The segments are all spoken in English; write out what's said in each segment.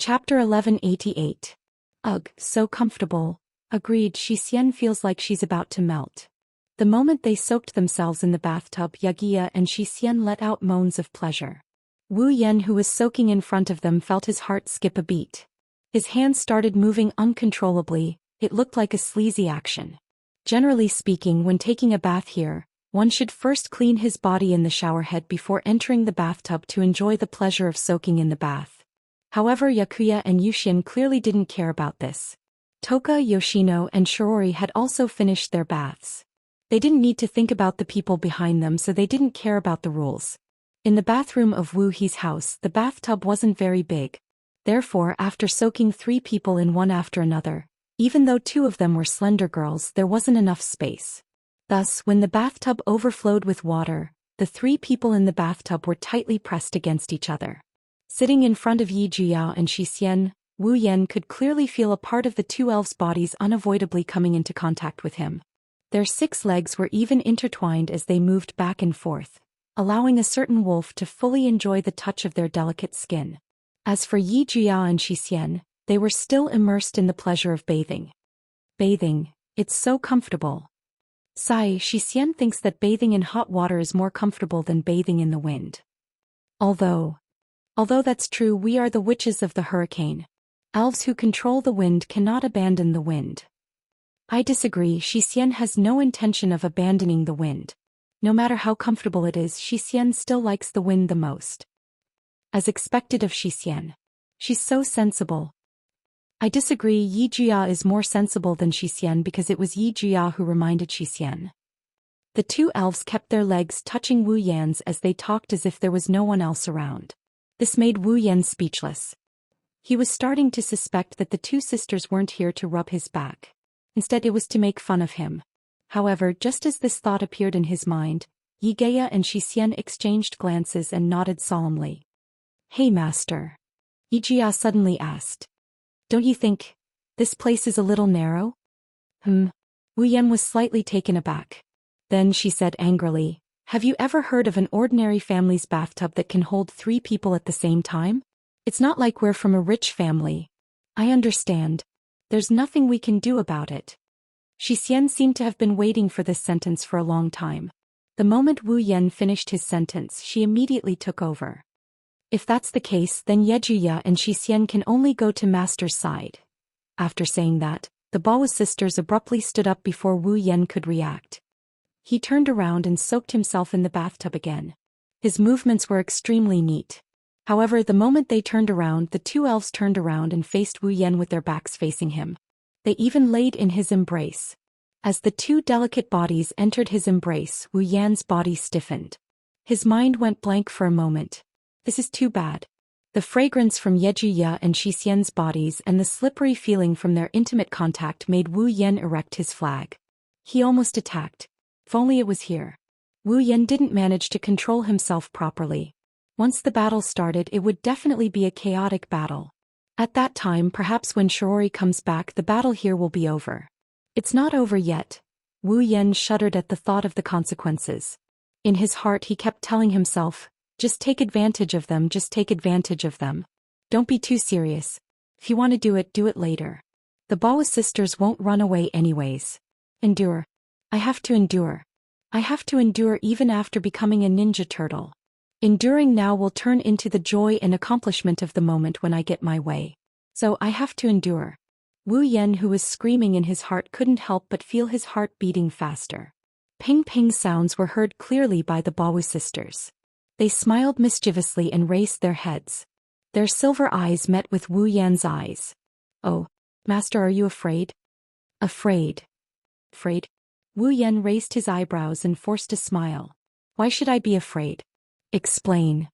Chapter 1188. Ugh, so comfortable. Agreed, Xian feels like she's about to melt. The moment they soaked themselves in the bathtub, Yagia and Xian let out moans of pleasure. Wu Yan, who was soaking in front of them, felt his heart skip a beat. His hands started moving uncontrollably. It looked like a sleazy action. Generally speaking, when taking a bath here, one should first clean his body in the shower head before entering the bathtub to enjoy the pleasure of soaking in the bath. However, Yakuya and Zhou Xian clearly didn't care about this. Toka, Yoshino, and Shiori had also finished their baths. They didn't need to think about the people behind them, so they didn't care about the rules. In the bathroom of Wu He's house, the bathtub wasn't very big. Therefore, after soaking 3 people in one after another, even though 2 of them were slender girls, there wasn't enough space. Thus, when the bathtub overflowed with water, the 3 people in the bathtub were tightly pressed against each other. Sitting in front of Yi Juyao and Xian, Wu Yan could clearly feel a part of the 2 elves' bodies unavoidably coming into contact with him. Their 6 legs were even intertwined as they moved back and forth, allowing a certain wolf to fully enjoy the touch of their delicate skin. As for Yi Juyao and Xian, they were still immersed in the pleasure of bathing. Bathing, it's so comfortable. Xian thinks that bathing in hot water is more comfortable than bathing in the wind. Although that's true, we are the witches of the hurricane. Elves who control the wind cannot abandon the wind. I disagree, Xian has no intention of abandoning the wind. No matter how comfortable it is, Xian still likes the wind the most. As expected of Xian. She's so sensible. I disagree, Yi Juyao is more sensible than Xian because it was Yi Juyao who reminded Xian. The 2 elves kept their legs touching Wu Yan's as they talked as if there was no one else around. This made Wu Yan speechless. He was starting to suspect that the 2 sisters weren't here to rub his back. Instead, it was to make fun of him. However, just as this thought appeared in his mind, Yi Geya and Xian exchanged glances and nodded solemnly. Hey master. Yi Juyao suddenly asked. Don't you think this place is a little narrow? Wu Yan was slightly taken aback. Then she said angrily, have you ever heard of an ordinary family's bathtub that can hold 3 people at the same time? It's not like we're from a rich family. I understand. There's nothing we can do about it. Xian seemed to have been waiting for this sentence for a long time. The moment Wu Yan finished his sentence, she immediately took over. If that's the case, then Yejuya and Xian can only go to master's side. After saying that, the Daoist sisters abruptly stood up before Wu Yan could react. He turned around and soaked himself in the bathtub again. His movements were extremely neat. However, the moment they turned around, the 2 elves turned around and faced Wu Yan with their backs facing him. They even laid in his embrace. As the 2 delicate bodies entered his embrace, Wu Yan's body stiffened. His mind went blank for a moment. This is too bad. The fragrance from Yejuya and Xian's bodies and the slippery feeling from their intimate contact made Wu Yan erect his flag. He almost attacked. If only it was here. Wu Yan didn't manage to control himself properly. Once the battle started, it would definitely be a chaotic battle. At that time, perhaps when Shiori comes back, the battle here will be over. It's not over yet. Wu Yan shuddered at the thought of the consequences. In his heart, he kept telling himself, just take advantage of them, just take advantage of them. Don't be too serious. If you want to do it later. The Daoist sisters won't run away anyways. Endure. I have to endure. I have to endure even after becoming a ninja turtle. Enduring now will turn into the joy and accomplishment of the moment when I get my way. So I have to endure. Wu Yan, who was screaming in his heart, couldn't help but feel his heart beating faster. Ping-ping sounds were heard clearly by the Daoist sisters. They smiled mischievously and raised their heads. Their silver eyes met with Wu Yan's eyes. Oh, master, are you afraid? Afraid? Afraid? Wu Yan raised his eyebrows and forced a smile. Why should I be afraid? Explain.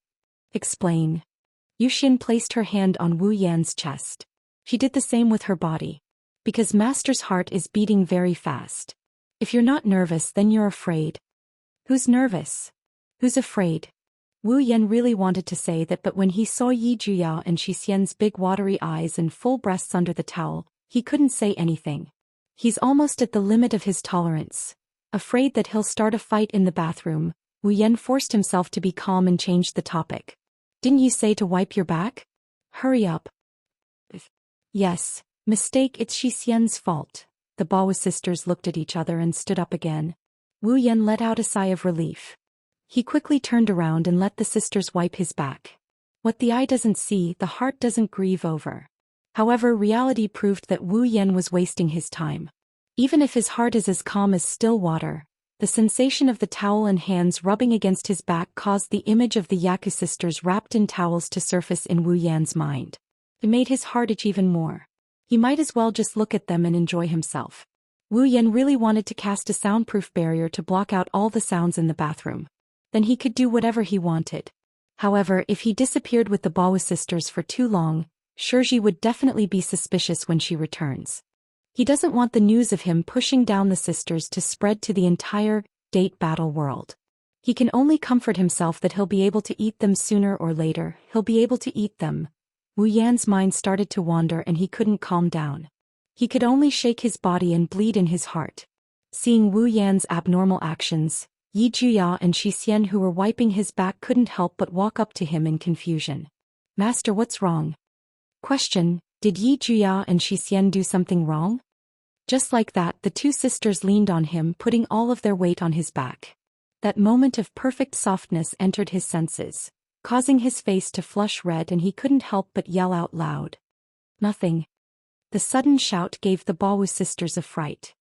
Explain. Zhou Xian placed her hand on Wu Yan's chest. She did the same with her body. Because master's heart is beating very fast. If you're not nervous, then you're afraid. Who's nervous? Who's afraid? Wu Yan really wanted to say that, but when he saw Yi Juyao and Xian's big watery eyes and full breasts under the towel, he couldn't say anything. He's almost at the limit of his tolerance. Afraid that he'll start a fight in the bathroom, Wu Yan forced himself to be calm and changed the topic. Didn't you say to wipe your back? Hurry up. Yes, mistake, it's Zhou Xian's fault. The Daoist sisters looked at each other and stood up again. Wu Yan let out a sigh of relief. He quickly turned around and let the sisters wipe his back. What the eye doesn't see, the heart doesn't grieve over. However, reality proved that Wu Yan was wasting his time. Even if his heart is as calm as still water, the sensation of the towel and hands rubbing against his back caused the image of the Yaku sisters wrapped in towels to surface in Wu Yan's mind. It made his heart itch even more. He might as well just look at them and enjoy himself. Wu Yan really wanted to cast a soundproof barrier to block out all the sounds in the bathroom. Then he could do whatever he wanted. However, if he disappeared with the Daoist sisters for too long, Shiji would definitely be suspicious when she returns. He doesn't want the news of him pushing down the sisters to spread to the entire date battle world. He can only comfort himself that he'll be able to eat them sooner or later. He'll be able to eat them. Wu Yan's mind started to wander and he couldn't calm down. He could only shake his body and bleed in his heart. Seeing Wu Yan's abnormal actions, Yi Juya and Zhou Xian, who were wiping his back, couldn't help but walk up to him in confusion. Master, what's wrong? Question: Did Yi Juya and Zhou Xian do something wrong? Just like that, the two sisters leaned on him, putting all of their weight on his back. That moment of perfect softness entered his senses, causing his face to flush red, and he couldn't help but yell out loud. Nothing. The sudden shout gave the Daoist sisters a fright.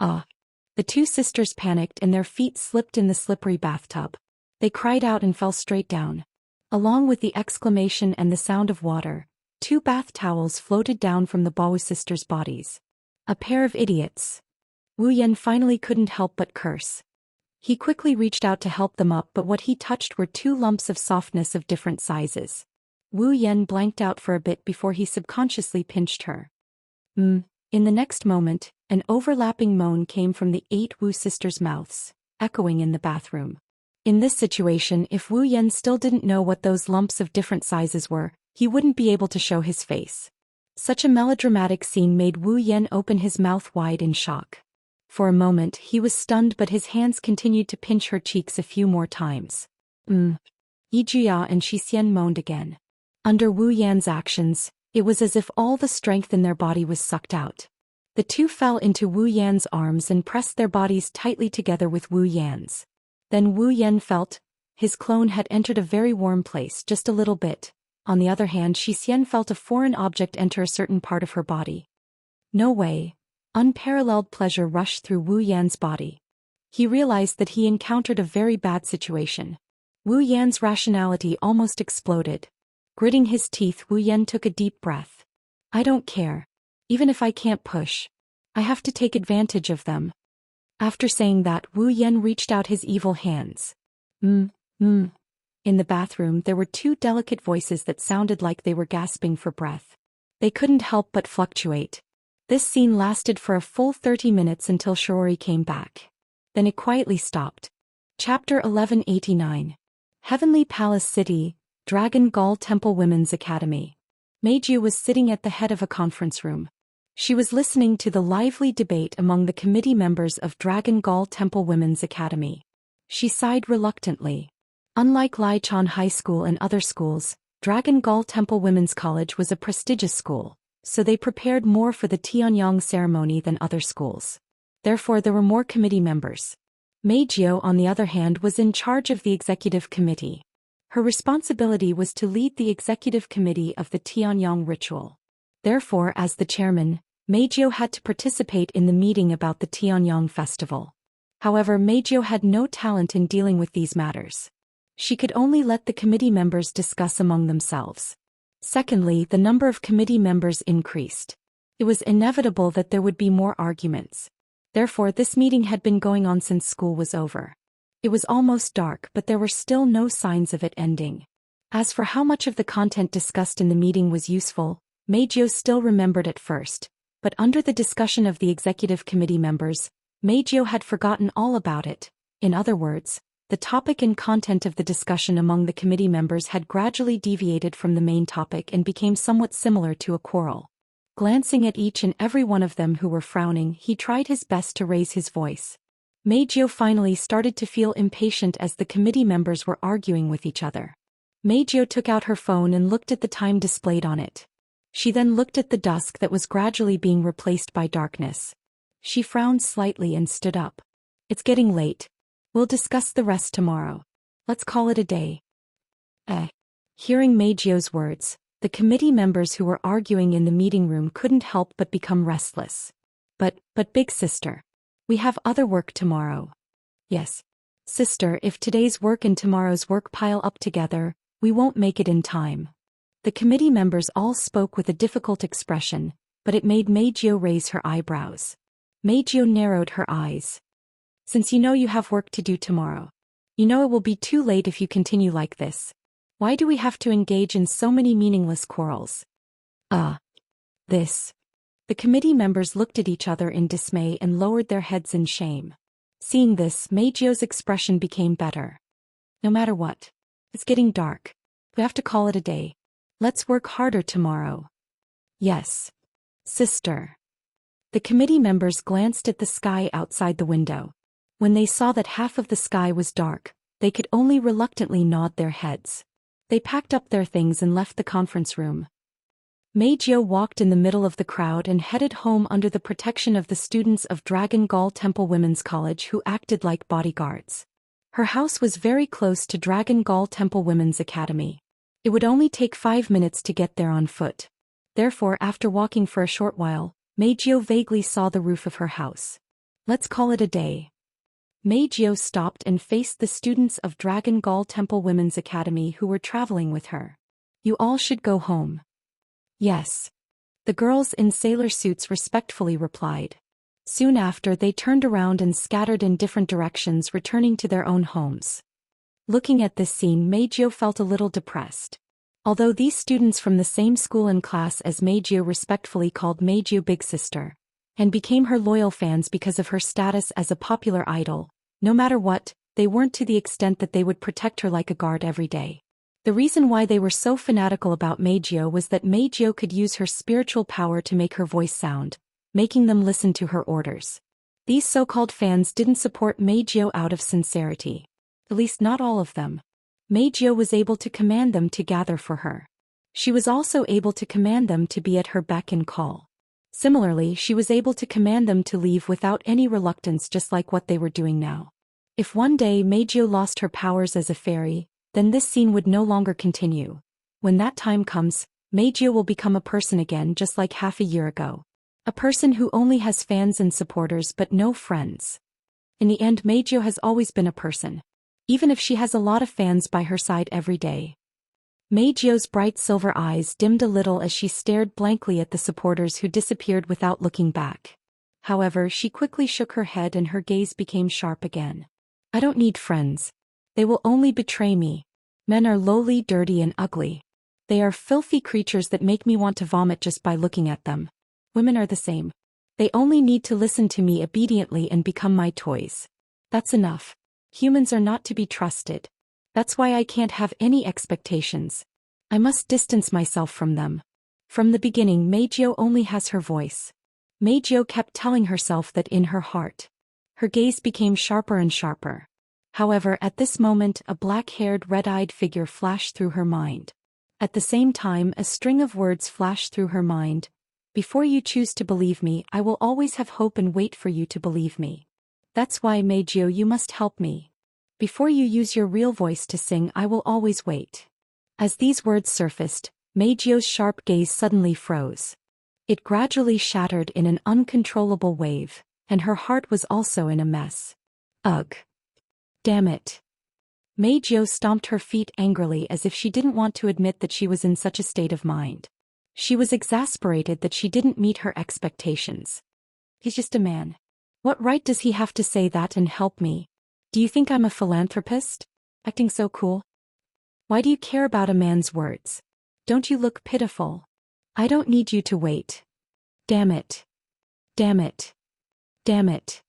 The two sisters panicked and their feet slipped in the slippery bathtub. They cried out and fell straight down. Along with the exclamation and the sound of water, 2 bath towels floated down from the Daoist sisters' bodies. A pair of idiots. Wu Yan finally couldn't help but curse. He quickly reached out to help them up, but what he touched were 2 lumps of softness of different sizes. Wu Yan blanked out for a bit before he subconsciously pinched her. In the next moment, an overlapping moan came from the 8 Wu sisters' mouths, echoing in the bathroom. In this situation, if Wu Yan still didn't know what those lumps of different sizes were, he wouldn't be able to show his face. Such a melodramatic scene made Wu Yan open his mouth wide in shock. For a moment he was stunned, but his hands continued to pinch her cheeks a few more times. Yi Juya and Zhou Xian moaned again. Under Wu Yan's actions, it was as if all the strength in their body was sucked out. The two fell into Wu Yan's arms and pressed their bodies tightly together with Wu Yan's. Then Wu Yan felt his clone had entered a very warm place, just a little bit. On the other hand, Zhou Xian felt a foreign object enter a certain part of her body. No way. Unparalleled pleasure rushed through Wu Yan's body. He realized that he encountered a very bad situation. Wu Yan's rationality almost exploded. Gritting his teeth, Wu Yan took a deep breath. I don't care. Even if I can't push, I have to take advantage of them. After saying that, Wu Yan reached out his evil hands. In the bathroom there were 2 delicate voices that sounded like they were gasping for breath. They couldn't help but fluctuate. This scene lasted for a full 30 minutes until Shiori came back. Then it quietly stopped. Chapter 1189. Heavenly Palace City, Dragon Gall Temple Women's Academy. Meiju was sitting at the head of a conference room. She was listening to the lively debate among the committee members of Dragon Gall Temple Women's Academy. She sighed reluctantly. Unlike Lichon High School and other schools, Dragon Gall Temple Women's College was a prestigious school, so they prepared more for the Tianyang ceremony than other schools. Therefore there were more committee members. Meiju, on the other hand, was in charge of the executive committee. Her responsibility was to lead the executive committee of the Tianyang ritual. Therefore, as the chairman, Meiju had to participate in the meeting about the Tianyang festival. However, Meiju had no talent in dealing with these matters. She could only let the committee members discuss among themselves. Secondly, the number of committee members increased. It was inevitable that there would be more arguments. Therefore, this meeting had been going on since school was over. It was almost dark, but there were still no signs of it ending. As for how much of the content discussed in the meeting was useful, Meiju still remembered at first, but under the discussion of the executive committee members, Meiju had forgotten all about it. In other words, the topic and content of the discussion among the committee members had gradually deviated from the main topic and became somewhat similar to a quarrel. Glancing at each and every one of them who were frowning, he tried his best to raise his voice. Meiju finally started to feel impatient as the committee members were arguing with each other. Meiju took out her phone and looked at the time displayed on it. She then looked at the dusk that was gradually being replaced by darkness. She frowned slightly and stood up. It's getting late. We'll discuss the rest tomorrow. Let's call it a day. Hearing Meijio's words, the committee members who were arguing in the meeting room couldn't help but become restless. But big sister. We have other work tomorrow. Yes. Sister, if today's work and tomorrow's work pile up together, we won't make it in time. The committee members all spoke with a difficult expression, but it made Meijio raise her eyebrows. Meijio narrowed her eyes. Since you know you have work to do tomorrow, you know it will be too late if you continue like this. Why do we have to engage in so many meaningless quarrels? This. The committee members looked at each other in dismay and lowered their heads in shame. Seeing this, Meijio's expression became better. No matter what. It's getting dark. We have to call it a day. Let's work harder tomorrow. Yes. Sister. The committee members glanced at the sky outside the window. When they saw that half of the sky was dark, they could only reluctantly nod their heads. They packed up their things and left the conference room. Meijio walked in the middle of the crowd and headed home under the protection of the students of Dragon Gall Temple Women's College who acted like bodyguards. Her house was very close to Dragon Gall Temple Women's Academy. It would only take 5 minutes to get there on foot. Therefore, after walking for a short while, Meijio vaguely saw the roof of her house. Let's call it a day. Meijio stopped and faced the students of Dragon Gall Temple Women's Academy who were traveling with her. You all should go home. Yes. The girls in sailor suits respectfully replied. Soon after, they turned around and scattered in different directions, returning to their own homes. Looking at this scene, Meijio felt a little depressed. Although these students from the same school and class as Meijio respectfully called Meijio Big Sister, and became her loyal fans because of her status as a popular idol, no matter what, they weren't to the extent that they would protect her like a guard every day. The reason why they were so fanatical about Meijio was that Meijio could use her spiritual power to make her voice sound, making them listen to her orders. These so-called fans didn't support Meijio out of sincerity. At least not all of them. Meijio was able to command them to gather for her. She was also able to command them to be at her beck and call. Similarly, she was able to command them to leave without any reluctance, just like what they were doing now. If one day Meijio lost her powers as a fairy, then this scene would no longer continue. When that time comes, Meijio will become a person again, just like half a year ago. A person who only has fans and supporters but no friends. In the end, Meijio has always been a person. Even if she has a lot of fans by her side every day. Meijio's bright silver eyes dimmed a little as she stared blankly at the supporters who disappeared without looking back. However, she quickly shook her head and her gaze became sharp again. I don't need friends. They will only betray me. Men are lowly, dirty and ugly. They are filthy creatures that make me want to vomit just by looking at them. Women are the same. They only need to listen to me obediently and become my toys. That's enough. Humans are not to be trusted. That's why I can't have any expectations. I must distance myself from them. From the beginning, Meijio only has her voice. Meijio kept telling herself that in her heart. Her gaze became sharper and sharper. However, at this moment, a black-haired, red-eyed figure flashed through her mind. At the same time, a string of words flashed through her mind. Before you choose to believe me, I will always have hope and wait for you to believe me. That's why, Meijio, you must help me. Before you use your real voice to sing, I will always wait. As these words surfaced, Meijio's sharp gaze suddenly froze. It gradually shattered in an uncontrollable wave, and her heart was also in a mess. Ugh. Damn it. Meijio stomped her feet angrily as if she didn't want to admit that she was in such a state of mind. She was exasperated that she didn't meet her expectations. He's just a man. What right does he have to say that and help me? Do you think I'm a philanthropist? Acting so cool? Why do you care about a man's words? Don't you look pitiful? I don't need you to wait. Damn it. Damn it. Damn it.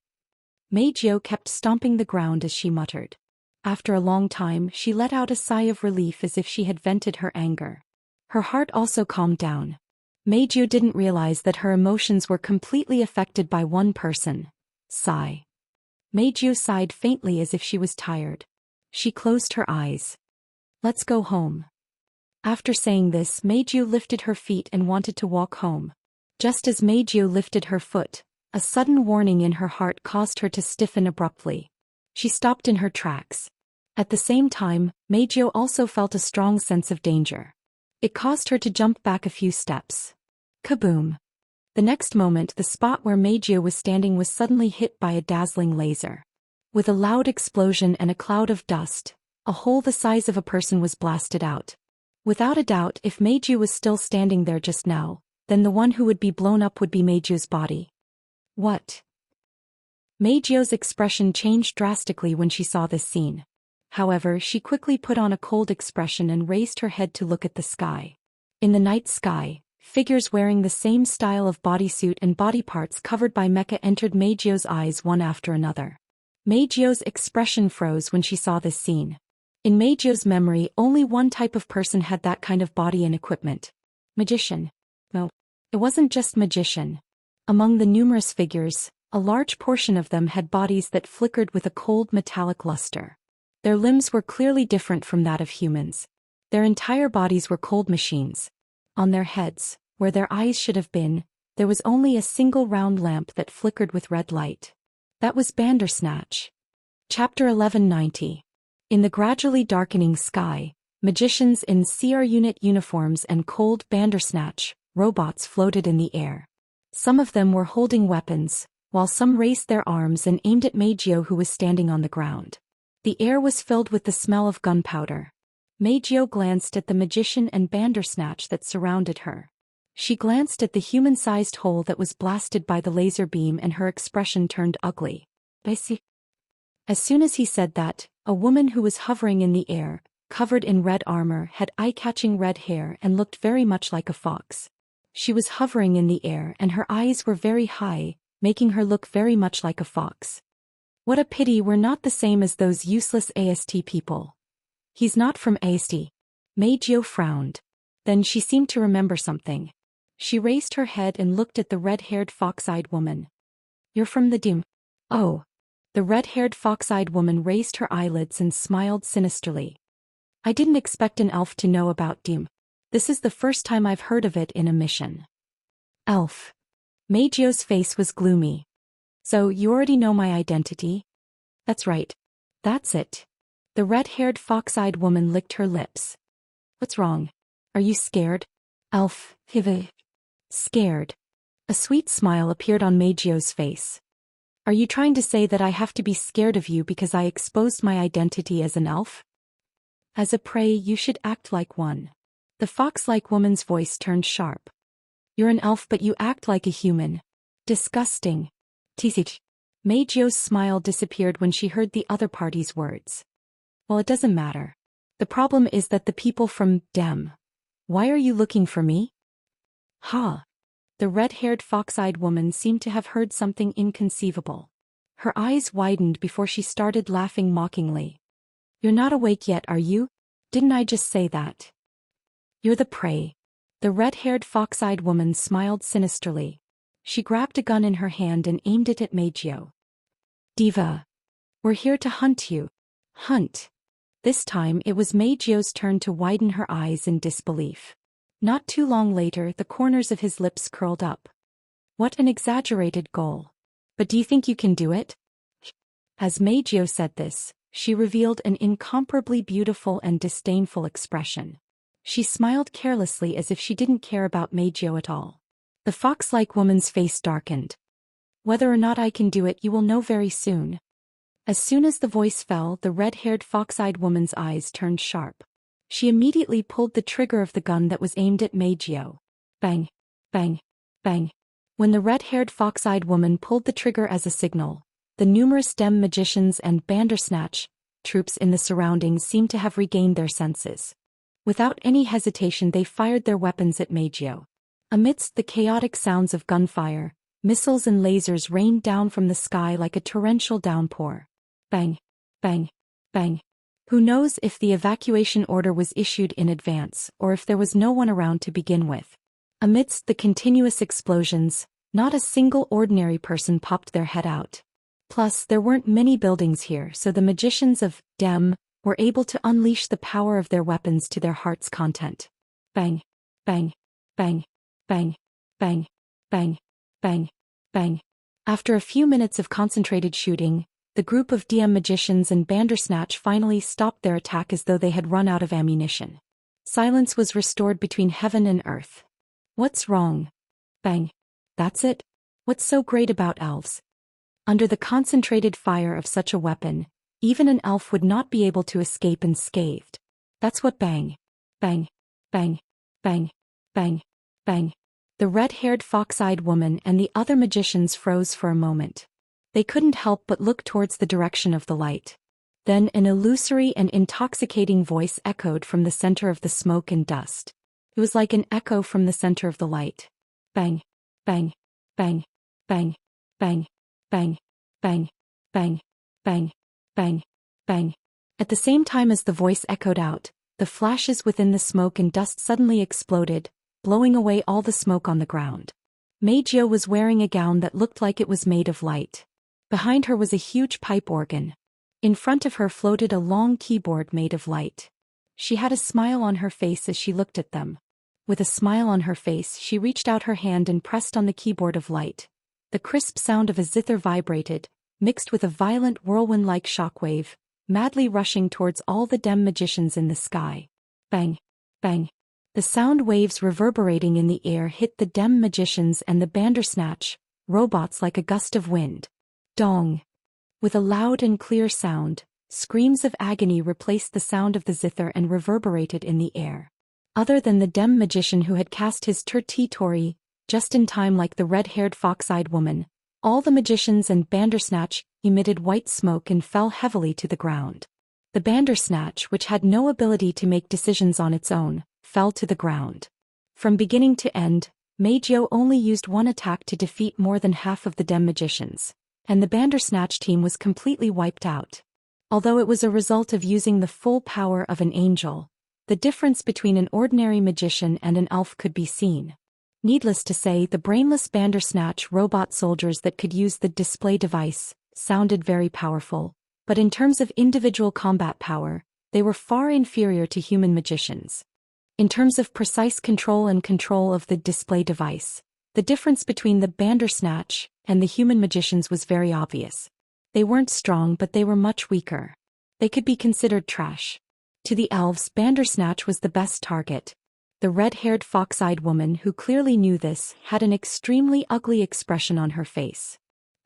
Meijio kept stomping the ground as she muttered. After a long time, she let out a sigh of relief as if she had vented her anger. Her heart also calmed down. Meijio didn't realize that her emotions were completely affected by one person. Sigh. Meijio sighed faintly as if she was tired. She closed her eyes. Let's go home. After saying this, Meiju lifted her feet and wanted to walk home. Just as Meiju lifted her foot, a sudden warning in her heart caused her to stiffen abruptly. She stopped in her tracks. At the same time, Meiju also felt a strong sense of danger. It caused her to jump back a few steps. Kaboom! The next moment, the spot where Meiju was standing was suddenly hit by a dazzling laser. With a loud explosion and a cloud of dust, a hole the size of a person was blasted out. Without a doubt, if Meiju was still standing there just now, then the one who would be blown up would be Meiju's body. What? Meiju's expression changed drastically when she saw this scene. However, she quickly put on a cold expression and raised her head to look at the sky. In the night sky, figures wearing the same style of bodysuit and body parts covered by mecha entered Meiju's eyes one after another. Meiju's expression froze when she saw this scene. In Meiju's memory, only one type of person had that kind of body and equipment. Magician. No, it wasn't just magician. Among the numerous figures, a large portion of them had bodies that flickered with a cold metallic luster. Their limbs were clearly different from that of humans. Their entire bodies were cold machines. On their heads, where their eyes should have been, there was only a single round lamp that flickered with red light. That was Bandersnatch. Chapter 1190. In the gradually darkening sky, magicians in CR unit uniforms and cold Bandersnatch robots floated in the air. Some of them were holding weapons, while some raised their arms and aimed at Meiju, who was standing on the ground. The air was filled with the smell of gunpowder. Meiju glanced at the magician and Bandersnatch that surrounded her. She glanced at the human-sized hole that was blasted by the laser beam and her expression turned ugly. As soon as he said that, a woman who was hovering in the air, covered in red armor, had eye-catching red hair and looked very much like a fox. She was hovering in the air and her eyes were very high, making her look very much like a fox. What a pity we're not the same as those useless AST people. He's not from AST. Meiju frowned. Then she seemed to remember something. She raised her head and looked at the red-haired fox-eyed woman. You're from the Doom. Oh. The red-haired fox-eyed woman raised her eyelids and smiled sinisterly. I didn't expect an elf to know about Doom. This is the first time I've heard of it in a mission. Elf. Meiju's face was gloomy. So you already know my identity? That's right. That's it. The red-haired fox-eyed woman licked her lips. What's wrong? Are you scared? Elf. Scared. A sweet smile appeared on Meiju's face. Are you trying to say that I have to be scared of you because I exposed my identity as an elf? As a prey, you should act like one. The fox-like woman's voice turned sharp. You're an elf but you act like a human. Disgusting. Tisich. Meiju's smile disappeared when she heard the other party's words. Well, it doesn't matter. The problem is that the people from Dem. Why are you looking for me? Ha. The red-haired fox-eyed woman seemed to have heard something inconceivable. Her eyes widened before she started laughing mockingly. You're not awake yet, are you? Didn't I just say that? You're the prey. The red-haired fox-eyed woman smiled sinisterly. She grabbed a gun in her hand and aimed it at Meiju. Diva. We're here to hunt you. Hunt. This time it was Meiju's turn to widen her eyes in disbelief. Not too long later, the corners of his lips curled up. What an exaggerated goal. But do you think you can do it? As Meiju said this, she revealed an incomparably beautiful and disdainful expression. She smiled carelessly as if she didn't care about Meiju at all. The fox-like woman's face darkened. Whether or not I can do it, you will know very soon. As soon as the voice fell, the red-haired fox-eyed woman's eyes turned sharp. She immediately pulled the trigger of the gun that was aimed at Meiju. Bang, bang, bang. When the red-haired fox-eyed woman pulled the trigger as a signal, the numerous Dem magicians and Bandersnatch troops in the surroundings seemed to have regained their senses. Without any hesitation, they fired their weapons at Meiju. Amidst the chaotic sounds of gunfire, missiles and lasers rained down from the sky like a torrential downpour. Bang, bang, bang. Who knows if the evacuation order was issued in advance or if there was no one around to begin with. Amidst the continuous explosions, not a single ordinary person popped their head out. Plus, there weren't many buildings here, so the magicians of Dem were able to unleash the power of their weapons to their heart's content. Bang. Bang. Bang. Bang. Bang. Bang. Bang. Bang. After a few minutes of concentrated shooting, the group of DM magicians and Bandersnatch finally stopped their attack as though they had run out of ammunition. Silence was restored between heaven and earth. What's wrong? Bang. That's it? What's so great about elves? Under the concentrated fire of such a weapon, even an elf would not be able to escape unscathed. That's what bang. Bang. Bang. Bang. Bang. Bang. The red-haired fox-eyed woman and the other magicians froze for a moment. They couldn't help but look towards the direction of the light. Then an illusory and intoxicating voice echoed from the center of the smoke and dust. It was like an echo from the center of the light. Bang. Bang. Bang. Bang. Bang. Bang. Bang. Bang. Bang. Bang. Bang. At the same time as the voice echoed out, the flashes within the smoke and dust suddenly exploded, blowing away all the smoke on the ground. Meijio was wearing a gown that looked like it was made of light. Behind her was a huge pipe organ. In front of her floated a long keyboard made of light. She had a smile on her face as she looked at them. With a smile on her face, she reached out her hand and pressed on the keyboard of light. The crisp sound of a zither vibrated, mixed with a violent whirlwind-like shockwave, madly rushing towards all the dem magicians in the sky. Bang. Bang. The sound waves reverberating in the air hit the dem magicians and the Bandersnatch, robots like a gust of wind. Dong. With a loud and clear sound, screams of agony replaced the sound of the zither and reverberated in the air. Other than the dem magician who had cast his Tertitori, just in time like the red-haired fox-eyed woman, all the magicians and Bandersnatch emitted white smoke and fell heavily to the ground. The Bandersnatch, which had no ability to make decisions on its own, fell to the ground. From beginning to end, Meijio only used one attack to defeat more than half of the dem magicians, and the Bandersnatch team was completely wiped out. Although it was a result of using the full power of an angel, the difference between an ordinary magician and an elf could be seen. Needless to say, the brainless Bandersnatch robot soldiers that could use the display device sounded very powerful, but in terms of individual combat power, they were far inferior to human magicians. In terms of precise control and control of the display device, the difference between the Bandersnatch and the human magicians was very obvious. They weren't strong, but they were much weaker. They could be considered trash. To the elves, Bandersnatch was the best target. The red-haired fox-eyed woman, who clearly knew this, had an extremely ugly expression on her face.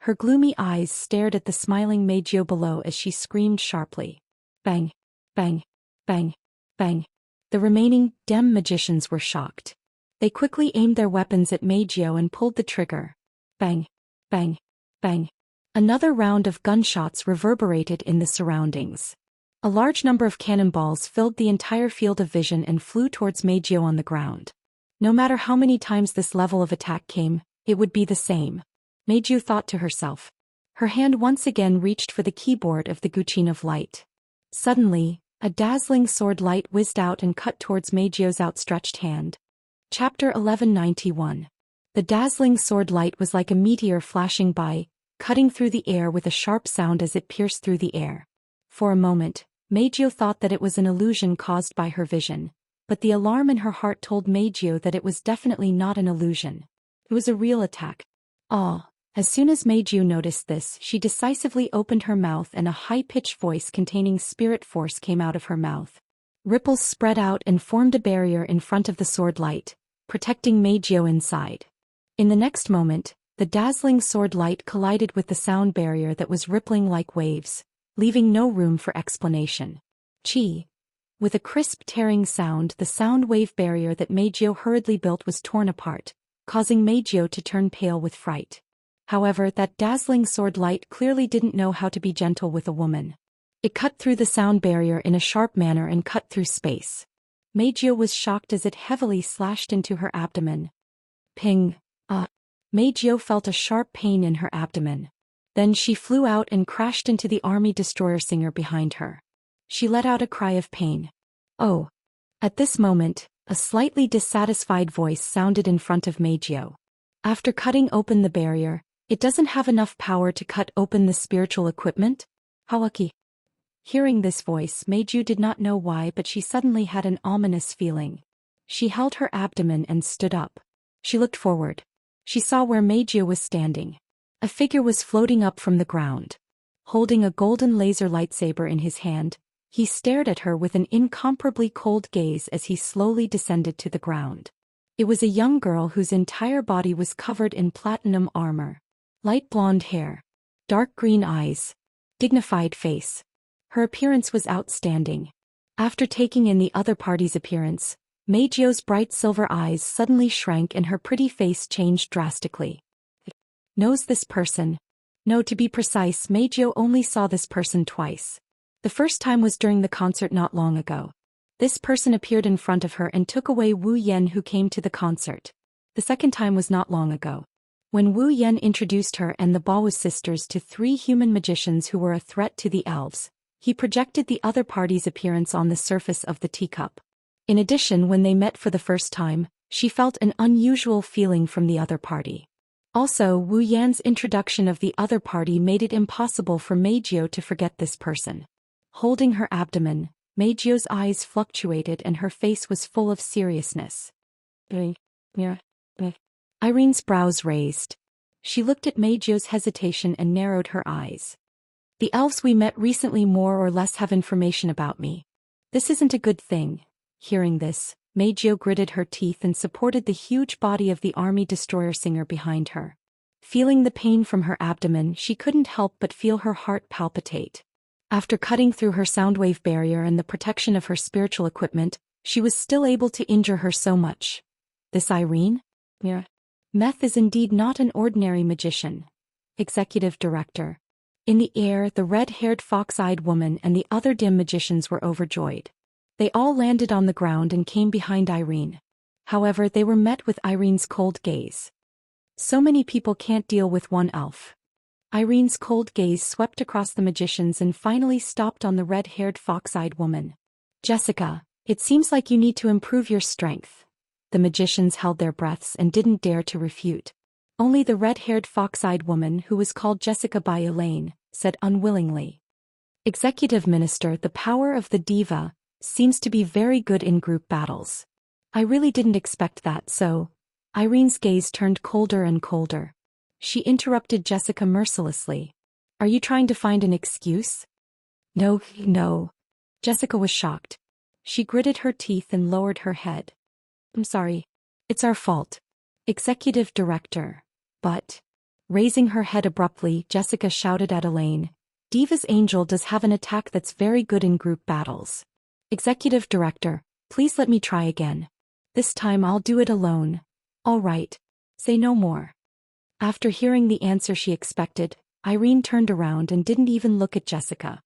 Her gloomy eyes stared at the smiling Meijio below as she screamed sharply. Bang. Bang. Bang. Bang. The remaining dem magicians were shocked. They quickly aimed their weapons at Meijio and pulled the trigger. Bang. Bang. Bang. Another round of gunshots reverberated in the surroundings. A large number of cannonballs filled the entire field of vision and flew towards Meijio on the ground. No matter how many times this level of attack came, it would be the same, Meijio thought to herself. Her hand once again reached for the keyboard of the Guqin of light. Suddenly, a dazzling sword light whizzed out and cut towards Meijio's outstretched hand. Chapter 1191. The dazzling sword light was like a meteor flashing by, cutting through the air with a sharp sound as it pierced through the air. For a moment, Meijio thought that it was an illusion caused by her vision, but the alarm in her heart told Meijio that it was definitely not an illusion. It was a real attack. As soon as Meijio noticed this, she decisively opened her mouth and a high-pitched voice containing spirit force came out of her mouth. Ripples spread out and formed a barrier in front of the sword light, protecting Meijio inside. In the next moment, the dazzling sword light collided with the sound barrier that was rippling like waves, leaving no room for explanation. Chi. With a crisp tearing sound, the sound wave barrier that Meijio hurriedly built was torn apart, causing Meijio to turn pale with fright. However, that dazzling sword light clearly didn't know how to be gentle with a woman. It cut through the sound barrier in a sharp manner and cut through space. Meijio was shocked as it heavily slashed into her abdomen. Ping. Meijio felt a sharp pain in her abdomen. Then she flew out and crashed into the army destroyer singer behind her. She let out a cry of pain. Oh. At this moment, a slightly dissatisfied voice sounded in front of Meijio. After cutting open the barrier, it doesn't have enough power to cut open the spiritual equipment? How lucky. Hearing this voice, Meijio did not know why, but she suddenly had an ominous feeling. She held her abdomen and stood up. She looked forward. She saw where Meijio was standing. A figure was floating up from the ground. Holding a golden laser lightsaber in his hand, he stared at her with an incomparably cold gaze as he slowly descended to the ground. It was a young girl whose entire body was covered in platinum armor. Light blonde hair. Dark green eyes. Dignified face. Her appearance was outstanding. After taking in the other party's appearance, Meijio's bright silver eyes suddenly shrank and her pretty face changed drastically. Knows this person? No, to be precise, Meijio only saw this person twice. The first time was during the concert not long ago. This person appeared in front of her and took away Wu Yan who came to the concert. The second time was not long ago, when Wu Yan introduced her and the Baoist sisters to 3 human magicians who were a threat to the elves. He projected the other party's appearance on the surface of the teacup. In addition, when they met for the first time, she felt an unusual feeling from the other party. Also, Wu Yan's introduction of the other party made it impossible for Meijio to forget this person. Holding her abdomen, Meijio's eyes fluctuated and her face was full of seriousness. Irene's brows raised. She looked at Meijio's hesitation and narrowed her eyes. The elves we met recently more or less have information about me. This isn't a good thing. Hearing this, Meijio gritted her teeth and supported the huge body of the army destroyer singer behind her. Feeling the pain from her abdomen, she couldn't help but feel her heart palpitate. After cutting through her soundwave barrier and the protection of her spiritual equipment, she was still able to injure her so much. This Irene? Meth is indeed not an ordinary magician. Executive Director. In the air, the red-haired fox-eyed woman and the other dim magicians were overjoyed. They all landed on the ground and came behind Irene. However, they were met with Irene's cold gaze. So many people can't deal with one elf. Irene's cold gaze swept across the magicians and finally stopped on the red-haired fox-eyed woman. Jessica, it seems like you need to improve your strength. The magicians held their breaths and didn't dare to refute. Only the red-haired fox-eyed woman, who was called Jessica by Elaine, said unwillingly. Executive Minister, the power of the diva seems to be very good in group battles. I really didn't expect that, so... Irene's gaze turned colder and colder. She interrupted Jessica mercilessly. Are you trying to find an excuse? No. Jessica was shocked. She gritted her teeth and lowered her head. I'm sorry. It's our fault. Executive Director. But... Raising her head abruptly, Jessica shouted at Elaine. Diva's Angel does have an attack that's very good in group battles. Executive Director, please let me try again. This time I'll do it alone. All right. Say no more. After hearing the answer she expected, Irene turned around and didn't even look at Jessica.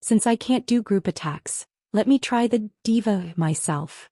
Since I can't do group attacks, let me try the diva myself.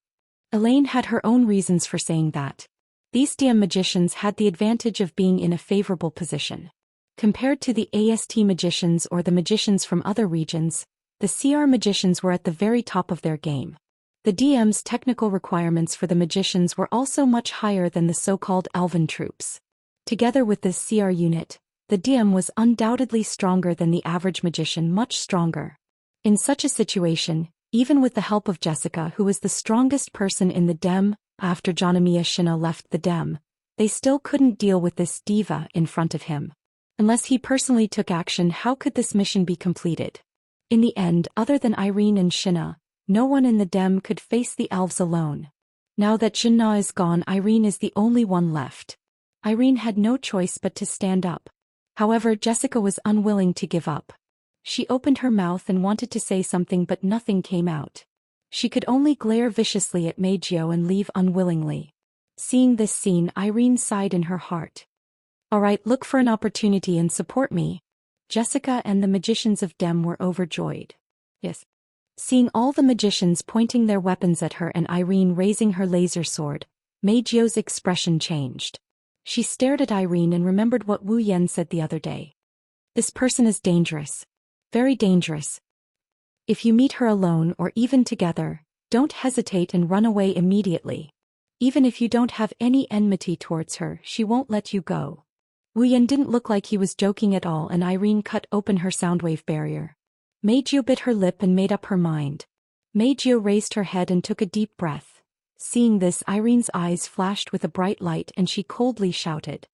Elaine had her own reasons for saying that. These DM magicians had the advantage of being in a favorable position. Compared to the AST magicians or the magicians from other regions, the CR magicians were at the very top of their game. The DM's technical requirements for the magicians were also much higher than the so-called elven troops. Together with this CR unit, the DM was undoubtedly stronger than the average magician, much stronger. In such a situation, even with the help of Jessica, who was the strongest person in the DEM, after Janamiya Shina left the DEM, they still couldn't deal with this diva in front of him. Unless he personally took action, how could this mission be completed? In the end, other than Irene and Shina, no one in the DEM could face the elves alone. Now that Shina is gone, Irene is the only one left. Irene had no choice but to stand up. However, Jessica was unwilling to give up. She opened her mouth and wanted to say something, but nothing came out. She could only glare viciously at Meijio and leave unwillingly. Seeing this scene, Irene sighed in her heart. All right, look for an opportunity and support me. Jessica and the magicians of Dem were overjoyed. Yes. Seeing all the magicians pointing their weapons at her and Irene raising her laser sword, Meijio's expression changed. She stared at Irene and remembered what Wu Yan said the other day. This person is dangerous. Very dangerous. If you meet her alone or even together, don't hesitate and run away immediately. Even if you don't have any enmity towards her, she won't let you go. Wu Yan didn't look like he was joking at all, and Irene cut open her soundwave barrier. Meijio bit her lip and made up her mind. Meijio raised her head and took a deep breath. Seeing this, Irene's eyes flashed with a bright light and she coldly shouted.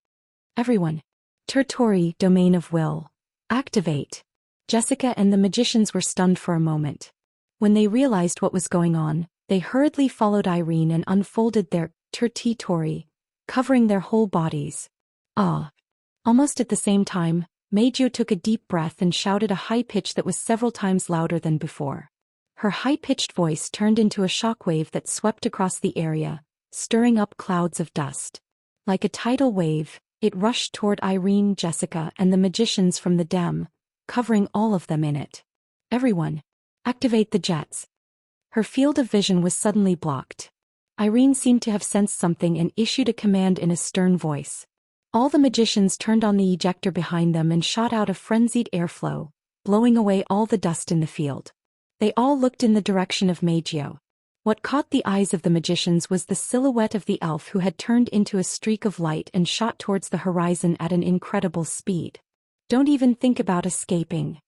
Everyone! Tertori, Domain of Will. Activate! Jessica and the magicians were stunned for a moment. When they realized what was going on, they hurriedly followed Irene and unfolded their Tertori, covering their whole bodies. Ah! Almost at the same time, Meijio took a deep breath and shouted a high pitch that was several times louder than before. Her high-pitched voice turned into a shockwave that swept across the area, stirring up clouds of dust. Like a tidal wave, it rushed toward Irene, Jessica, and the magicians from the Dem, covering all of them in it. Everyone! Activate the jets! Her field of vision was suddenly blocked. Irene seemed to have sensed something and issued a command in a stern voice. All the magicians turned on the ejector behind them and shot out a frenzied airflow, blowing away all the dust in the field. They all looked in the direction of Meijio. What caught the eyes of the magicians was the silhouette of the elf who had turned into a streak of light and shot towards the horizon at an incredible speed. Don't even think about escaping.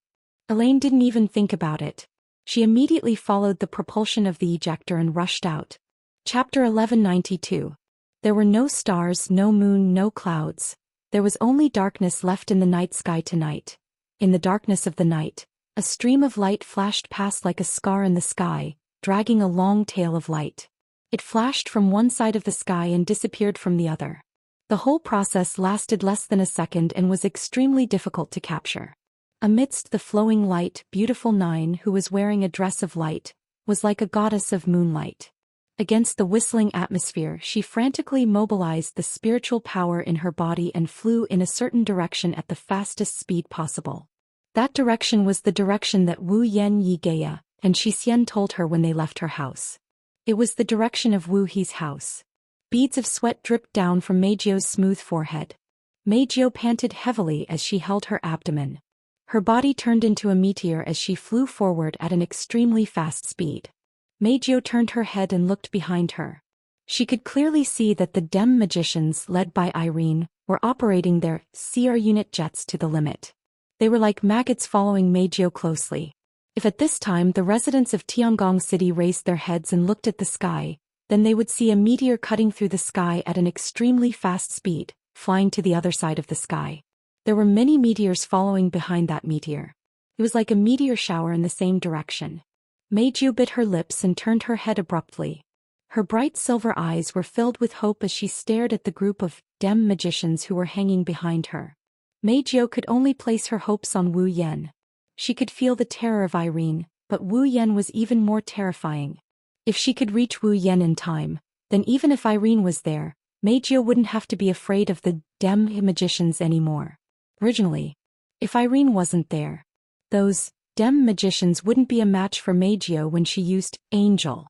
Elaine didn't even think about it. She immediately followed the propulsion of the ejector and rushed out. Chapter 1192. There were no stars, no moon, no clouds. There was only darkness left in the night sky tonight. In the darkness of the night, a stream of light flashed past like a scar in the sky, dragging a long tail of light. It flashed from one side of the sky and disappeared from the other. The whole process lasted less than a second and was extremely difficult to capture. Amidst the flowing light, beautiful Nine, who was wearing a dress of light, was like a goddess of moonlight. Against the whistling atmosphere, she frantically mobilized the spiritual power in her body and flew in a certain direction at the fastest speed possible. That direction was the direction that Wu Yan Yigeya and Xian told her when they left her house. It was the direction of Wu He's house. Beads of sweat dripped down from Meijio's smooth forehead. Meijio panted heavily as she held her abdomen. Her body turned into a meteor as she flew forward at an extremely fast speed. Meijio turned her head and looked behind her. She could clearly see that the Dem magicians, led by Irene, were operating their CR unit jets to the limit. They were like maggots following Meijio closely. If at this time the residents of Tiangong City raised their heads and looked at the sky, then they would see a meteor cutting through the sky at an extremely fast speed, flying to the other side of the sky. There were many meteors following behind that meteor. It was like a meteor shower in the same direction. Meijio bit her lips and turned her head abruptly. Her bright silver eyes were filled with hope as she stared at the group of Dem magicians who were hanging behind her. Meijio could only place her hopes on Wu Yan. She could feel the terror of Irene, but Wu Yan was even more terrifying. If she could reach Wu Yan in time, then even if Irene was there, Meijio wouldn't have to be afraid of the Dem magicians anymore. Originally, if Irene wasn't there, those Dem magicians wouldn't be a match for Meijio when she used Angel.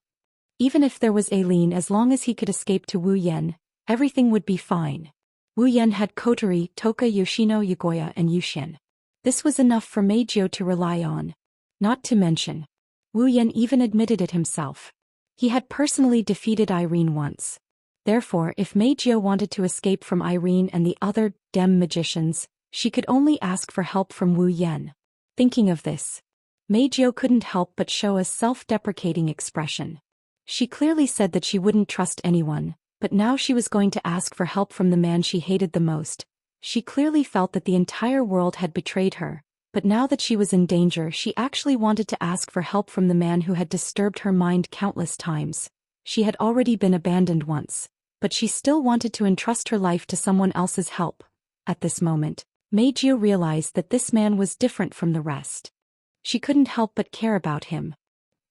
Even if there was Aileen, as long as he could escape to Wu Yan, everything would be fine. Wu Yan had Kotori, Toka, Yoshino, Yagoya, and Yushin. This was enough for Meijio to rely on. Not to mention, Wu Yan even admitted it himself. He had personally defeated Irene once. Therefore, if Meijio wanted to escape from Irene and the other Dem magicians, she could only ask for help from Wu Yan. Thinking of this, Meijio couldn't help but show a self-deprecating expression. She clearly said that she wouldn't trust anyone, but now she was going to ask for help from the man she hated the most. She clearly felt that the entire world had betrayed her, but now that she was in danger, she actually wanted to ask for help from the man who had disturbed her mind countless times. She had already been abandoned once, but she still wanted to entrust her life to someone else's help. At this moment, Meijio realized that this man was different from the rest. She couldn't help but care about him.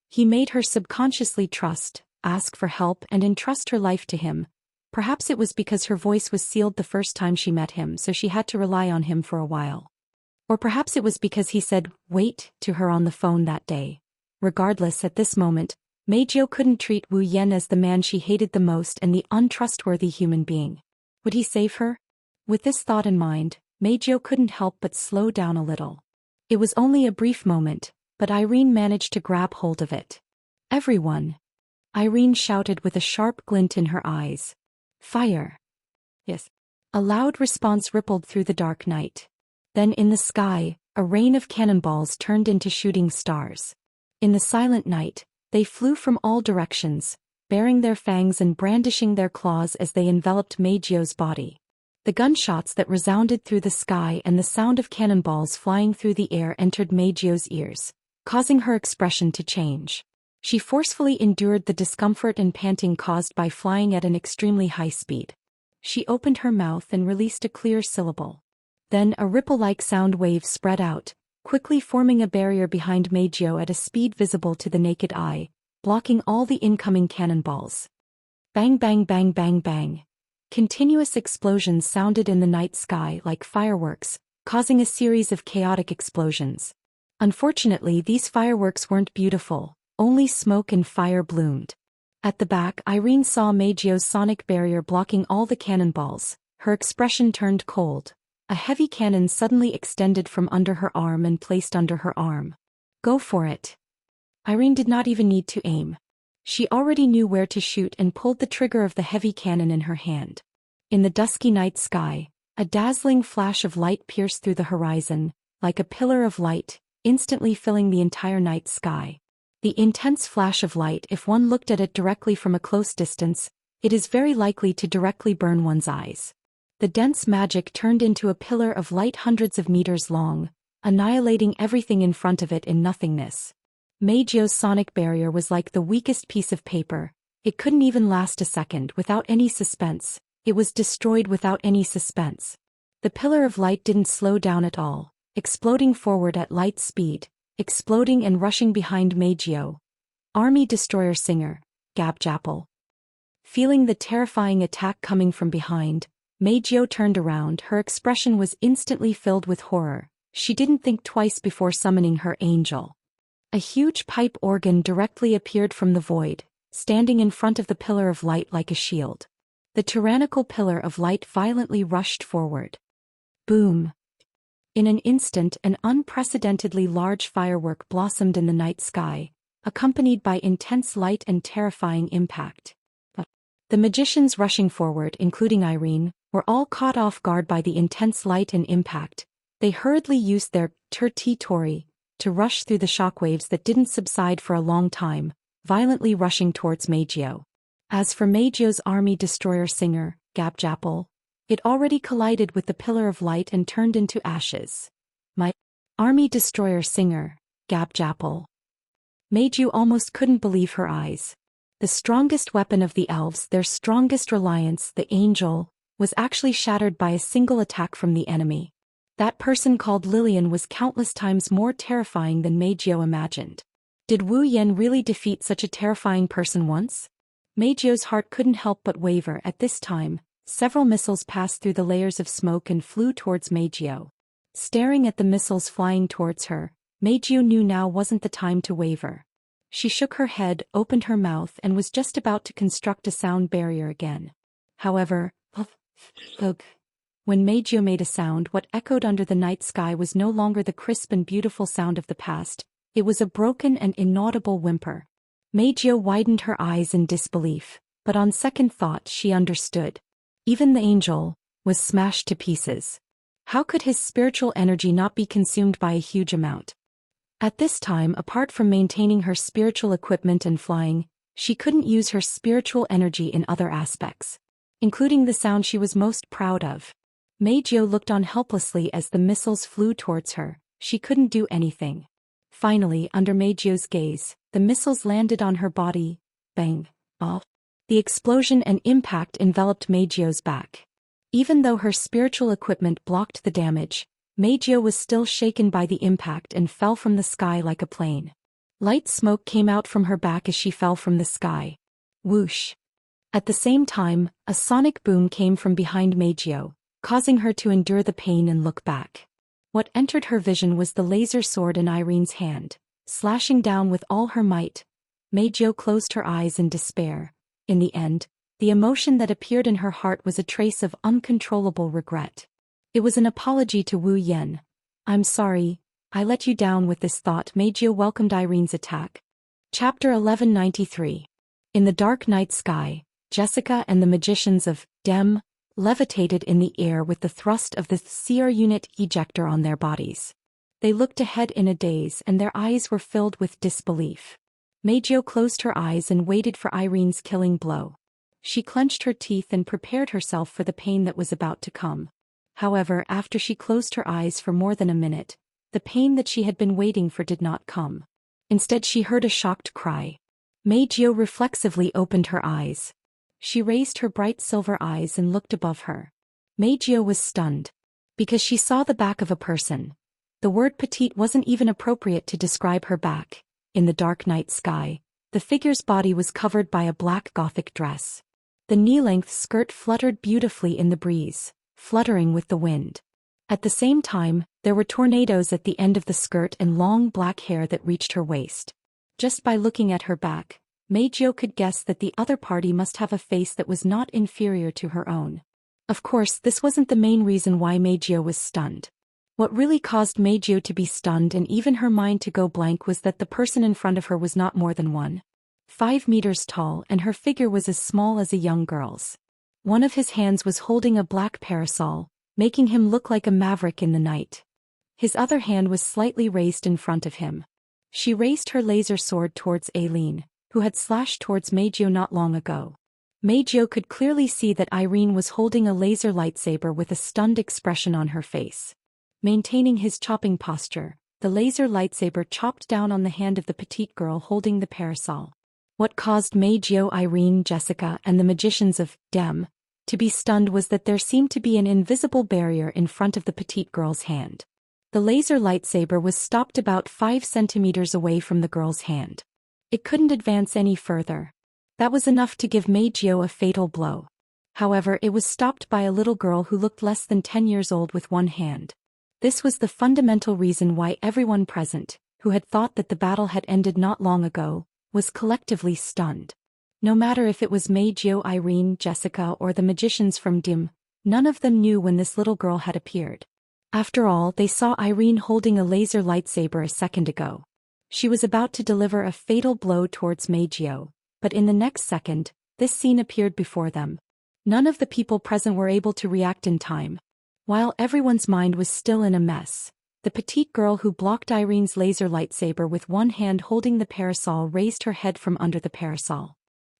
He made her subconsciously trust, ask for help, and entrust her life to him. Perhaps it was because her voice was sealed the first time she met him, so she had to rely on him for a while. Or perhaps it was because he said, "Wait," to her on the phone that day. Regardless, at this moment, Meijio couldn't treat Wu Yan as the man she hated the most and the untrustworthy human being. Would he save her? With this thought in mind, Meijio couldn't help but slow down a little. It was only a brief moment, but Irene managed to grab hold of it. "Everyone!" Irene shouted with a sharp glint in her eyes. "Fire!" Yes. A loud response rippled through the dark night. Then in the sky, a rain of cannonballs turned into shooting stars. In the silent night, they flew from all directions, baring their fangs and brandishing their claws as they enveloped Meijio's body. The gunshots that resounded through the sky and the sound of cannonballs flying through the air entered Meijio's ears, causing her expression to change. She forcefully endured the discomfort and panting caused by flying at an extremely high speed. She opened her mouth and released a clear syllable. Then a ripple-like sound wave spread out, quickly forming a barrier behind Meijio at a speed visible to the naked eye, blocking all the incoming cannonballs. Bang bang bang bang bang. Continuous explosions sounded in the night sky like fireworks, causing a series of chaotic explosions. Unfortunately, these fireworks weren't beautiful, only smoke and fire bloomed. At the back, Irene saw Meijio's sonic barrier blocking all the cannonballs. Her expression turned cold. A heavy cannon suddenly extended from under her arm and placed under her arm. Go for it. Irene did not even need to aim. She already knew where to shoot and pulled the trigger of the heavy cannon in her hand. In the dusky night sky, a dazzling flash of light pierced through the horizon, like a pillar of light, instantly filling the entire night sky. The intense flash of light, if one looked at it directly from a close distance, it is very likely to directly burn one's eyes. The dense magic turned into a pillar of light hundreds of meters long, annihilating everything in front of it in nothingness. Meijio's sonic barrier was like the weakest piece of paper. It couldn't even last a second without any suspense. It was destroyed without any suspense. The pillar of light didn't slow down at all, exploding forward at light speed, exploding and rushing behind Meijio. Army Destroyer Singer, Gabjapple. Feeling the terrifying attack coming from behind, Meijio turned around. Her expression was instantly filled with horror. She didn't think twice before summoning her angel. A huge pipe organ directly appeared from the void, standing in front of the pillar of light like a shield. The tyrannical pillar of light violently rushed forward. Boom! In an instant, an unprecedentedly large firework blossomed in the night sky, accompanied by intense light and terrifying impact. The magicians rushing forward, including Irene, were all caught off guard by the intense light and impact. They hurriedly used their tertitori to rush through the shockwaves that didn't subside for a long time, violently rushing towards Meijio. As for Meijio's army destroyer Singer, Gabjapple, it already collided with the pillar of light and turned into ashes. My army destroyer Singer, Gabjapple. Meijio almost couldn't believe her eyes. The strongest weapon of the elves, their strongest reliance, the angel, was actually shattered by a single attack from the enemy. That person called Lillian was countless times more terrifying than Meijio imagined. Did Wu Yan really defeat such a terrifying person once? Meijio's heart couldn't help but waver at this time. Several missiles passed through the layers of smoke and flew towards Meijio. Staring at the missiles flying towards her, Meijio knew now wasn't the time to waver. She shook her head, opened her mouth, and was just about to construct a sound barrier again. However, when Meijio made a sound, what echoed under the night sky was no longer the crisp and beautiful sound of the past. It was a broken and inaudible whimper. Meijio widened her eyes in disbelief, but on second thought she understood. Even the angel was smashed to pieces. How could his spiritual energy not be consumed by a huge amount? At this time, apart from maintaining her spiritual equipment and flying, she couldn't use her spiritual energy in other aspects, including the sound she was most proud of. Meijio looked on helplessly as the missiles flew towards her. She couldn't do anything. Finally, under Meijio's gaze, the missiles landed on her body. Bang! Off. The explosion and impact enveloped Meijio's back. Even though her spiritual equipment blocked the damage, Meijio was still shaken by the impact and fell from the sky like a plane. Light smoke came out from her back as she fell from the sky. Whoosh! At the same time, a sonic boom came from behind Meijio, causing her to endure the pain and look back. What entered her vision was the laser sword in Irene's hand, slashing down with all her might. Meijio closed her eyes in despair. In the end, the emotion that appeared in her heart was a trace of uncontrollable regret. It was an apology to Wu Yan. I'm sorry, I let you down with this thought. Meijio welcomed Irene's attack. Chapter 1193. In the dark night sky, Jessica and the magicians of Dem levitated in the air with the thrust of the Seer unit ejector on their bodies. They looked ahead in a daze and their eyes were filled with disbelief. Meijio closed her eyes and waited for Irene's killing blow. She clenched her teeth and prepared herself for the pain that was about to come. However, after she closed her eyes for more than a minute, the pain that she had been waiting for did not come. Instead, she heard a shocked cry. Meijio reflexively opened her eyes. She raised her bright silver eyes and looked above her. Meijio was stunned. Because she saw the back of a person. The word petite wasn't even appropriate to describe her back. In the dark night sky, the figure's body was covered by a black Gothic dress. The knee-length skirt fluttered beautifully in the breeze, fluttering with the wind. At the same time, there were tornadoes at the end of the skirt and long black hair that reached her waist. Just by looking at her back, Meijio could guess that the other party must have a face that was not inferior to her own. Of course, this wasn't the main reason why Meijio was stunned. What really caused Meijio to be stunned and even her mind to go blank was that the person in front of her was not more than 1.5 meters tall and her figure was as small as a young girl's. One of his hands was holding a black parasol, making him look like a maverick in the night. His other hand was slightly raised in front of him. She raised her laser sword towards Aileen, who had slashed towards Meijio not long ago. Meijio could clearly see that Irene was holding a laser lightsaber with a stunned expression on her face. Maintaining his chopping posture, the laser lightsaber chopped down on the hand of the petite girl holding the parasol. What caused Meijio, Irene, Jessica, and the magicians of Dem to be stunned was that there seemed to be an invisible barrier in front of the petite girl's hand. The laser lightsaber was stopped about 5 centimeters away from the girl's hand. It couldn't advance any further. That was enough to give Meijio a fatal blow. However, it was stopped by a little girl who looked less than 10 years old with one hand. This was the fundamental reason why everyone present, who had thought that the battle had ended not long ago, was collectively stunned. No matter if it was Meijio, Irene, Jessica, or the magicians from Dim, none of them knew when this little girl had appeared. After all, they saw Irene holding a laser lightsaber a second ago. She was about to deliver a fatal blow towards Meijio, but in the next second, this scene appeared before them. None of the people present were able to react in time. While everyone's mind was still in a mess, the petite girl who blocked Irene's laser lightsaber with one hand holding the parasol raised her head from under the parasol.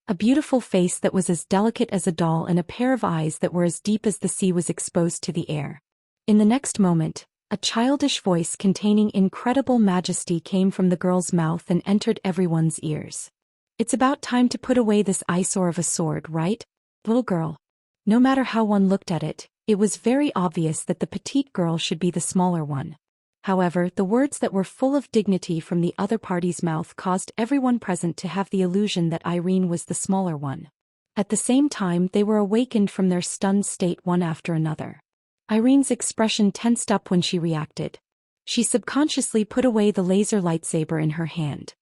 A beautiful face that was as delicate as a doll and a pair of eyes that were as deep as the sea was exposed to the air. In the next moment, a childish voice containing incredible majesty came from the girl's mouth and entered everyone's ears. "It's about time to put away this eyesore of a sword, right, little girl?" No matter how one looked at it, it was very obvious that the petite girl should be the smaller one. However, the words that were full of dignity from the other party's mouth caused everyone present to have the illusion that Irene was the smaller one. At the same time, they were awakened from their stunned state one after another. Irene's expression tensed up when she reacted. She subconsciously put away the laser lightsaber in her hand.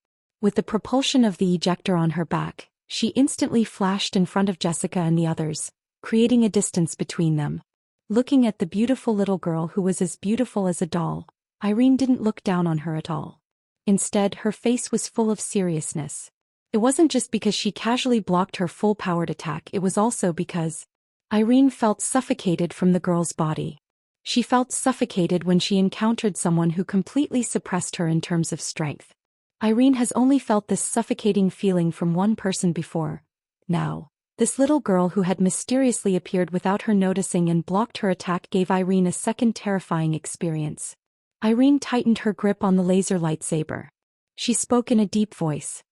With the propulsion of the ejector on her back, she instantly flashed in front of Jessica and the others, creating a distance between them. Looking at the beautiful little girl who was as beautiful as a doll, Irene didn't look down on her at all. Instead, her face was full of seriousness. It wasn't just because she casually blocked her full-powered attack, it was also because Irene felt suffocated from the girl's body. She felt suffocated when she encountered someone who completely suppressed her in terms of strength. Irene has only felt this suffocating feeling from one person before. Now, this little girl who had mysteriously appeared without her noticing and blocked her attack gave Irene a second terrifying experience. Irene tightened her grip on the laser lightsaber. She spoke in a deep voice.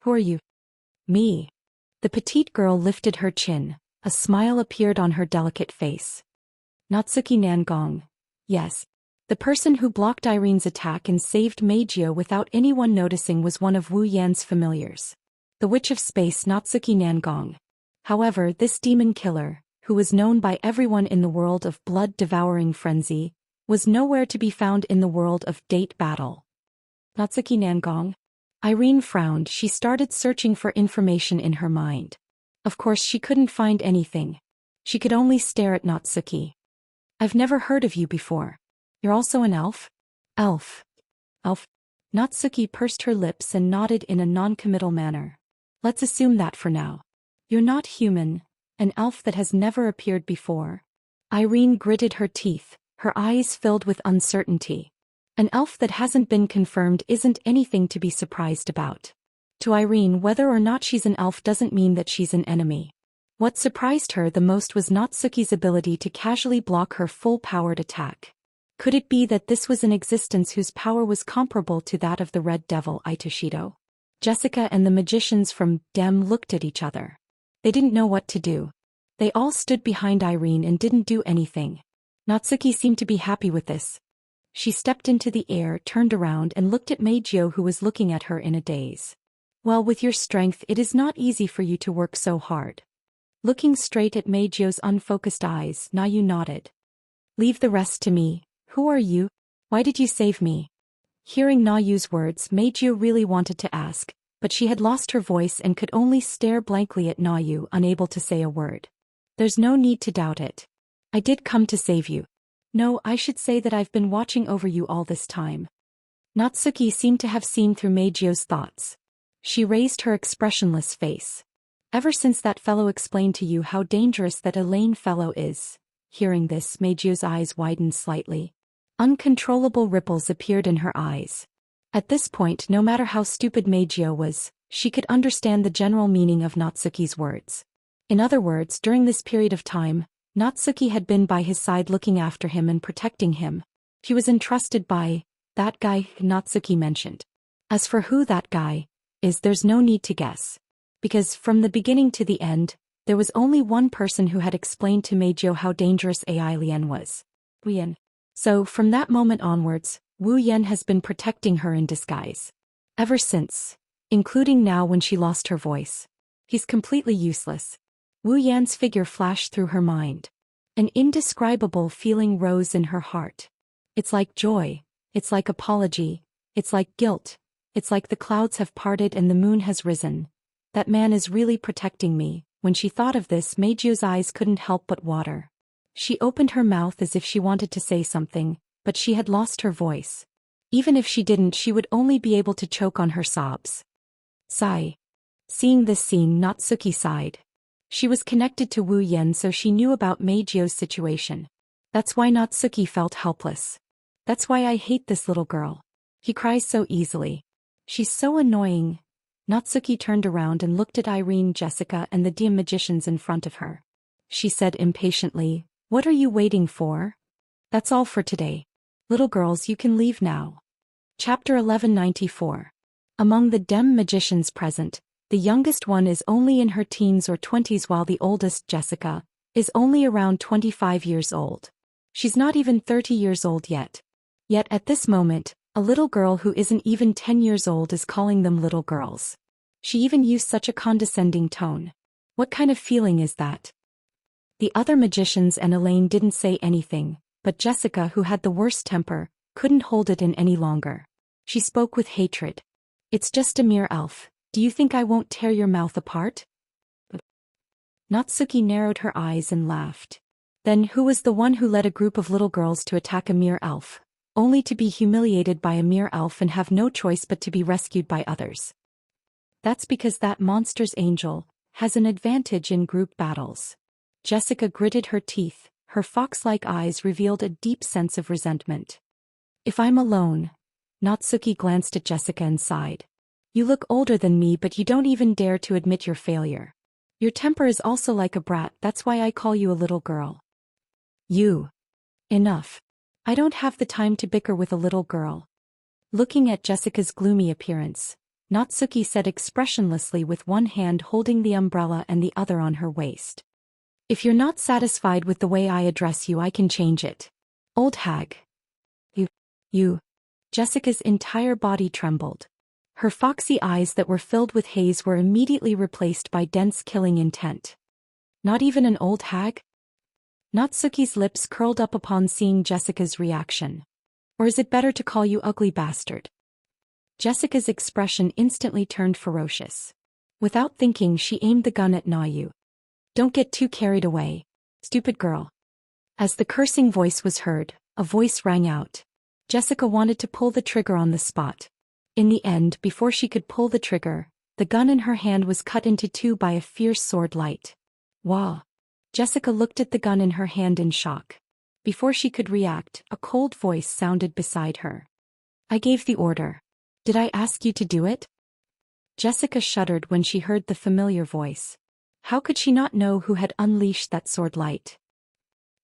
"Who are you?" "Me." The petite girl lifted her chin. A smile appeared on her delicate face. "Natsuki Nangong. Yes." The person who blocked Irene's attack and saved Meijio without anyone noticing was one of Wu Yan's familiars. The Witch of Space Natsuki Nangong. However, this demon killer, who was known by everyone in the world of blood-devouring frenzy, was nowhere to be found in the world of date battle. Natsuki Nangong? Irene frowned. She started searching for information in her mind. Of course, she couldn't find anything. She could only stare at Natsuki. "I've never heard of you before. You're also an elf?" "Elf." "Elf?" Natsuki pursed her lips and nodded in a non-committal manner. "Let's assume that for now. You're not human, an elf that has never appeared before." Irene gritted her teeth, her eyes filled with uncertainty. An elf that hasn't been confirmed isn't anything to be surprised about. To Irene, whether or not she's an elf doesn't mean that she's an enemy. What surprised her the most was Natsuki's ability to casually block her full-powered attack. Could it be that this was an existence whose power was comparable to that of the Red Devil Itoshido? Jessica and the magicians from Dem looked at each other. They didn't know what to do. They all stood behind Irene and didn't do anything. Natsuki seemed to be happy with this. She stepped into the air, turned around and looked at Meijio, who was looking at her in a daze. Well, with your strength it is not easy for you to work so hard. Looking straight at Meijio's unfocused eyes, Nayu nodded. Leave the rest to me. Who are you? Why did you save me? Hearing Nayu's words, Meijio really wanted to ask, but she had lost her voice and could only stare blankly at Nayu, unable to say a word. There's no need to doubt it. I did come to save you. No, I should say that I've been watching over you all this time. Natsuki seemed to have seen through Meijio's thoughts. She raised her expressionless face. Ever since that fellow explained to you how dangerous that Elaine fellow is. Hearing this, Meijio's eyes widened slightly. Uncontrollable ripples appeared in her eyes. At this point, no matter how stupid Meijio was, she could understand the general meaning of Natsuki's words. In other words, during this period of time, Natsuki had been by his side looking after him and protecting him. He was entrusted by that guy Natsuki mentioned. As for who that guy is, there's no need to guess. Because from the beginning to the end, there was only one person who had explained to Meijio how dangerous Ai Lian was. Wu Yan. So from that moment onwards, Wu Yan has been protecting her in disguise. Ever since. Including now when she lost her voice. He's completely useless. Wu Yan's figure flashed through her mind. An indescribable feeling rose in her heart. It's like joy. It's like apology. It's like guilt. It's like the clouds have parted and the moon has risen. That man is really protecting me. When she thought of this, Meijio's eyes couldn't help but water. She opened her mouth as if she wanted to say something, but she had lost her voice. Even if she didn't, she would only be able to choke on her sobs. Sigh. Seeing this scene, Natsuki sighed. She was connected to Wu Yan, so she knew about Meijio's situation. That's why Natsuki felt helpless. That's why I hate this little girl. He cries so easily. She's so annoying. Natsuki turned around and looked at Irene, Jessica and the Dim magicians in front of her. She said impatiently, "What are you waiting for? That's all for today. Little girls, you can leave now." Chapter 1194. Among the Dem magicians present, the youngest one is only in her teens or 20s while the oldest, Jessica, is only around 25 years old. She's not even 30 years old yet. Yet at this moment, a little girl who isn't even 10 years old is calling them little girls. She even used such a condescending tone. What kind of feeling is that? The other magicians and Elaine didn't say anything, but Jessica, who had the worst temper, couldn't hold it in any longer. She spoke with hatred. "It's just a mere elf. Do you think I won't tear your mouth apart?" Natsuki narrowed her eyes and laughed. Then who was the one who led a group of little girls to attack a mere elf, only to be humiliated by a mere elf and have no choice but to be rescued by others? That's because that monster's angel has an advantage in group battles. Jessica gritted her teeth, her fox-like eyes revealed a deep sense of resentment. "If I'm alone..." Natsuki glanced at Jessica and sighed. "You look older than me, but you don't even dare to admit your failure. Your temper is also like a brat, that's why I call you a little girl." "You." "Enough. I don't have the time to bicker with a little girl." Looking at Jessica's gloomy appearance, Natsuki said expressionlessly, with one hand holding the umbrella and the other on her waist. "If you're not satisfied with the way I address you, I can change it. Old hag." You. Jessica's entire body trembled. Her foxy eyes that were filled with haze were immediately replaced by dense killing intent. "Not even an old hag?" Natsuki's lips curled up upon seeing Jessica's reaction. "Or is it better to call you ugly bastard?" Jessica's expression instantly turned ferocious. Without thinking, she aimed the gun at Nayu. "Don't get too carried away, stupid girl." As the cursing voice was heard, a voice rang out. Jessica wanted to pull the trigger on the spot. In the end, before she could pull the trigger, the gun in her hand was cut into two by a fierce sword light. Wah! Jessica looked at the gun in her hand in shock. Before she could react, a cold voice sounded beside her. "I gave the order. Did I ask you to do it?" Jessica shuddered when she heard the familiar voice. How could she not know who had unleashed that sword light?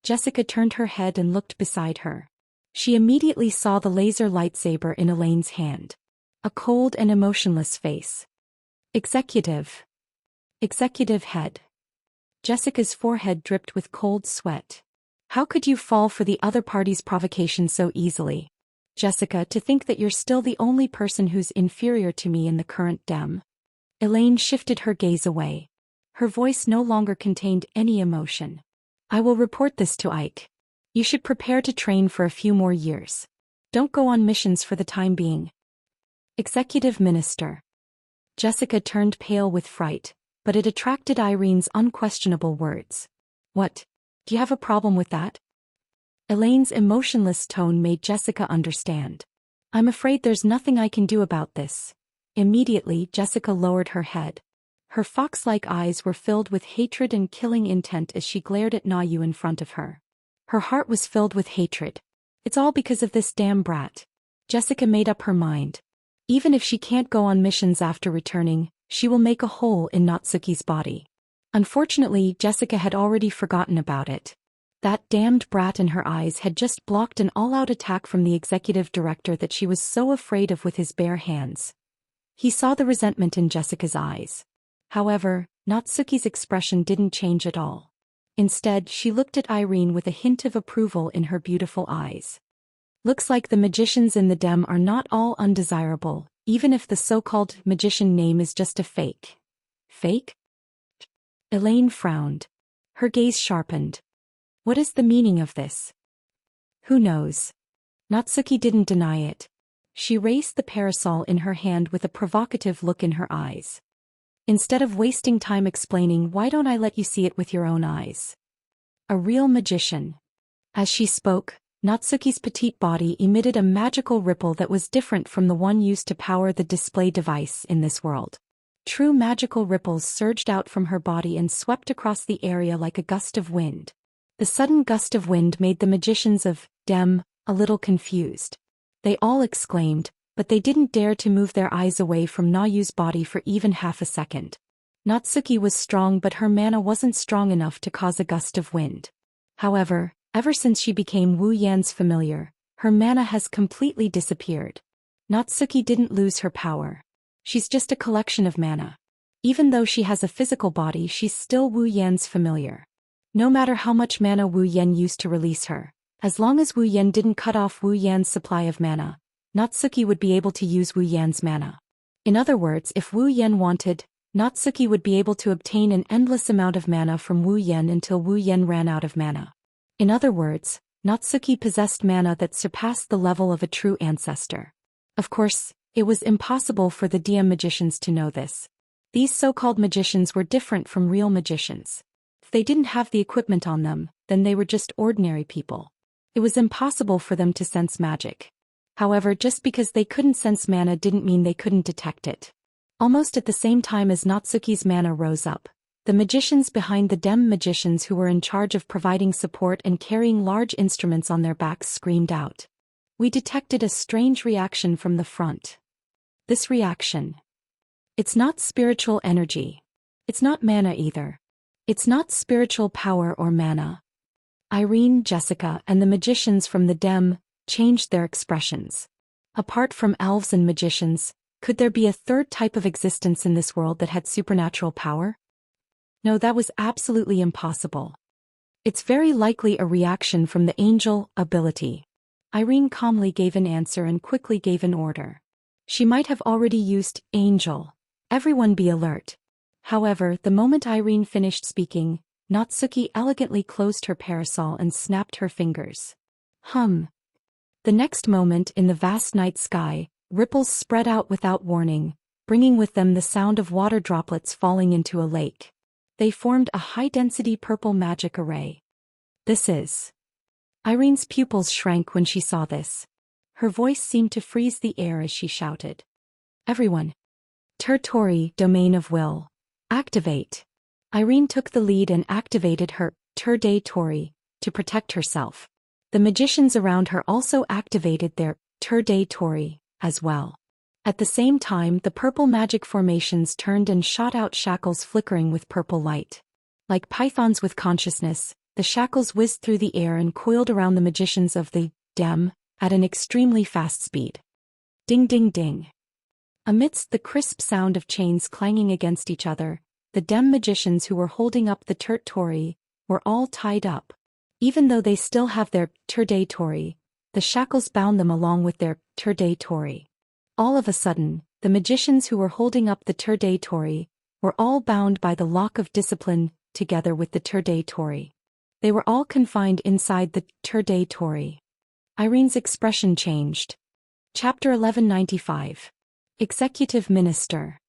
Jessica turned her head and looked beside her. She immediately saw the laser lightsaber in Elaine's hand. A cold and emotionless face. Executive. Executive head. Jessica's forehead dripped with cold sweat. How could you fall for the other party's provocation so easily? Jessica, to think that you're still the only person who's inferior to me in the current dem. Elaine shifted her gaze away. Her voice no longer contained any emotion. I will report this to Ike. You should prepare to train for a few more years. Don't go on missions for the time being. Executive Minister. Jessica turned pale with fright, but it attracted Irene's unquestionable words. What? Do you have a problem with that? Elaine's emotionless tone made Jessica understand. I'm afraid there's nothing I can do about this. Immediately, Jessica lowered her head. Her fox-like eyes were filled with hatred and killing intent as she glared at Nayu in front of her. Her heart was filled with hatred. It's all because of this damn brat. Jessica made up her mind. Even if she can't go on missions after returning, she will make a hole in Natsuki's body. Unfortunately, Jessica had already forgotten about it. That damned brat in her eyes had just blocked an all-out attack from the executive director that she was so afraid of with his bare hands. He saw the resentment in Jessica's eyes. However, Natsuki's expression didn't change at all. Instead, she looked at Irene with a hint of approval in her beautiful eyes. Looks like the magicians in the dem are not all undesirable, even if the so-called magician name is just a fake. Fake? Elaine frowned. Her gaze sharpened. What is the meaning of this? Who knows? Natsuki didn't deny it. She raised the parasol in her hand with a provocative look in her eyes. Instead of wasting time explaining, why don't I let you see it with your own eyes? A real magician. As she spoke, Natsuki's petite body emitted a magical ripple that was different from the one used to power the display device in this world. True magical ripples surged out from her body and swept across the area like a gust of wind. The sudden gust of wind made the magicians of Dem a little confused. They all exclaimed, but they didn't dare to move their eyes away from Nayu's body for even half a second. Natsuki was strong, but her mana wasn't strong enough to cause a gust of wind. However, ever since she became Wu Yan's familiar, her mana has completely disappeared. Natsuki didn't lose her power. She's just a collection of mana. Even though she has a physical body, she's still Wu Yan's familiar. No matter how much mana Wu Yan used to release her, as long as Wu Yan didn't cut off Wu Yan's supply of mana, Natsuki would be able to use Wu Yan's mana. In other words, if Wu Yan wanted, Natsuki would be able to obtain an endless amount of mana from Wu Yan until Wu Yan ran out of mana. In other words, Natsuki possessed mana that surpassed the level of a true ancestor. Of course, it was impossible for the DM magicians to know this. These so-called magicians were different from real magicians. If they didn't have the equipment on them, then they were just ordinary people. It was impossible for them to sense magic. However, just because they couldn't sense mana didn't mean they couldn't detect it. Almost at the same time as Natsuki's mana rose up, the magicians behind the Dem magicians who were in charge of providing support and carrying large instruments on their backs screamed out. We detected a strange reaction from the front. This reaction. It's not spiritual energy. It's not mana either. It's not spiritual power or mana. Irene, Jessica, and the magicians from the Dem changed their expressions. Apart from elves and magicians, could there be a third type of existence in this world that had supernatural power? No, that was absolutely impossible. It's very likely a reaction from the angel ability. Irene calmly gave an answer and quickly gave an order. She might have already used angel. Everyone be alert. However, the moment Irene finished speaking, Natsuki elegantly closed her parasol and snapped her fingers. The next moment, in the vast night sky, ripples spread out without warning, bringing with them the sound of water droplets falling into a lake. They formed a high-density purple magic array. This is... Irene's pupils shrank when she saw this. Her voice seemed to freeze the air as she shouted. Everyone. Territory, domain of will. Activate. Irene took the lead and activated her Territory to protect herself. The magicians around her also activated their Territory as well. At the same time, the purple magic formations turned and shot out shackles flickering with purple light. Like pythons with consciousness, the shackles whizzed through the air and coiled around the magicians of the Dem at an extremely fast speed. Ding ding ding. Amidst the crisp sound of chains clanging against each other, the Dem magicians who were holding up the Turt Tori were all tied up. Even though they still have their Turde Tori, the shackles bound them along with their Turde Tori. All of a sudden, the magicians who were holding up the Turde Tori were all bound by the lock of discipline together with the Turde Tori. They were all confined inside the Turde Tori. Irene's expression changed. Chapter 1195. Executive Minister.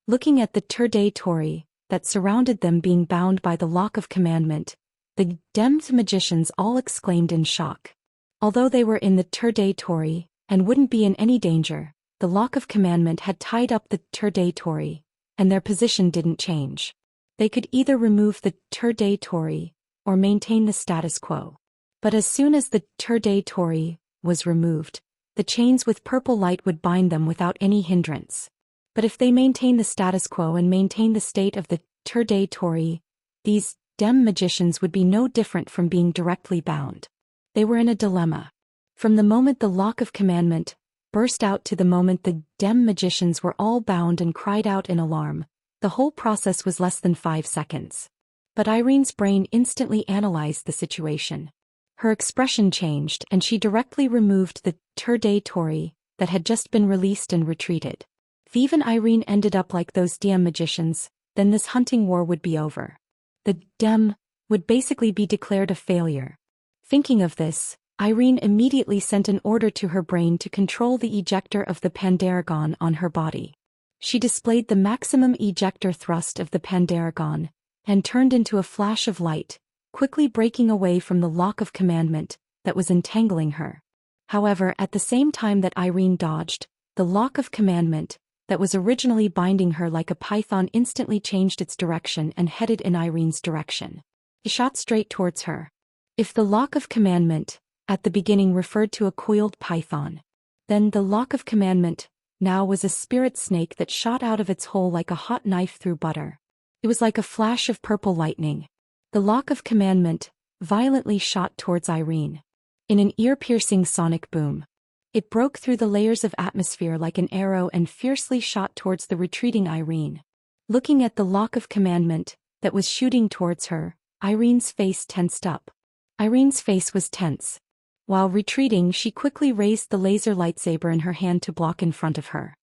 Looking at the Turde Tori that surrounded them being bound by the lock of commandment, the Demmed magicians all exclaimed in shock. Although they were in the Turde Tori and wouldn't be in any danger, the lock of commandment had tied up the Turde Tori, and their position didn't change. They could either remove the Turde Tori or maintain the status quo. But as soon as the Turde Tori was removed, the chains with purple light would bind them without any hindrance. But if they maintain the status quo and maintain the state of the Turde Tori, these Dem magicians would be no different from being directly bound. They were in a dilemma. From the moment the lock of commandment burst out to the moment the Dem magicians were all bound and cried out in alarm, the whole process was less than 5 seconds. But Irene's brain instantly analyzed the situation. Her expression changed and she directly removed the Turde Tori that had just been released and retreated. If even Irene ended up like those Dem magicians, then this hunting war would be over. The Dem would basically be declared a failure. Thinking of this, Irene immediately sent an order to her brain to control the ejector of the Pandaragon on her body. She displayed the maximum ejector thrust of the Pandaragon and turned into a flash of light, quickly breaking away from the lock of commandment that was entangling her. However, at the same time that Irene dodged, the lock of commandment that was originally binding her like a python instantly changed its direction and headed in Irene's direction. It shot straight towards her. If the lock of commandment at the beginning referred to a coiled python, then the lock of commandment now was a spirit snake that shot out of its hole like a hot knife through butter. It was like a flash of purple lightning. The lock of commandment violently shot towards Irene. In an ear-piercing sonic boom, it broke through the layers of atmosphere like an arrow and fiercely shot towards the retreating Irene. Looking at the lock of commandment that was shooting towards her, Irene's face tensed up. Irene's face was tense. While retreating, she quickly raised the laser lightsaber in her hand to block in front of her.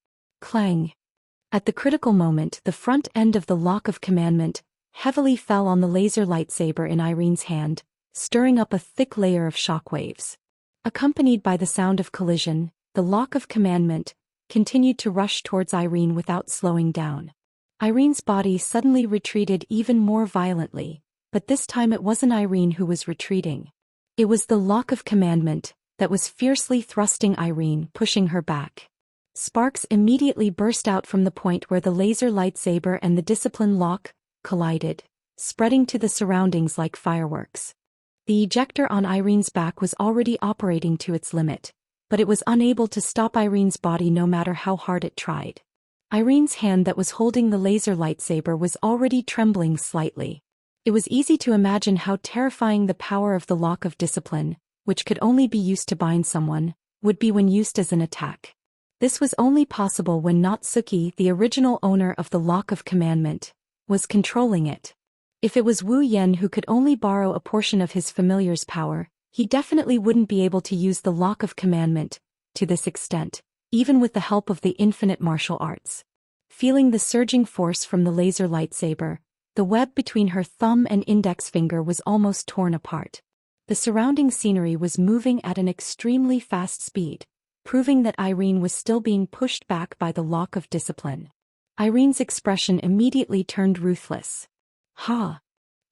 Clang! At the critical moment, the front end of the lock of commandment heavily fell on the laser lightsaber in Irene's hand, stirring up a thick layer of shockwaves. Accompanied by the sound of collision, the lock of commandment continued to rush towards Irene without slowing down. Irene's body suddenly retreated even more violently, but this time it wasn't Irene who was retreating. It was the lock of commandment that was fiercely thrusting Irene, pushing her back. Sparks immediately burst out from the point where the laser lightsaber and the discipline lock collided, spreading to the surroundings like fireworks. The ejector on Irene's back was already operating to its limit, but it was unable to stop Irene's body no matter how hard it tried. Irene's hand that was holding the laser lightsaber was already trembling slightly. It was easy to imagine how terrifying the power of the lock of discipline, which could only be used to bind someone, would be when used as an attack. This was only possible when Natsuki, the original owner of the lock of commandment, was controlling it. If it was Wu Yen who could only borrow a portion of his familiar's power, he definitely wouldn't be able to use the lock of commandment to this extent, even with the help of the infinite martial arts. Feeling the surging force from the laser lightsaber, the web between her thumb and index finger was almost torn apart. The surrounding scenery was moving at an extremely fast speed, proving that Irene was still being pushed back by the lock of discipline. Irene's expression immediately turned ruthless. Ha!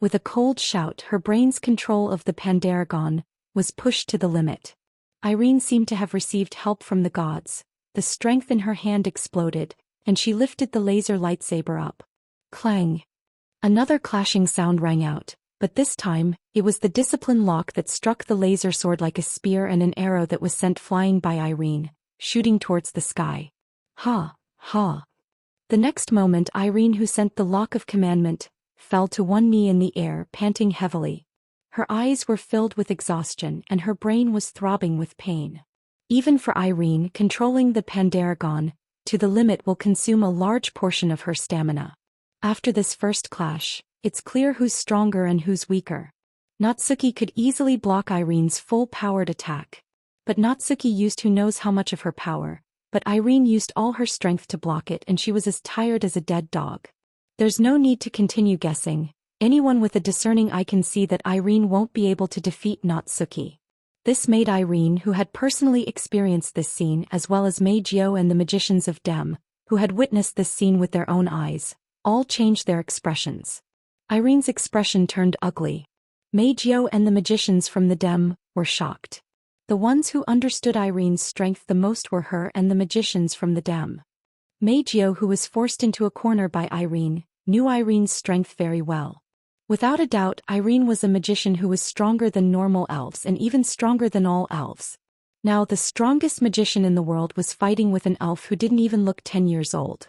With a cold shout, her brain's control of the Pandaragon was pushed to the limit. Irene seemed to have received help from the gods. The strength in her hand exploded, and she lifted the laser lightsaber up. Clang! Another clashing sound rang out, but this time, it was the discipline lock that struck the laser sword like a spear and an arrow that was sent flying by Irene, shooting towards the sky. Ha, ha. The next moment Irene, who sent the lock of commandment, fell to one knee in the air, panting heavily. Her eyes were filled with exhaustion and her brain was throbbing with pain. Even for Irene, controlling the Pandaragon to the limit will consume a large portion of her stamina. After this first clash, it's clear who's stronger and who's weaker. Natsuki could easily block Irene's full-powered attack. But Natsuki used who knows how much of her power, but Irene used all her strength to block it and she was as tired as a dead dog. There's no need to continue guessing. Anyone with a discerning eye can see that Irene won't be able to defeat Natsuki. This made Irene, who had personally experienced this scene, as well as Mei Jiao and the magicians of Dem, who had witnessed this scene with their own eyes, all change their expressions. Irene's expression turned ugly. Mei Jiao and the magicians from the Dem were shocked. The ones who understood Irene's strength the most were her and the magicians from the Dem. Mei Jiao, who was forced into a corner by Irene, knew Irene's strength very well. Without a doubt, Irene was a magician who was stronger than normal elves and even stronger than all elves. Now the strongest magician in the world was fighting with an elf who didn't even look 10 years old.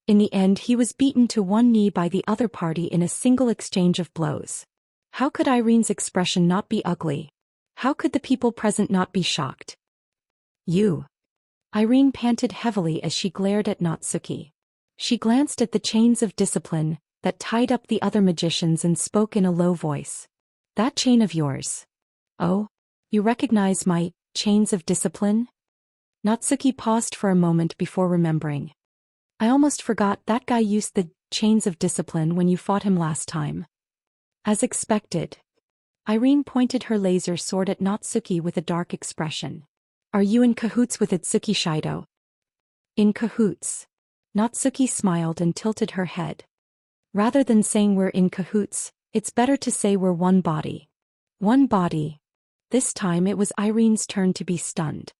In the end, he was beaten to one knee by the other party in a single exchange of blows. How could Irene's expression not be ugly? How could the people present not be shocked? You. Irene panted heavily as she glared at Natsuki. She glanced at the chains of discipline that tied up the other magicians and spoke in a low voice. That chain of yours. Oh? You recognize my chains of discipline? Natsuki paused for a moment before remembering. I almost forgot that guy used the chains of discipline when you fought him last time. As expected. Irene pointed her laser sword at Natsuki with a dark expression. Are you in cahoots with Itsuki Shido? In cahoots. Natsuki smiled and tilted her head. Rather than saying we're in cahoots, it's better to say we're one body. One body. This time it was Irene's turn to be stunned.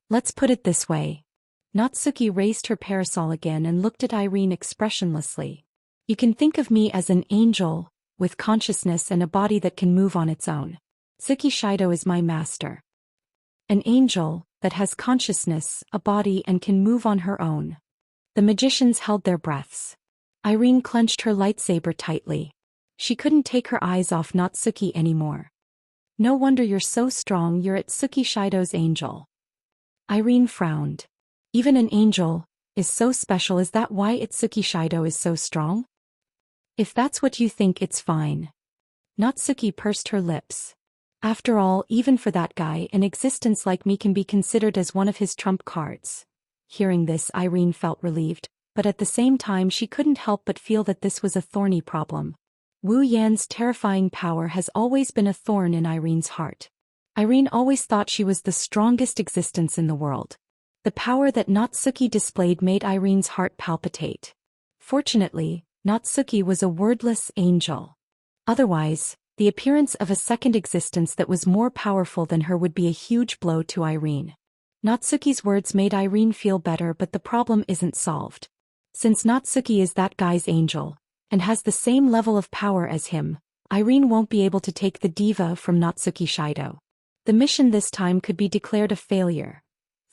Let's put it this way. Natsuki raised her parasol again and looked at Irene expressionlessly. You can think of me as an angel, with consciousness and a body that can move on its own. Itsuki Shido is my master. An angel that has consciousness, a body, and can move on her own. The magicians held their breaths. Irene clenched her lightsaber tightly. She couldn't take her eyes off Natsuki anymore. No wonder you're so strong, you're Itsuki Shido's angel. Irene frowned. Even an angel is so special, is that why Itsuki Shido is so strong? If that's what you think, it's fine. Natsuki pursed her lips. After all, even for that guy, an existence like me can be considered as one of his trump cards. Hearing this, Irene felt relieved, but at the same time she couldn't help but feel that this was a thorny problem. Wu Yan's terrifying power has always been a thorn in Irene's heart. Irene always thought she was the strongest existence in the world. The power that Natsuki displayed made Irene's heart palpitate. Fortunately, Natsuki was a wordless angel. Otherwise, the appearance of a second existence that was more powerful than her would be a huge blow to Irene. Natsuki's words made Irene feel better, but the problem isn't solved. Since Natsuki is that guy's angel, and has the same level of power as him, Irene won't be able to take the diva from Natsuki Shido. The mission this time could be declared a failure.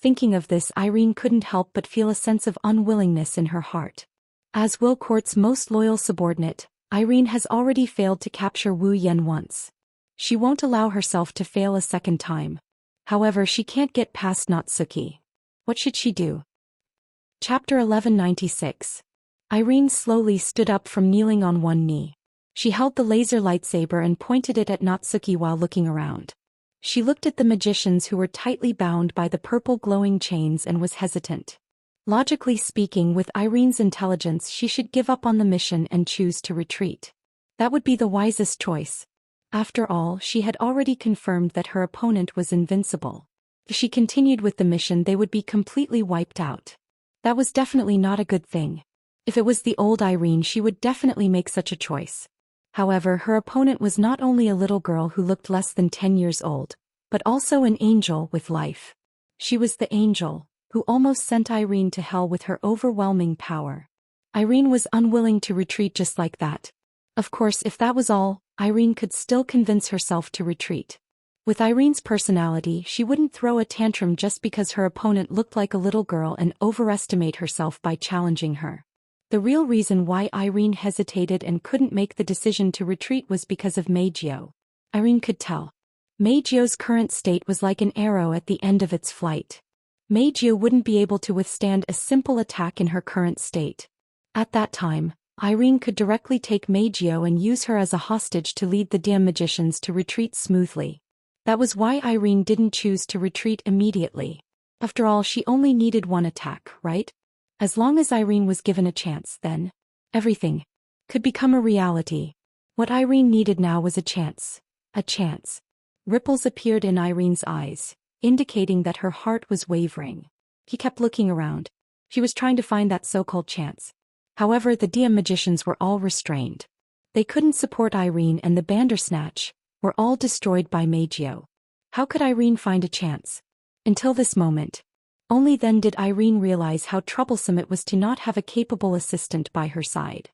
Thinking of this, Irene couldn't help but feel a sense of unwillingness in her heart. As Wilcourt's most loyal subordinate, Irene has already failed to capture Wu Yan once. She won't allow herself to fail a second time. However, she can't get past Natsuki. What should she do? Chapter 1196. Irene slowly stood up from kneeling on one knee. She held the laser lightsaber and pointed it at Natsuki while looking around. She looked at the magicians who were tightly bound by the purple glowing chains and was hesitant. Logically speaking, with Irene's intelligence, she should give up on the mission and choose to retreat. That would be the wisest choice. After all, she had already confirmed that her opponent was invincible. If she continued with the mission, they would be completely wiped out. That was definitely not a good thing. If it was the old Irene, she would definitely make such a choice. However, her opponent was not only a little girl who looked less than 10 years old, but also an angel with life. She was the angel who almost sent Irene to hell with her overwhelming power. Irene was unwilling to retreat just like that. Of course, if that was all, Irene could still convince herself to retreat. With Irene's personality, she wouldn't throw a tantrum just because her opponent looked like a little girl and overestimate herself by challenging her. The real reason why Irene hesitated and couldn't make the decision to retreat was because of Meijio. Irene could tell. Meijio's current state was like an arrow at the end of its flight. Meijio wouldn't be able to withstand a simple attack in her current state. At that time, Irene could directly take Meijio and use her as a hostage to lead the Dim magicians to retreat smoothly. That was why Irene didn't choose to retreat immediately. After all, she only needed one attack, right? As long as Irene was given a chance, then everything could become a reality. What Irene needed now was a chance. A chance. Ripples appeared in Irene's eyes, indicating that her heart was wavering. He kept looking around. She was trying to find that so-called chance. However, the Dim magicians were all restrained. They couldn't support Irene, and the Bandersnatch were all destroyed by Meijio. How could Irene find a chance? Until this moment. Only then did Irene realize how troublesome it was to not have a capable assistant by her side.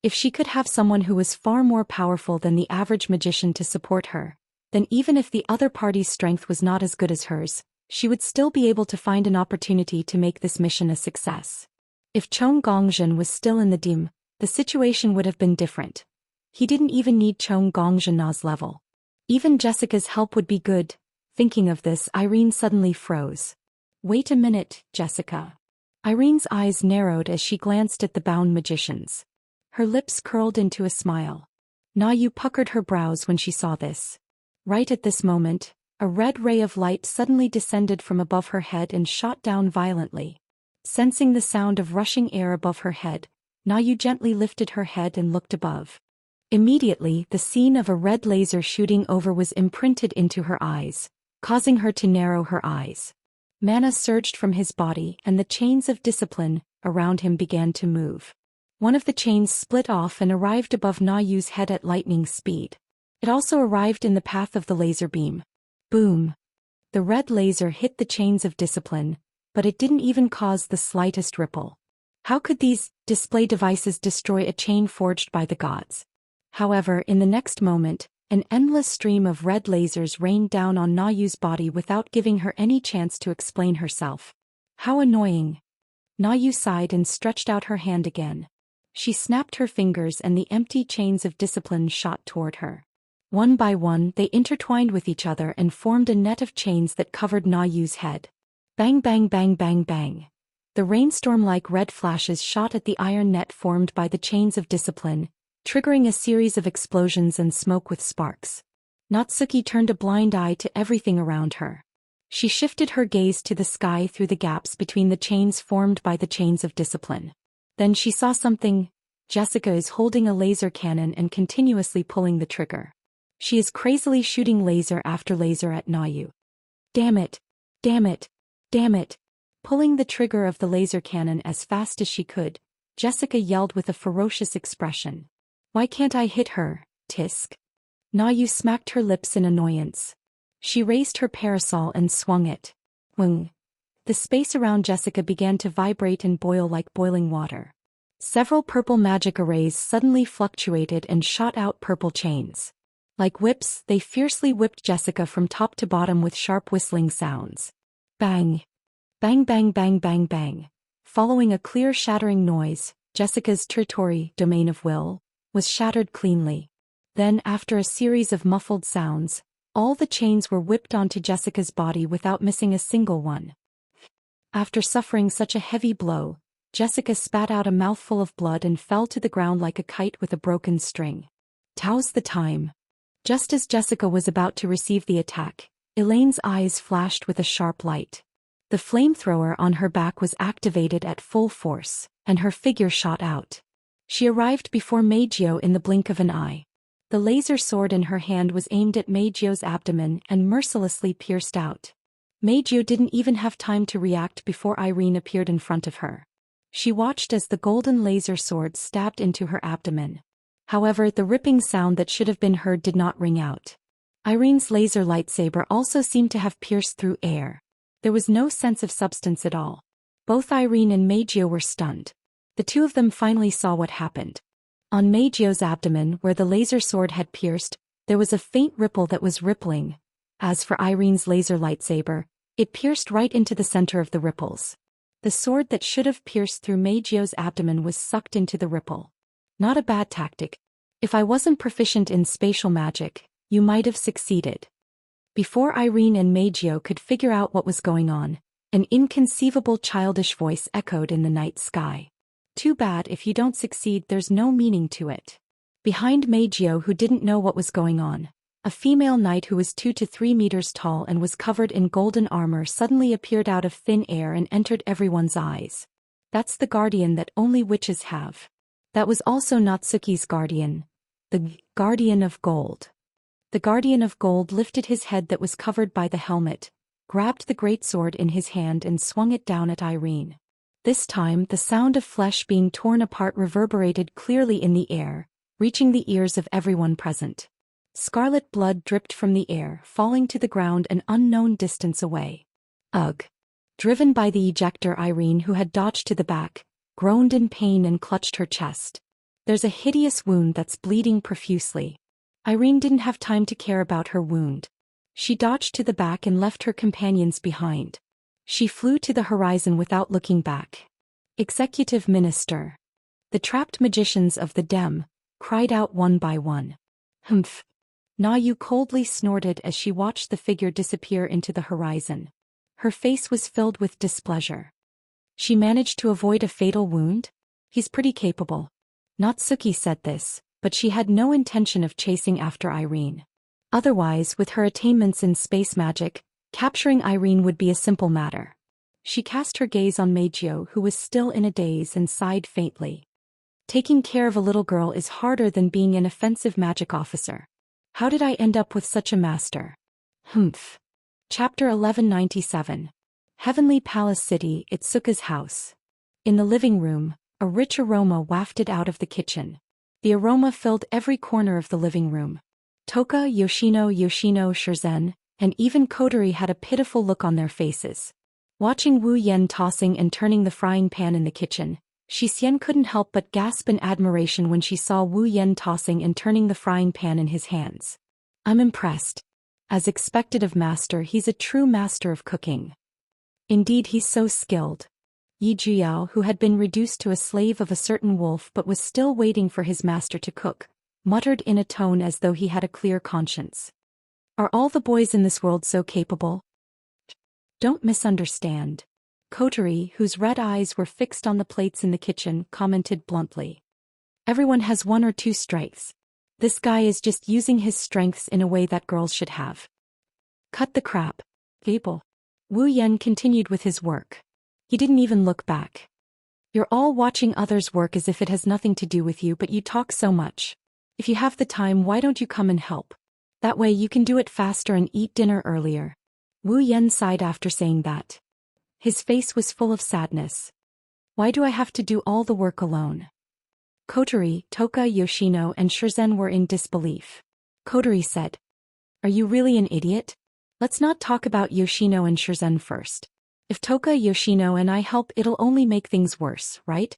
If she could have someone who was far more powerful than the average magician to support her, then even if the other party's strength was not as good as hers, she would still be able to find an opportunity to make this mission a success. If Chong Gongzhen was still in the Dim, the situation would have been different. He didn't even need Chong Gongzhen's level. Even Jessica's help would be good. Thinking of this, Irene suddenly froze. Wait a minute, Jessica. Irene's eyes narrowed as she glanced at the bound magicians. Her lips curled into a smile. Na Yu puckered her brows when she saw this. Right at this moment, a red ray of light suddenly descended from above her head and shot down violently. Sensing the sound of rushing air above her head, Na Yu gently lifted her head and looked above. Immediately, the scene of a red laser shooting over was imprinted into her eyes, causing her to narrow her eyes. Mana surged from his body, and the chains of discipline around him began to move. One of the chains split off and arrived above Na Yu's head at lightning speed. It also arrived in the path of the laser beam. Boom! The red laser hit the chains of discipline, but it didn't even cause the slightest ripple. How could these display devices destroy a chain forged by the gods? However, in the next moment, an endless stream of red lasers rained down on Na Yu's body without giving her any chance to explain herself. How annoying! Na Yu sighed and stretched out her hand again. She snapped her fingers and the empty chains of discipline shot toward her. One by one, they intertwined with each other and formed a net of chains that covered Na Yu's head. Bang bang bang bang bang. The rainstorm-like red flashes shot at the iron net formed by the chains of discipline, triggering a series of explosions and smoke with sparks. Natsuki turned a blind eye to everything around her. She shifted her gaze to the sky through the gaps between the chains formed by the chains of discipline. Then she saw something. Jessica is holding a laser cannon and continuously pulling the trigger. She is crazily shooting laser after laser at Na Yu. Damn it! Damn it! Damn it! Pulling the trigger of the laser cannon as fast as she could, Jessica yelled with a ferocious expression. Why can't I hit her, Tisk? Na Yu smacked her lips in annoyance. She raised her parasol and swung it. Wing. The space around Jessica began to vibrate and boil like boiling water. Several purple magic arrays suddenly fluctuated and shot out purple chains. Like whips, they fiercely whipped Jessica from top to bottom with sharp whistling sounds. Bang! Bang bang bang bang bang. Following a clear shattering noise, Jessica's territory, domain of will, was shattered cleanly. Then, after a series of muffled sounds, all the chains were whipped onto Jessica's body without missing a single one. After suffering such a heavy blow, Jessica spat out a mouthful of blood and fell to the ground like a kite with a broken string. Tow's the time. Just as Jessica was about to receive the attack, Elaine's eyes flashed with a sharp light. The flamethrower on her back was activated at full force, and her figure shot out. She arrived before Meijio in the blink of an eye. The laser sword in her hand was aimed at Meijio's abdomen and mercilessly pierced out. Meijio didn't even have time to react before Irene appeared in front of her. She watched as the golden laser sword stabbed into her abdomen. However, the ripping sound that should have been heard did not ring out. Irene's laser lightsaber also seemed to have pierced through air. There was no sense of substance at all. Both Irene and Meijio were stunned. The two of them finally saw what happened. On Meijio's abdomen, where the laser sword had pierced, there was a faint ripple that was rippling, As for Irene's laser lightsaber, it pierced right into the center of the ripples. The sword that should have pierced through Meijio's abdomen was sucked into the ripple. Not a bad tactic. If I wasn't proficient in spatial magic, you might have succeeded. Before Irene and Meijio could figure out what was going on, an inconceivable childish voice echoed in the night sky. Too bad if you don't succeed, there's no meaning to it. Behind Meijio, who didn't know what was going on, a female knight who was 2 to 3 meters tall and was covered in golden armor suddenly appeared out of thin air and entered everyone's eyes. That's the guardian that only witches have. That was also Natsuki's guardian, the Guardian of Gold. The Guardian of Gold lifted his head that was covered by the helmet, grabbed the greatsword in his hand and swung it down at Irene. This time the sound of flesh being torn apart reverberated clearly in the air, reaching the ears of everyone present. Scarlet blood dripped from the air, falling to the ground an unknown distance away. Ugh! Driven by the ejector, Irene, who had dodged to the back, groaned in pain and clutched her chest. There's a hideous wound that's bleeding profusely. Irene didn't have time to care about her wound. She dodged to the back and left her companions behind. She flew to the horizon without looking back. Executive Minister. The trapped magicians of the Dem cried out one by one. Humph. Nayu coldly snorted as she watched the figure disappear into the horizon. Her face was filled with displeasure. She managed to avoid a fatal wound? He's pretty capable. Natsuki said this, but she had no intention of chasing after Irene. Otherwise, with her attainments in space magic, capturing Irene would be a simple matter. She cast her gaze on Meijio, who was still in a daze, and sighed faintly. Taking care of a little girl is harder than being an offensive magic officer. How did I end up with such a master? Humph. Chapter 1197. Heavenly Palace City, Itsuka's house. In the living room, a rich aroma wafted out of the kitchen. The aroma filled every corner of the living room. Toka, Yoshino, Shurzen, and even Kotori had a pitiful look on their faces. Watching Wu Yen tossing and turning the frying pan in the kitchen, Xian couldn't help but gasp in admiration when she saw Wu Yen tossing and turning the frying pan in his hands. I'm impressed. As expected of master, he's a true master of cooking. Indeed, he's so skilled. Yi Jiao, who had been reduced to a slave of a certain wolf but was still waiting for his master to cook, muttered in a tone as though he had a clear conscience. Are all the boys in this world so capable? Don't misunderstand. Kotori, whose red eyes were fixed on the plates in the kitchen, commented bluntly. Everyone has 1 or 2 strengths. This guy is just using his strengths in a way that girls should have. Cut the crap. Gable. Wu Yen continued with his work. He didn't even look back. You're all watching others work as if it has nothing to do with you, but you talk so much. If you have the time, why don't you come and help? That way you can do it faster and eat dinner earlier. Wu Yen sighed after saying that. His face was full of sadness. Why do I have to do all the work alone? Kotori, Toka, Yoshino, and Shurzen were in disbelief. Kotori said, Are you really an idiot? Let's not talk about Yoshino and Shurzen first. If Toka, Yoshino, and I help, it'll only make things worse, right?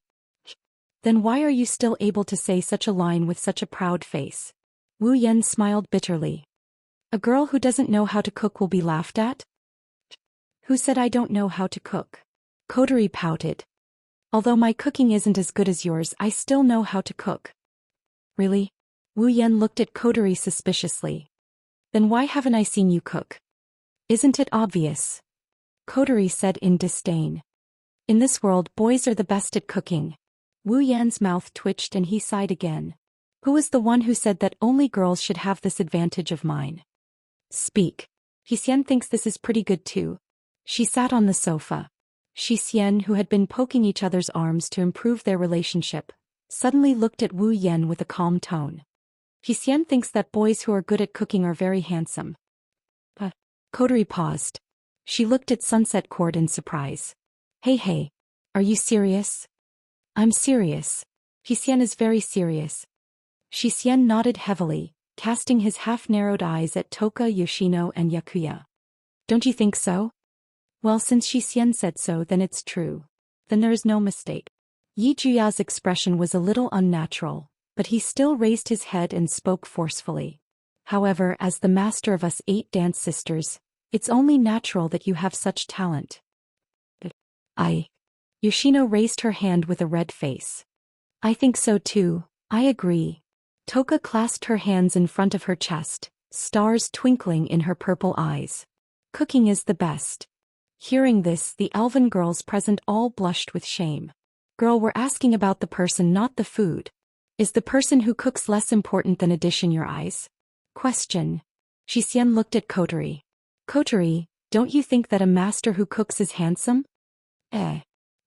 Then why are you still able to say such a line with such a proud face? Wu Yen smiled bitterly. A girl who doesn't know how to cook will be laughed at? Who said I don't know how to cook? Kotori pouted. Although my cooking isn't as good as yours, I still know how to cook. Really? Wu Yen looked at Kotori suspiciously. Then why haven't I seen you cook? Isn't it obvious? Kotori said in disdain. In this world, boys are the best at cooking. Wu Yan's mouth twitched and he sighed again. Who was the one who said that only girls should have this advantage of mine? Speak. Xian thinks this is pretty good too. She sat on the sofa. Xian, who had been poking each other's arms to improve their relationship, suddenly looked at Wu Yen with a calm tone. Xian thinks that boys who are good at cooking are very handsome. Kotori paused. She looked at Sunset Court in surprise. Hey, are you serious? I'm serious. Xian is very serious. Xian nodded heavily, casting his half-narrowed eyes at Toka, Yoshino, and Yakuya. Don't you think so? Well, since Xian said so, then it's true. Then there is no mistake. Yi Juya's expression was a little unnatural, but he still raised his head and spoke forcefully. However, as the master of us 8 dance sisters, it's only natural that you have such talent. Yoshino raised her hand with a red face. I think so too, I agree. Toka clasped her hands in front of her chest, stars twinkling in her purple eyes. Cooking is the best. Hearing this, the elven girls present all blushed with shame. Girl, we're asking about the person, not the food. Is the person who cooks less important than a dish in your eyes? Question. Zhou Xian looked at Kotori. Kotori, don't you think that a master who cooks is handsome?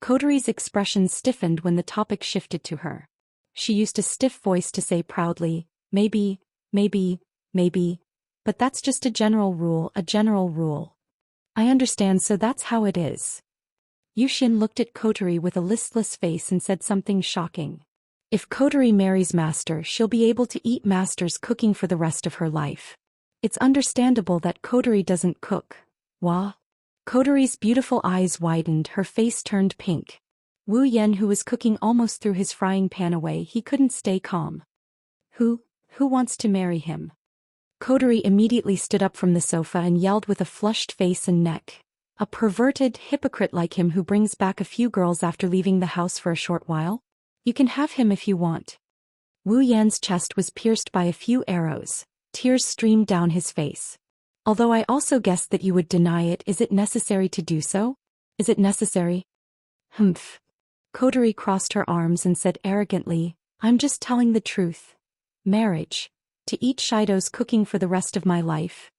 Kotori's expression stiffened when the topic shifted to her. She used a stiff voice to say proudly, maybe, but that's just a general rule, I understand, so that's how it is. Yushin looked at Kotori with a listless face and said something shocking. If Kotori marries Master, she'll be able to eat Master's cooking for the rest of her life. It's understandable that Kotori doesn't cook. Wah? Kotori's beautiful eyes widened, her face turned pink. Wu Yan, who was cooking, almost threw his frying pan away. He couldn't stay calm. Who wants to marry him? Kotori immediately stood up from the sofa and yelled with a flushed face and neck. A perverted hypocrite like him who brings back a few girls after leaving the house for a short while? You can have him if you want. Wu Yan's chest was pierced by a few arrows. Tears streamed down his face. Although I also guessed that you would deny it, is it necessary to do so? Is it necessary? Humph. Kotori crossed her arms and said arrogantly, I'm just telling the truth. Marriage. To eat Shido's cooking for the rest of my life.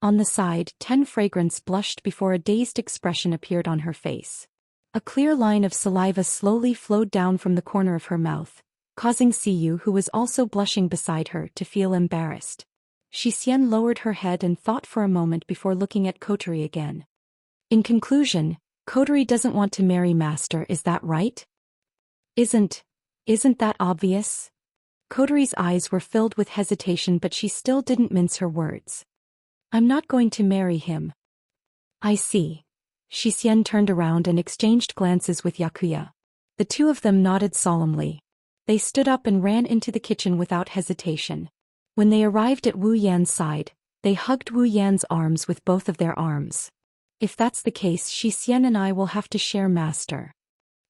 On the side, 10 Fragrance blushed before a dazed expression appeared on her face. A clear line of saliva slowly flowed down from the corner of her mouth, causing Siyu, who was also blushing beside her, to feel embarrassed. Zhou Xian lowered her head and thought for a moment before looking at Kotori again. In conclusion, Kotori doesn't want to marry Master, is that right? Isn't that obvious? Kotori's eyes were filled with hesitation, but she still didn't mince her words. I'm not going to marry him. I see. Zhou Xian turned around and exchanged glances with Yakuya. The two of them nodded solemnly. They stood up and ran into the kitchen without hesitation. When they arrived at Wu Yan's side, they hugged Wu Yan's arms with both of their arms. If that's the case, Zhou Xian and I will have to share Master.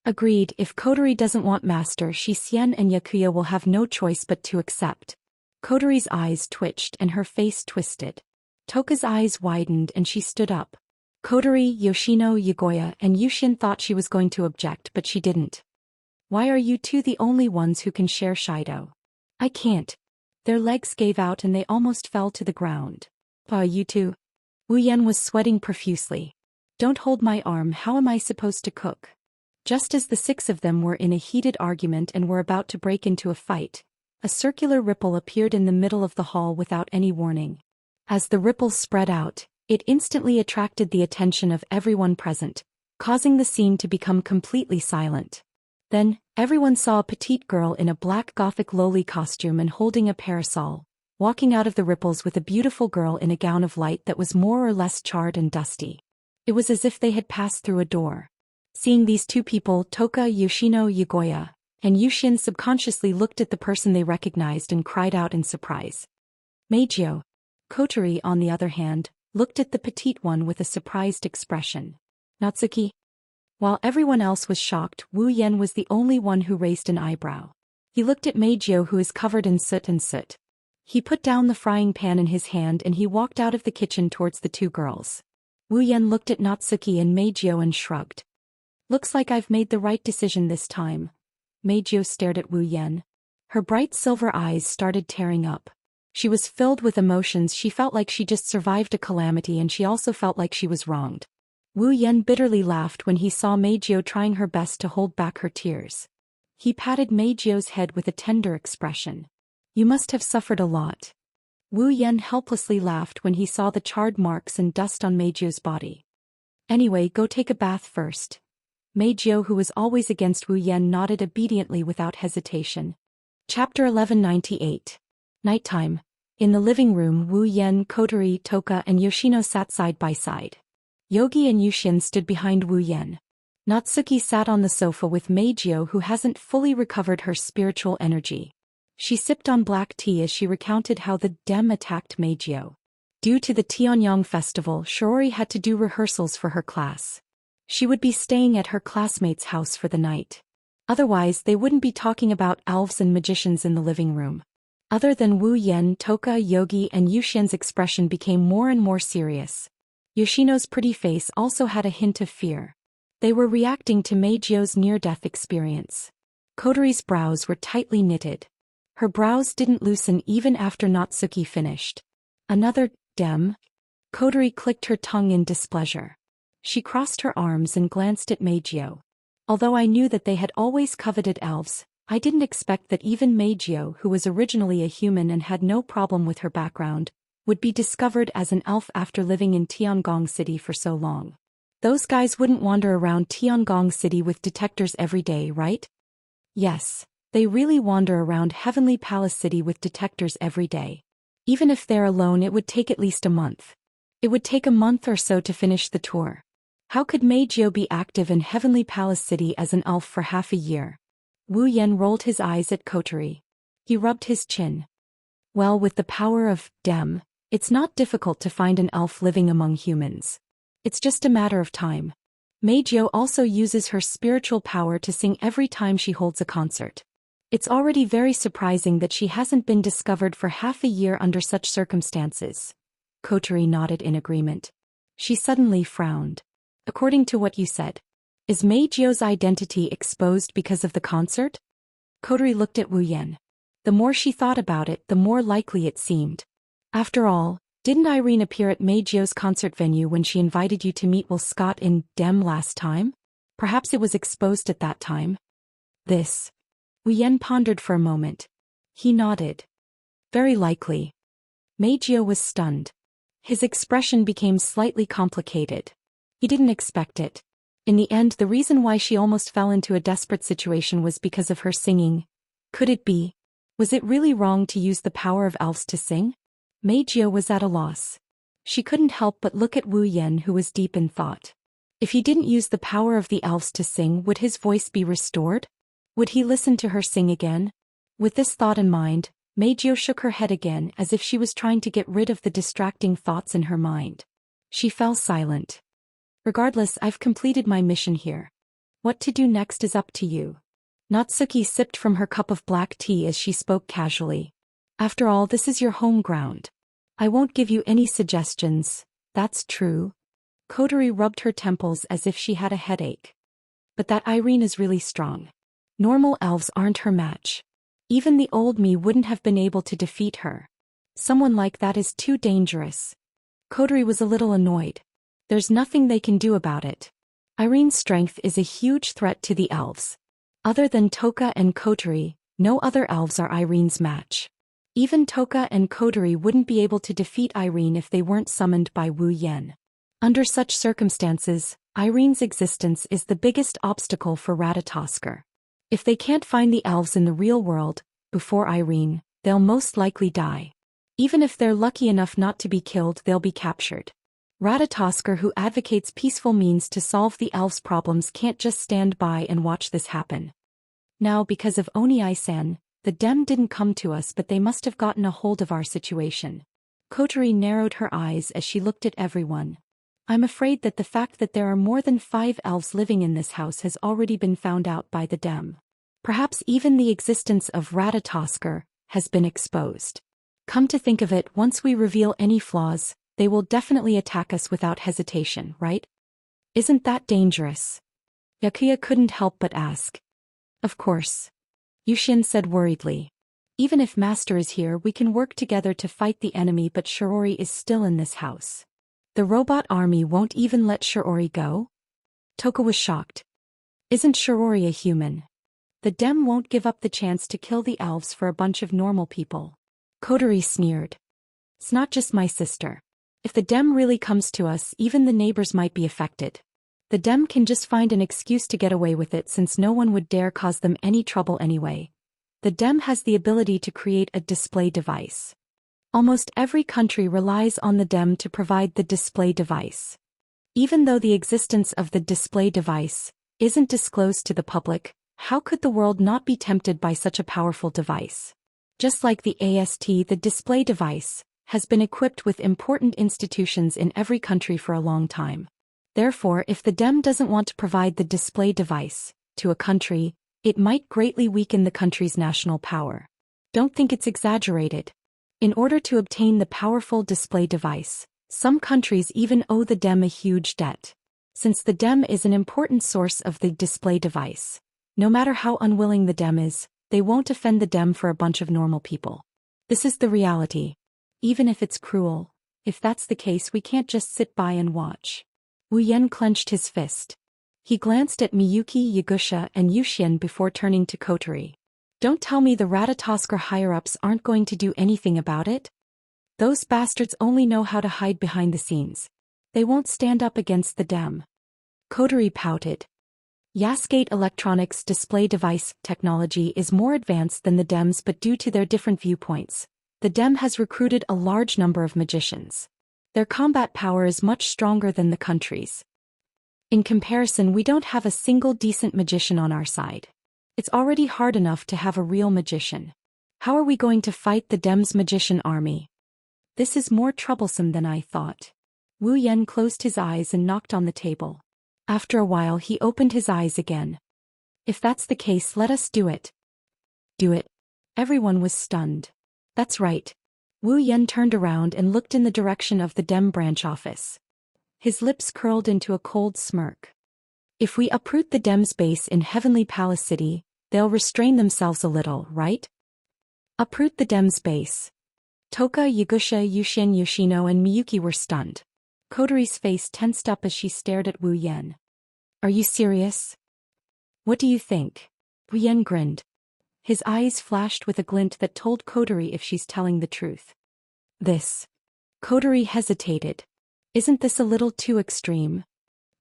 Agreed. If Kotori doesn't want Master, Zhou Xian and Yakuya will have no choice but to accept. Kotori's eyes twitched and her face twisted. Toka's eyes widened and she stood up. Kotori, Yoshino, Yagoya, and Yushin thought she was going to object, but she didn't. Why are you two the only ones who can share Shido? I can't. Their legs gave out and they almost fell to the ground. You two? Wu Yan was sweating profusely. Don't hold my arm, how am I supposed to cook? Just as the 6 of them were in a heated argument and were about to break into a fight, a circular ripple appeared in the middle of the hall without any warning. As the ripple spread out, it instantly attracted the attention of everyone present, causing the scene to become completely silent. Then, everyone saw a petite girl in a black gothic lowly costume and holding a parasol, walking out of the ripples with a beautiful girl in a gown of light that was more or less charred and dusty. It was as if they had passed through a door. Seeing these two people, Toka, Yoshino, Yagoya, and Yushin subconsciously looked at the person they recognized and cried out in surprise. Meijio. Kotori, on the other hand, looked at the petite one with a surprised expression. Natsuki? While everyone else was shocked, Wu Yan was the only one who raised an eyebrow. He looked at Meijio, who is covered in soot. He put down the frying pan in his hand and he walked out of the kitchen towards the 2 girls. Wu Yan looked at Natsuki and Meijio and shrugged. Looks like I've made the right decision this time. Meijio stared at Wu Yan. Her bright silver eyes started tearing up. She was filled with emotions. She felt like she just survived a calamity, and she also felt like she was wronged. Wu Yan bitterly laughed when he saw Meijio trying her best to hold back her tears. He patted Meijio's head with a tender expression. You must have suffered a lot. Wu Yan helplessly laughed when he saw the charred marks and dust on Meijio's body. Anyway, go take a bath first. Meijio, who was always against Wu Yan, nodded obediently without hesitation. Chapter 1198. Nighttime. In the living room, Wu Yan, Kotori, Toka, and Yoshino sat side by side. Yogi and Yushin stood behind Wu Yan. Natsuki sat on the sofa with Meijio, who hasn't fully recovered her spiritual energy. She sipped on black tea as she recounted how the Dem attacked Meijio. Due to the Tianyang festival, Shiori had to do rehearsals for her class. She would be staying at her classmate's house for the night. Otherwise, they wouldn't be talking about elves and magicians in the living room. Other than Wu Yen, Toka, Yogi, and Zhou Xian's expression became more and more serious. Yoshino's pretty face also had a hint of fear. They were reacting to Meijio's near-death experience. Kotori's brows were tightly knitted. Her brows didn't loosen even after Natsuki finished. Another Dem? Kotori clicked her tongue in displeasure. She crossed her arms and glanced at Meijio. Although I knew that they had always coveted elves, I didn't expect that even Meijio, who was originally a human and had no problem with her background, would be discovered as an elf after living in Tiangong City for so long. Those guys wouldn't wander around Tiangong City with detectors every day, right? Yes, they really wander around Heavenly Palace City with detectors every day. Even if they're alone, it would take at least a month. It would take a month or so to finish the tour. How could Meijio be active in Heavenly Palace City as an elf for half a year? Wu Yen rolled his eyes at Kotori. He rubbed his chin. Well, with the power of Dem, it's not difficult to find an elf living among humans. It's just a matter of time. Meijio also uses her spiritual power to sing every time she holds a concert. It's already very surprising that she hasn't been discovered for half a year under such circumstances. Kotori nodded in agreement. She suddenly frowned. According to what you said, is Meijio's identity exposed because of the concert? Kotori looked at Wu Yen. The more she thought about it, the more likely it seemed. After all, didn't Irene appear at Meijio's concert venue when she invited you to meet Will Scott in Dem last time? Perhaps it was exposed at that time. This. Wu Yen pondered for a moment. He nodded. Very likely. Meijio was stunned. His expression became slightly complicated. He didn't expect it. In the end, the reason why she almost fell into a desperate situation was because of her singing. Could it be? Was it really wrong to use the power of elves to sing? Meijio was at a loss. She couldn't help but look at Wu Yen, who was deep in thought. If he didn't use the power of the elves to sing, would his voice be restored? Would he listen to her sing again? With this thought in mind, Meijio shook her head again as if she was trying to get rid of the distracting thoughts in her mind. She fell silent. Regardless, I've completed my mission here. What to do next is up to you. Natsuki sipped from her cup of black tea as she spoke casually. After all, this is your home ground. I won't give you any suggestions, that's true. Kotori rubbed her temples as if she had a headache. But that Irene is really strong. Normal elves aren't her match. Even the old me wouldn't have been able to defeat her. Someone like that is too dangerous. Kotori was a little annoyed. There's nothing they can do about it. Irene's strength is a huge threat to the elves. Other than Toka and Kotori, no other elves are Irene's match. Even Toka and Kotori wouldn't be able to defeat Irene if they weren't summoned by Wu Yen. Under such circumstances, Irene's existence is the biggest obstacle for Ratatoskr. If they can't find the elves in the real world, before Irene, they'll most likely die. Even if they're lucky enough not to be killed, they'll be captured. Ratatoskr, who advocates peaceful means to solve the elves' problems, can't just stand by and watch this happen. Now, because of Oni-san, the Dem didn't come to us, but they must have gotten a hold of our situation. Kotori narrowed her eyes as she looked at everyone. I'm afraid that the fact that there are more than 5 elves living in this house has already been found out by the Dem. Perhaps even the existence of Ratatoskr has been exposed. Come to think of it, once we reveal any flaws, they will definitely attack us without hesitation, right? Isn't that dangerous? Yakuya couldn't help but ask. Of course. Zhou Xian said worriedly. Even if Master is here, we can work together to fight the enemy, but Shiori is still in this house. The robot army won't even let Shiori go? Toka was shocked. Isn't Shiori a human? The Dem won't give up the chance to kill the elves for a bunch of normal people. Kotori sneered. It's not just my sister. If the Dem really comes to us, even the neighbors might be affected. The Dem can just find an excuse to get away with it, since no one would dare cause them any trouble anyway. The Dem has the ability to create a display device. Almost every country relies on the Dem to provide the display device. Even though the existence of the display device isn't disclosed to the public, how could the world not be tempted by such a powerful device? Just like the AST, the display device has been equipped with important institutions in every country for a long time. Therefore, if the DEM doesn't want to provide the display device to a country, it might greatly weaken the country's national power. Don't think it's exaggerated. In order to obtain the powerful display device, some countries even owe the DEM a huge debt. Since the DEM is an important source of the display device, no matter how unwilling the DEM is, they won't offend the DEM for a bunch of normal people. This is the reality. Even if it's cruel, if that's the case, we can't just sit by and watch. Wu Yan clenched his fist. He glanced at Miyuki, Yagusha, and Zhou Xian before turning to Kotori. Don't tell me the Ratatosker higher-ups aren't going to do anything about it? Those bastards only know how to hide behind the scenes. They won't stand up against the DEM. Kotori pouted. Yasgate Electronics' display device technology is more advanced than the DEM's, but due to their different viewpoints, the DEM has recruited a large number of magicians. Their combat power is much stronger than the country's. In comparison, we don't have a single decent magician on our side. It's already hard enough to have a real magician. How are we going to fight the DEM's magician army? This is more troublesome than I thought. Wu Yan closed his eyes and knocked on the table. After a while he opened his eyes again. If that's the case, let us do it. Do it? Everyone was stunned. That's right. Wu Yan turned around and looked in the direction of the DEM branch office. His lips curled into a cold smirk. If we uproot the DEM's base in Heavenly Palace City, they'll restrain themselves a little, right? Uproot the DEM's base. Toka, Yagusha, Zhou Xian, Yoshino, and Miyuki were stunned. Kotori's face tensed up as she stared at Wu Yan. Are you serious? What do you think? Wu Yan grinned. His eyes flashed with a glint that told Kotori if she's telling the truth. This. Kotori hesitated. Isn't this a little too extreme?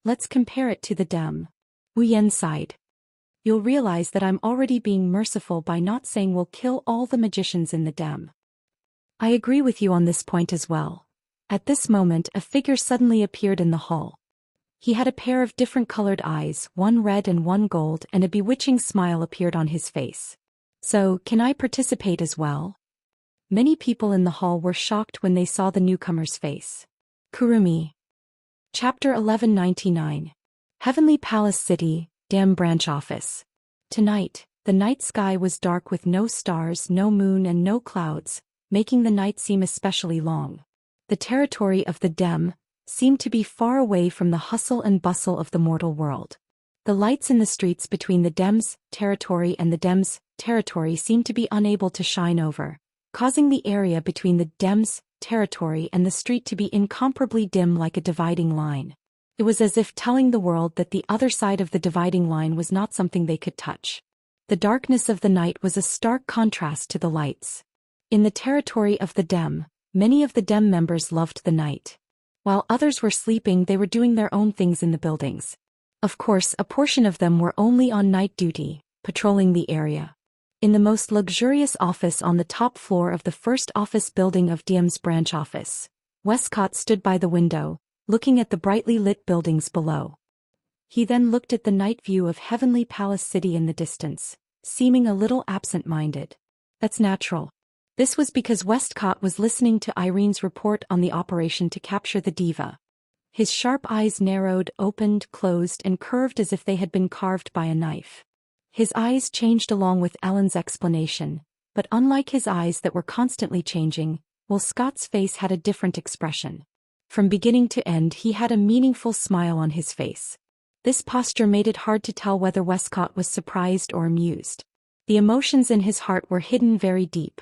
Let's compare it to the DEM. Wu Yan sighed. You'll realize that I'm already being merciful by not saying we'll kill all the magicians in the DEM. I agree with you on this point as well. At this moment, a figure suddenly appeared in the hall. He had a pair of different colored eyes, one red and one gold, and a bewitching smile appeared on his face. So, can I participate as well? Many people in the hall were shocked when they saw the newcomer's face. Kurumi. Chapter 1199. Heavenly Palace City, DEM Branch Office. Tonight, the night sky was dark with no stars, no moon, and no clouds, making the night seem especially long. The territory of the DEM seemed to be far away from the hustle and bustle of the mortal world. The lights in the streets between the DEM's territory and the DEM's territory seemed to be unable to shine over, causing the area between the DEM's territory and the street to be incomparably dim like a dividing line. It was as if telling the world that the other side of the dividing line was not something they could touch. The darkness of the night was a stark contrast to the lights. In the territory of the DEM, many of the DEM members loved the night. While others were sleeping, they were doing their own things in the buildings. Of course, a portion of them were only on night duty, patrolling the area. In the most luxurious office on the top floor of the first office building of DEM's branch office, Westcott stood by the window, looking at the brightly lit buildings below. He then looked at the night view of Heavenly Palace City in the distance, seeming a little absent-minded. That's natural. This was because Westcott was listening to Irene's report on the operation to capture the diva. His sharp eyes narrowed, opened, closed, and curved as if they had been carved by a knife. His eyes changed along with Ellen's explanation, but unlike his eyes that were constantly changing, Scott's face had a different expression. From beginning to end he had a meaningful smile on his face. This posture made it hard to tell whether Westcott was surprised or amused. The emotions in his heart were hidden very deep.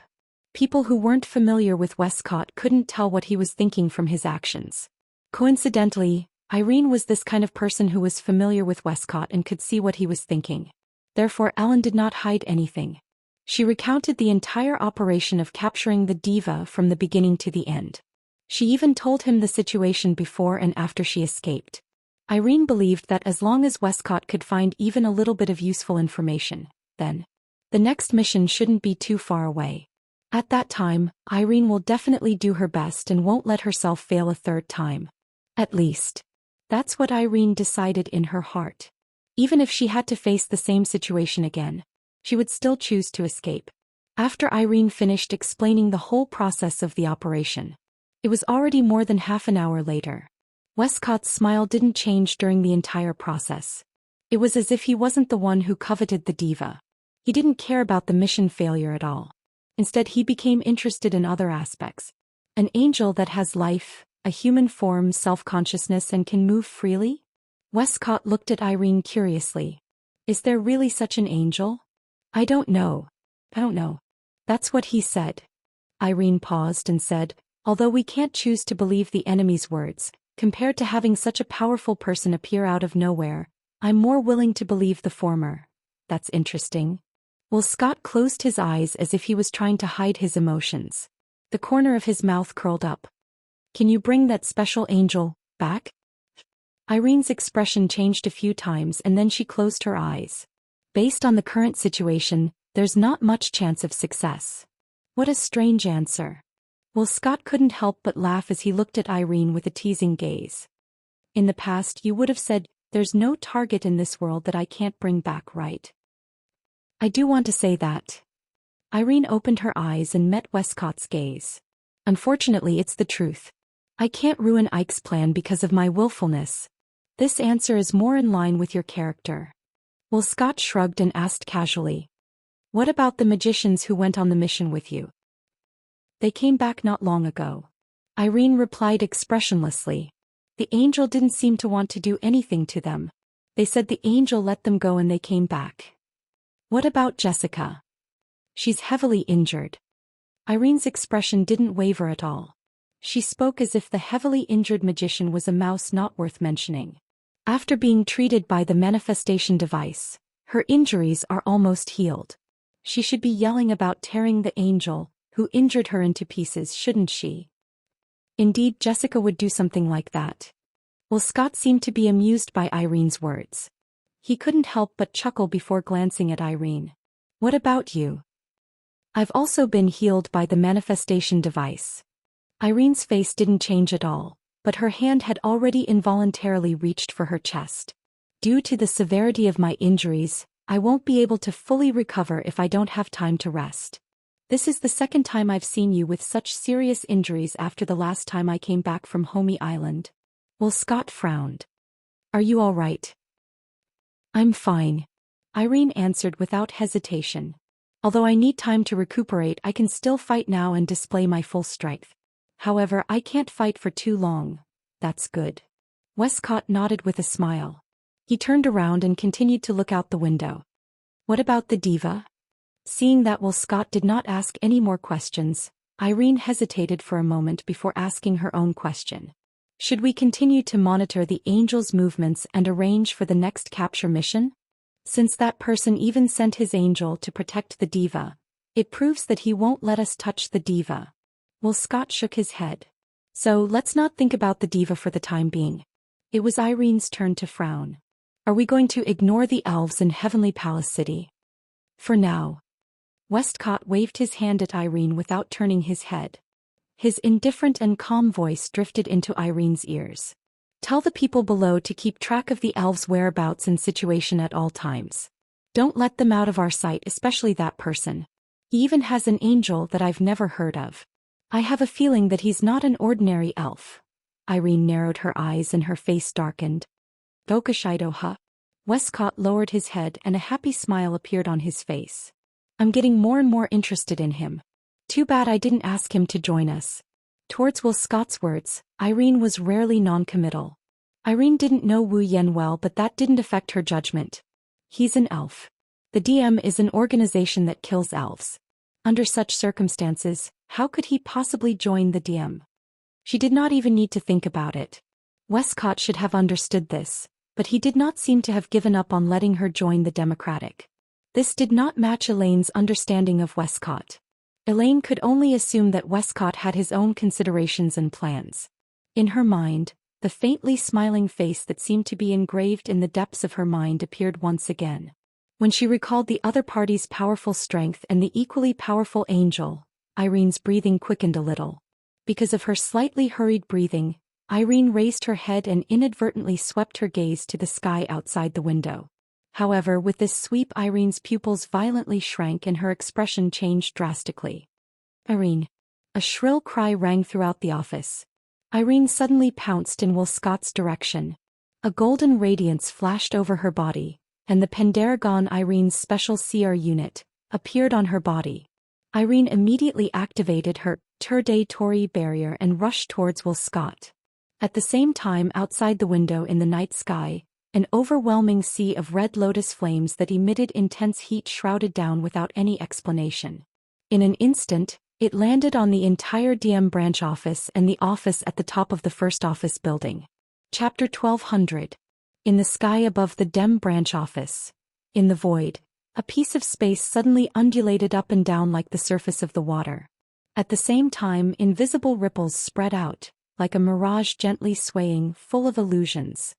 People who weren't familiar with Westcott couldn't tell what he was thinking from his actions. Coincidentally, Irene was this kind of person who was familiar with Westcott and could see what he was thinking. Therefore Ellen did not hide anything. She recounted the entire operation of capturing the diva from the beginning to the end. She even told him the situation before and after she escaped. Irene believed that as long as Westcott could find even a little bit of useful information, then the next mission shouldn't be too far away. At that time, Irene will definitely do her best and won't let herself fail a third time. At least, that's what Irene decided in her heart. Even if she had to face the same situation again, she would still choose to escape. After Irene finished explaining the whole process of the operation. It was already more than half an hour later. Westcott's smile didn't change during the entire process. It was as if he wasn't the one who coveted the diva. He didn't care about the mission failure at all. Instead, he became interested in other aspects. An angel that has life, a human form, self-consciousness, and can move freely? Westcott looked at Irene curiously. Is there really such an angel? I don't know. That's what he said. Irene paused and said, although we can't choose to believe the enemy's words, compared to having such a powerful person appear out of nowhere, I'm more willing to believe the former. That's interesting. Well, Scott closed his eyes as if he was trying to hide his emotions. The corner of his mouth curled up. Can you bring that special angel back? Irene's expression changed a few times and then she closed her eyes. Based on the current situation, there's not much chance of success. What a strange answer. Well, Scott couldn't help but laugh as he looked at Irene with a teasing gaze. In the past, you would have said, there's no target in this world that I can't bring back, right? I do want to say that. Irene opened her eyes and met Westcott's gaze. Unfortunately, it's the truth. I can't ruin Ike's plan because of my willfulness. This answer is more in line with your character. Well, Scott shrugged and asked casually. What about the magicians who went on the mission with you? They came back not long ago. Irene replied expressionlessly. The angel didn't seem to want to do anything to them. They said the angel let them go and they came back. What about Jessica? She's heavily injured. Irene's expression didn't waver at all. She spoke as if the heavily injured magician was a mouse not worth mentioning. After being treated by the manifestation device, her injuries are almost healed. She should be yelling about tearing the angel, who injured her into pieces, shouldn't she? Indeed, Jessica would do something like that. Well, Scott seemed to be amused by Irene's words. He couldn't help but chuckle before glancing at Irene. What about you? I've also been healed by the manifestation device. Irene's face didn't change at all, but her hand had already involuntarily reached for her chest. Due to the severity of my injuries, I won't be able to fully recover if I don't have time to rest. This is the second time I've seen you with such serious injuries after the last time I came back from Homey Island. Well, Scott frowned. Are you all right? I'm fine. Irene answered without hesitation. Although I need time to recuperate, I can still fight now and display my full strength. However, I can't fight for too long. That's good. Westcott nodded with a smile. He turned around and continued to look out the window. What about the diva? Seeing that while Scott did not ask any more questions, Irene hesitated for a moment before asking her own question. Should we continue to monitor the angel's movements and arrange for the next capture mission? Since that person even sent his angel to protect the diva, it proves that he won't let us touch the diva. Well, Scott shook his head. So let's not think about the diva for the time being. It was Irene's turn to frown. Are we going to ignore the elves in Heavenly Palace City? For now. Westcott waved his hand at Irene without turning his head. His indifferent and calm voice drifted into Irene's ears. Tell the people below to keep track of the elves' whereabouts and situation at all times. Don't let them out of our sight, especially that person. He even has an angel that I've never heard of. I have a feeling that he's not an ordinary elf. Irene narrowed her eyes and her face darkened. Dokashido, huh? Westcott lowered his head and a happy smile appeared on his face. I'm getting more and more interested in him. Too bad I didn't ask him to join us. Towards Will Scott's words, Irene was rarely non-committal. Irene didn't know Wu Yen well, but that didn't affect her judgment. He's an elf. The DM is an organization that kills elves. Under such circumstances, how could he possibly join the DM? She did not even need to think about it. Westcott should have understood this, but he did not seem to have given up on letting her join the Democratic. This did not match Elaine's understanding of Westcott. Elaine could only assume that Westcott had his own considerations and plans. In her mind, the faintly smiling face that seemed to be engraved in the depths of her mind appeared once again. When she recalled the other party's powerful strength and the equally powerful angel, Irene's breathing quickened a little. Because of her slightly hurried breathing, Irene raised her head and inadvertently swept her gaze to the sky outside the window. However, with this sweep, Irene's pupils violently shrank and her expression changed drastically. Irene. A shrill cry rang throughout the office. Irene suddenly pounced in Will Scott's direction. A golden radiance flashed over her body, and the Pendragon, Irene's special CR unit, appeared on her body. Irene immediately activated her Tour de Tori barrier and rushed towards Will Scott. At the same time, outside the window in the night sky, an overwhelming sea of red lotus flames that emitted intense heat shrouded down without any explanation. In an instant, it landed on the entire DM branch office and the office at the top of the first office building. Chapter 1200. In the sky above the DEM branch office. In the void, a piece of space suddenly undulated up and down like the surface of the water. At the same time, invisible ripples spread out, like a mirage gently swaying, full of illusions.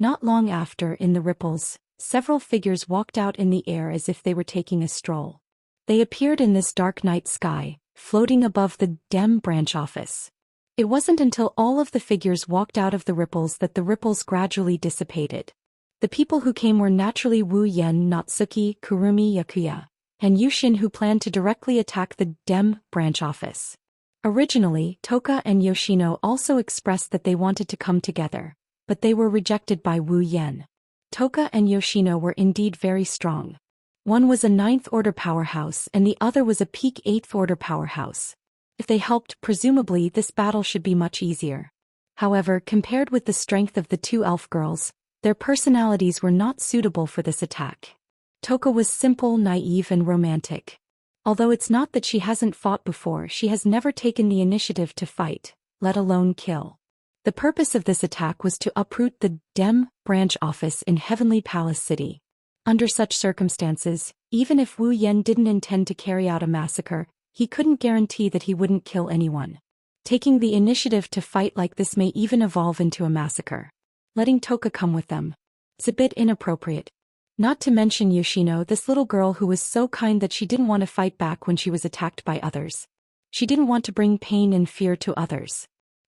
Not long after, in the ripples, several figures walked out in the air as if they were taking a stroll. They appeared in this dark night sky, floating above the DEM branch office. It wasn't until all of the figures walked out of the ripples that the ripples gradually dissipated. The people who came were naturally Wu Yen, Natsuki, Kurumi Yakuya, and Zhou Xian, who planned to directly attack the DEM branch office. Originally, Toka and Yoshino also expressed that they wanted to come together, but they were rejected by Wu Yen. Toka and Yoshino were indeed very strong. One was a 9th Order powerhouse and the other was a peak 8th Order powerhouse. If they helped, presumably this battle should be much easier. However, compared with the strength of the two elf girls, their personalities were not suitable for this attack. Toka was simple, naive, and romantic. Although it's not that she hasn't fought before, she has never taken the initiative to fight, let alone kill. The purpose of this attack was to uproot the DEM branch office in Heavenly Palace City. Under such circumstances, even if Wu Yen didn't intend to carry out a massacre, he couldn't guarantee that he wouldn't kill anyone. Taking the initiative to fight like this may even evolve into a massacre. Letting Toka come with them. It's a bit inappropriate. Not to mention Yoshino, this little girl who was so kind that she didn't want to fight back when she was attacked by others. She didn't want to bring pain and fear to others.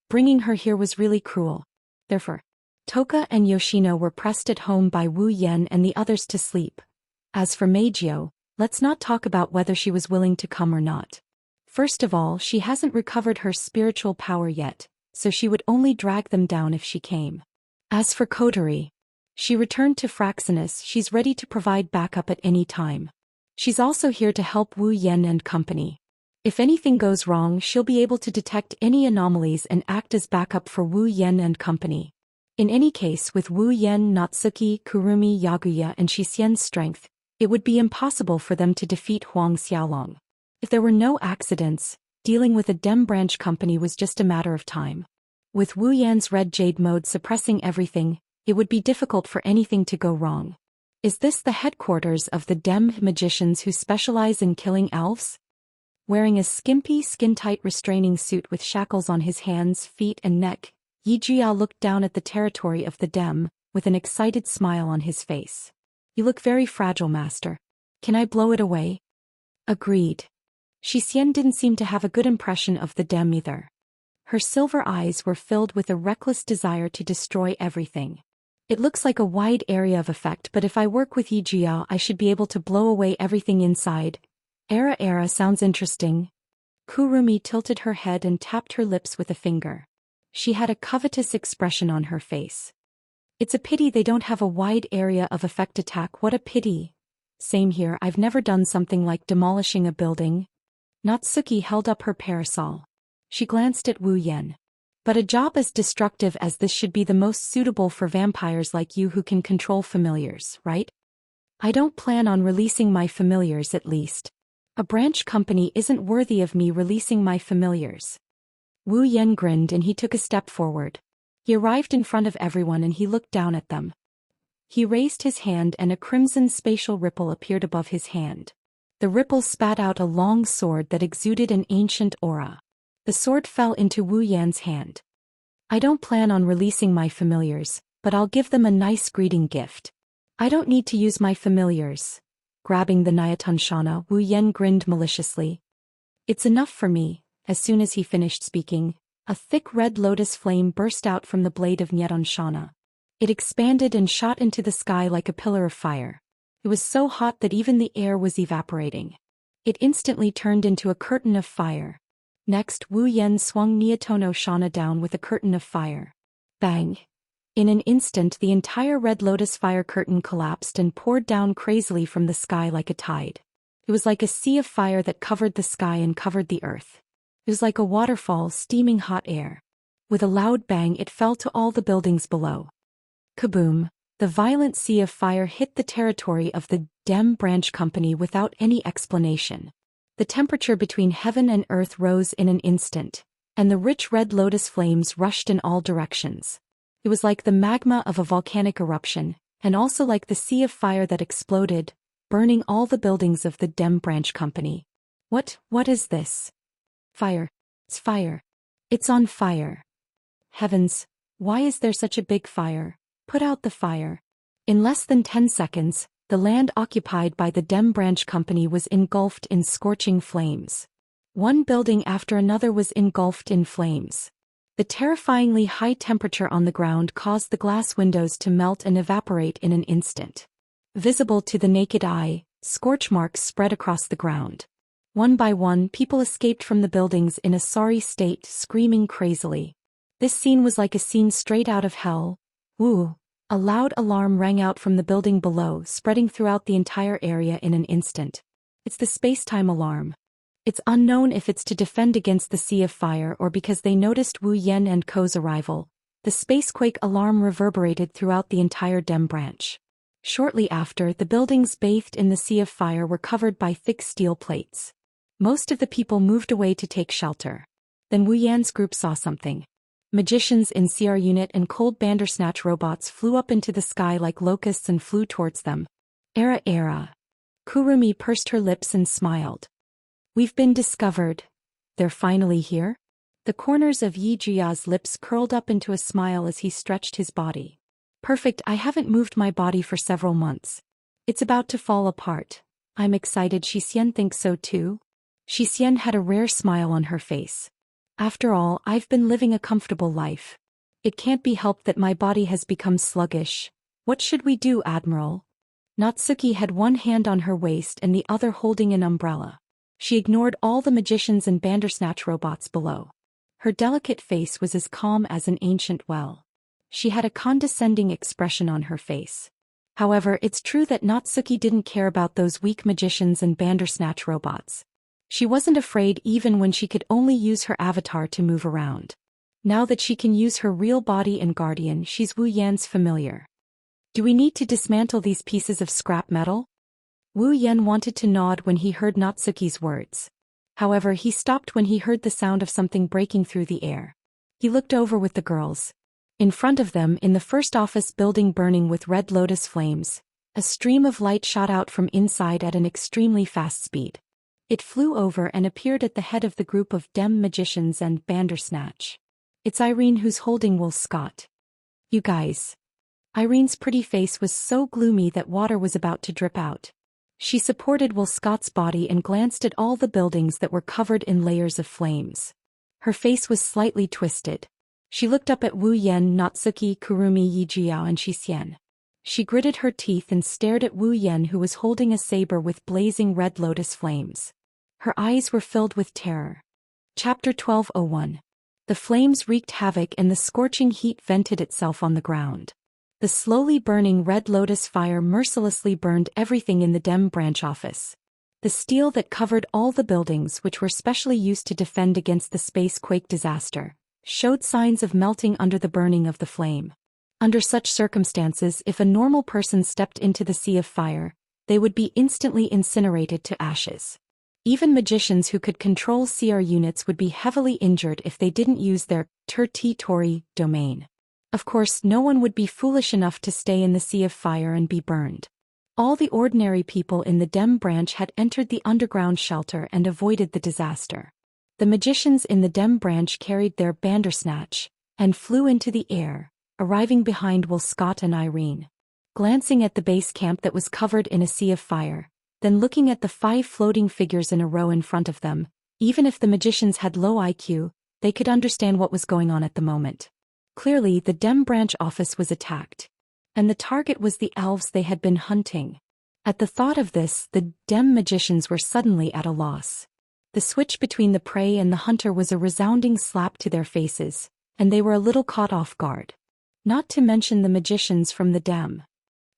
Bringing her here was really cruel. Therefore, Toka and Yoshino were pressed at home by Wu Yen and the others to sleep. As for Meijio, let's not talk about whether she was willing to come or not. First of all, she hasn't recovered her spiritual power yet, so she would only drag them down if she came. As for Kotori, she returned to Fraxinus. She's ready to provide backup at any time. She's also here to help Wu Yen and company. If anything goes wrong, she'll be able to detect any anomalies and act as backup for Wu Yen and company. In any case, with Wu Yen, Natsuki, Kurumi Yaguya and Xianxia's strength, it would be impossible for them to defeat Huang Xiaolong. If there were no accidents, dealing with a DEM branch company was just a matter of time. With Wu Yan's red jade mode suppressing everything, it would be difficult for anything to go wrong. Is this the headquarters of the DEM magicians who specialize in killing elves? Wearing a skimpy, skin-tight restraining suit with shackles on his hands, feet and neck, Yi Jia looked down at the territory of the DEM, with an excited smile on his face. You look very fragile, master. Can I blow it away? Agreed. Xian didn't seem to have a good impression of the DEM either. Her silver eyes were filled with a reckless desire to destroy everything. It looks like a wide area of effect, but if I work with Yi Jia, I should be able to blow away everything inside. Era sounds interesting. Kurumi tilted her head and tapped her lips with a finger. She had a covetous expression on her face. It's a pity they don't have a wide area of effect attack. What a pity. Same here, I've never done something like demolishing a building. Natsuki held up her parasol. She glanced at Wu Yen. But a job as destructive as this should be the most suitable for vampires like you who can control familiars, right? I don't plan on releasing my familiars, at least. A branch company isn't worthy of me releasing my familiars. Wu Yen grinned and he took a step forward. He arrived in front of everyone and he looked down at them. He raised his hand and a crimson spatial ripple appeared above his hand. The ripple spat out a long sword that exuded an ancient aura. The sword fell into Wu Yan's hand. I don't plan on releasing my familiars, but I'll give them a nice greeting gift. I don't need to use my familiars. Grabbing the Nyatanshana, Wu Yen grinned maliciously. It's enough for me. As soon as he finished speaking, a thick red lotus flame burst out from the blade of Nyatanshana. It expanded and shot into the sky like a pillar of fire. It was so hot that even the air was evaporating. It instantly turned into a curtain of fire. Next, Wu Yan swung Niatono Shana down with a curtain of fire. Bang! In an instant, the entire red lotus fire curtain collapsed and poured down crazily from the sky like a tide. It was like a sea of fire that covered the sky and covered the earth. It was like a waterfall, steaming hot air. With a loud bang, it fell to all the buildings below. Kaboom! The violent sea of fire hit the territory of the Dem Branch Company without any explanation. The temperature between heaven and earth rose in an instant, and the rich red lotus flames rushed in all directions. It was like the magma of a volcanic eruption, and also like the sea of fire that exploded, burning all the buildings of the Dem Branch Company. What is this? Fire. It's fire. It's on fire. Heavens, why is there such a big fire? Put out the fire. In less than 10 seconds, the land occupied by the Dem Branch Company was engulfed in scorching flames. One building after another was engulfed in flames. The terrifyingly high temperature on the ground caused the glass windows to melt and evaporate in an instant. Visible to the naked eye, scorch marks spread across the ground. One by one, people escaped from the buildings in a sorry state, screaming crazily. This scene was like a scene straight out of hell. Woo! A loud alarm rang out from the building below, spreading throughout the entire area in an instant. It's the space-time alarm. It's unknown if it's to defend against the sea of fire or because they noticed Wu Yan and Co.'s arrival. The spacequake alarm reverberated throughout the entire Dem branch. Shortly after, the buildings bathed in the sea of fire were covered by thick steel plates. Most of the people moved away to take shelter. Then Wu Yan's group saw something. Magicians in CR unit and cold bandersnatch robots flew up into the sky like locusts and flew towards them. Era. Kurumi pursed her lips and smiled. We've been discovered. They're finally here? The corners of Yi Jia's lips curled up into a smile as he stretched his body. Perfect, I haven't moved my body for several months. It's about to fall apart. I'm excited. Xian thinks so too. Xian had a rare smile on her face. After all, I've been living a comfortable life. It can't be helped that my body has become sluggish. What should we do, Admiral? Natsuki had one hand on her waist and the other holding an umbrella. She ignored all the magicians and bandersnatch robots below. Her delicate face was as calm as an ancient well. She had a condescending expression on her face. However, it's true that Natsuki didn't care about those weak magicians and bandersnatch robots. She wasn't afraid even when she could only use her avatar to move around. Now that she can use her real body and guardian, she's Wu Yan's familiar. Do we need to dismantle these pieces of scrap metal? Wu Yan wanted to nod when he heard Natsuki's words. However, he stopped when he heard the sound of something breaking through the air. He looked over with the girls. In front of them, in the first office building burning with red lotus flames, a stream of light shot out from inside at an extremely fast speed. It flew over and appeared at the head of the group of Dem magicians and bandersnatch. It's Irene who's holding Will Scott. You guys. Irene's pretty face was so gloomy that water was about to drip out. She supported Will Scott's body and glanced at all the buildings that were covered in layers of flames. Her face was slightly twisted. She looked up at Wu Yan, Natsuki, Kurumi, Yi Jiao and Xian. She gritted her teeth and stared at Wu Yan, who was holding a saber with blazing red lotus flames. Her eyes were filled with terror. Chapter 12:01. The flames wreaked havoc and the scorching heat vented itself on the ground. The slowly burning red lotus fire mercilessly burned everything in the Dem branch office. The steel that covered all the buildings, which were specially used to defend against the space quake disaster, showed signs of melting under the burning of the flame. Under such circumstances, if a normal person stepped into the sea of fire, they would be instantly incinerated to ashes. Even magicians who could control CR units would be heavily injured if they didn't use their territory domain. Of course, no one would be foolish enough to stay in the sea of fire and be burned. All the ordinary people in the Dem branch had entered the underground shelter and avoided the disaster. The magicians in the Dem branch carried their bandersnatch and flew into the air, arriving behind Will Scott and Irene. Glancing at the base camp that was covered in a sea of fire, then looking at the 5 floating figures in a row in front of them, even if the magicians had low IQ, they could understand what was going on at the moment. Clearly, the Dem branch office was attacked. And the target was the elves they had been hunting. At the thought of this, the Dem magicians were suddenly at a loss. The switch between the prey and the hunter was a resounding slap to their faces, and they were a little caught off guard. Not to mention the magicians from the Dem.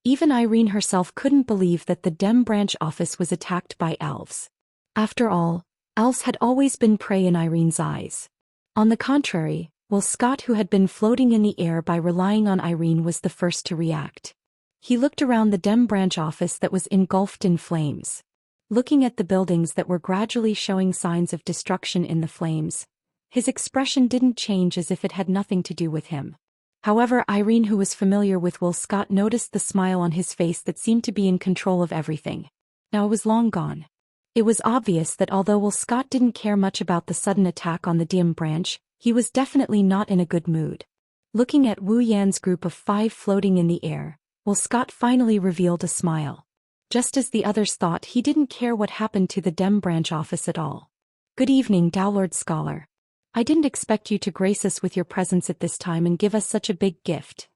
Even Irene herself couldn't believe that the Dem branch office was attacked by elves. After all, elves had always been prey in Irene's eyes. On the contrary, Will Scott, who had been floating in the air by relying on Irene, was the first to react. He looked around the Dem branch office that was engulfed in flames. Looking at the buildings that were gradually showing signs of destruction in the flames, his expression didn't change, as if it had nothing to do with him. However, Irene, who was familiar with Will Scott, noticed the smile on his face that seemed to be in control of everything. Now it was long gone. It was obvious that although Will Scott didn't care much about the sudden attack on the Dem branch, he was definitely not in a good mood. Looking at Wu Yan's group of 5 floating in the air, Will Scott finally revealed a smile. Just as the others thought, he didn't care what happened to the Dem branch office at all. "Good evening, Daolord Scholar. I didn't expect you to grace us with your presence at this time and give us such a big gift."